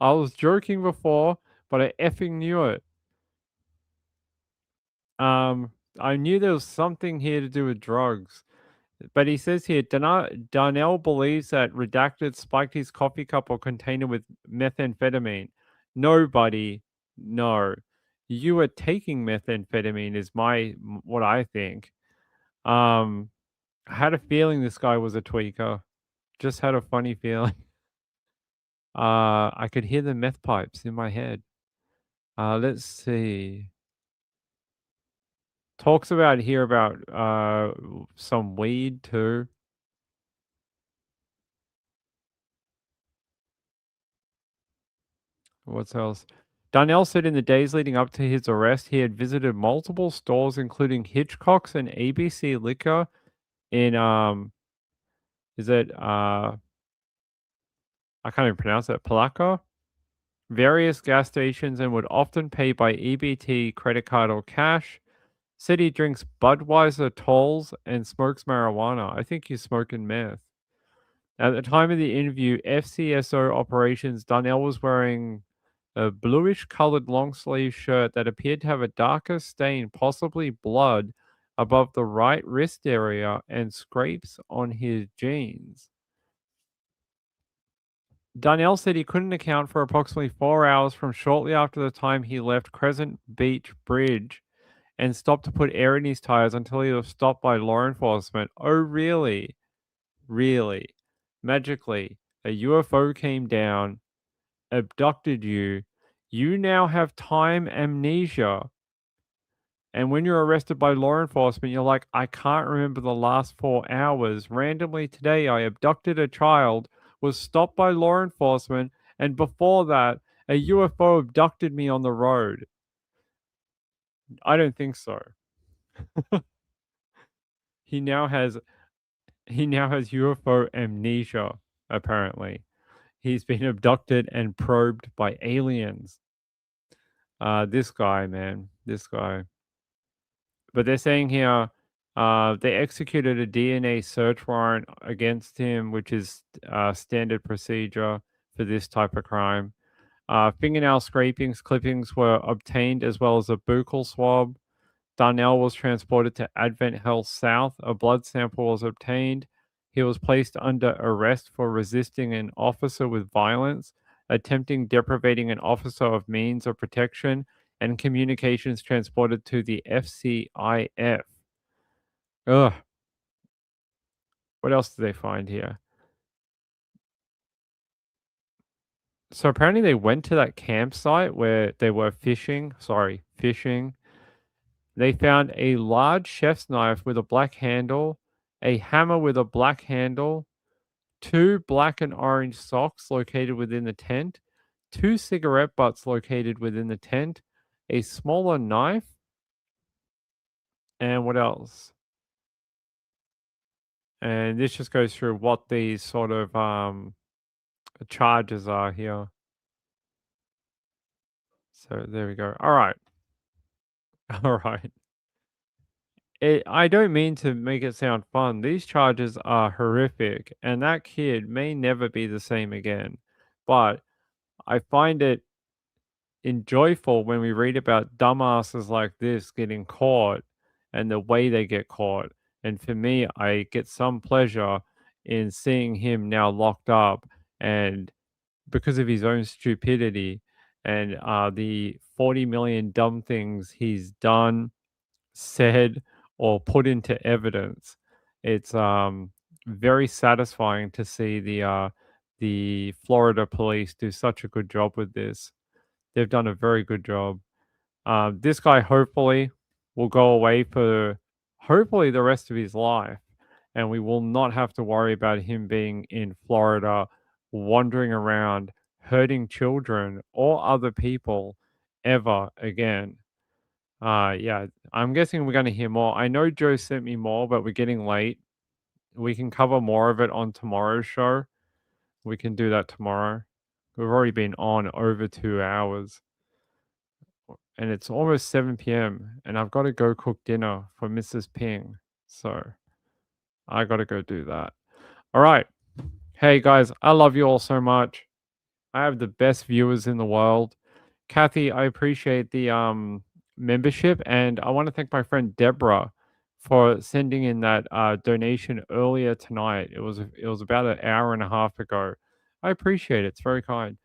I was joking before, but I effing knew it. I knew there was something here to do with drugs. But he says here, Darnell believes that redacted spiked his coffee cup or container with methamphetamine. Nobody, no. You were taking methamphetamine is what I think. I had a feeling this guy was a tweaker. Just had a funny feeling. I could hear the meth pipes in my head. Let's see. Talks about here about some weed too. What else? Darnell said in the days leading up to his arrest, he had visited multiple stores, including Hitchcock's and ABC Liquor in is it I can't even pronounce it, Palaca? Various gas stations and would often pay by EBT credit card or cash. Said he drinks Budweiser tolls and smokes marijuana. I think he's smoking meth. At the time of the interview, FCSO operations, Darnell was wearing a bluish-colored long-sleeve shirt that appeared to have a darker stain, possibly blood, above the right wrist area and scrapes on his jeans. Darnell said he couldn't account for approximately 4 hours from shortly after the time he left Crescent Beach Bridge and stopped to put air in his tires until he was stopped by law enforcement. Oh, really? Really? Magically, a UFO came down, abducted you. You now have time amnesia. And when you're arrested by law enforcement, you're like, I can't remember the last 4 hours. Randomly today, I abducted a child, was stopped by law enforcement, and before that, a UFO abducted me on the road. I don't think so. He now has UFO amnesia, apparently. He's been abducted and probed by aliens. This guy, man. This guy. But they're saying here they executed a DNA search warrant against him, which is standard procedure for this type of crime. Fingernail scrapings, clippings were obtained, as well as a buccal swab. Darnell was transported to Advent Health South. A blood sample was obtained. He was placed under arrest for resisting an officer with violence, attempting deprivating an officer of means of protection, and communications transported to the FCIF. Ugh. What else did they find here? So apparently they went to that campsite where they were fishing. They found a large chef's knife with a black handle, a hammer with a black handle, 2 black and orange socks located within the tent, 2 cigarette butts located within the tent, a smaller knife, and what else? And this just goes through what these sort of charges are here. So there we go. All right. All right. I don't mean to make it sound fun. These charges are horrific, and that kid may never be the same again. But I find it enjoyable when we read about dumbasses like this getting caught and the way they get caught. And for me, I get some pleasure in seeing him now locked up, and because of his own stupidity and the 40 million dumb things he's done, said, or put into evidence. It's very satisfying to see the Florida police do such a good job with this. They've done a very good job. This guy hopefully will go away for hopefully the rest of his life, and we will not have to worry about him being in Florida, wandering around, hurting children or other people ever again. Yeah, I'm guessing we're going to hear more. I know Joe sent me more, but we're getting late. We can cover more of it on tomorrow's show. We can do that tomorrow. We've already been on over 2 hours. And it's almost 7 p.m. and I've got to go cook dinner for Mrs. Ping. So I got to go do that. All right. Hey guys, I love you all so much. I have the best viewers in the world. Kathy, I appreciate the membership, and I want to thank my friend Deborah for sending in that donation earlier tonight. It was about an hour and a half ago. I appreciate it. It's very kind.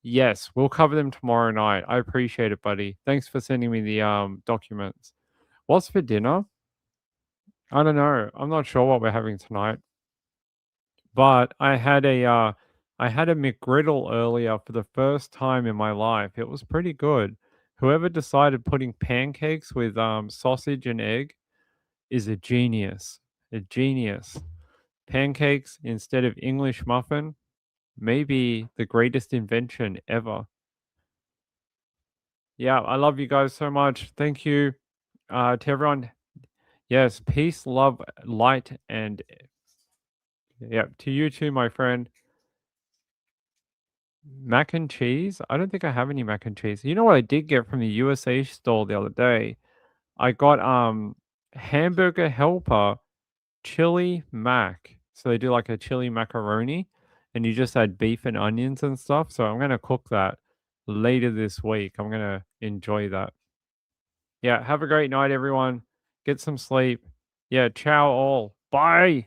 Yes, we'll cover them tomorrow night. I appreciate it, buddy. Thanks for sending me the documents. What's for dinner? I don't know. I'm not sure what we're having tonight. But I had a McGriddle earlier for the first time in my life. It was pretty good. Whoever decided putting pancakes with sausage and egg is a genius. A genius. Pancakes instead of English muffin, maybe the greatest invention ever. Yeah, I love you guys so much. Thank you to everyone. Yes, peace, love, light, and yeah, to you too, my friend. Mac and cheese? I don't think I have any mac and cheese. You know what I did get from the USA store the other day? I got hamburger helper chili mac. So they do like a chili macaroni and you just add beef and onions and stuff. So I'm gonna cook that later this week. I'm gonna enjoy that. Yeah, have a great night, everyone. Get some sleep. Yeah, ciao all. Bye.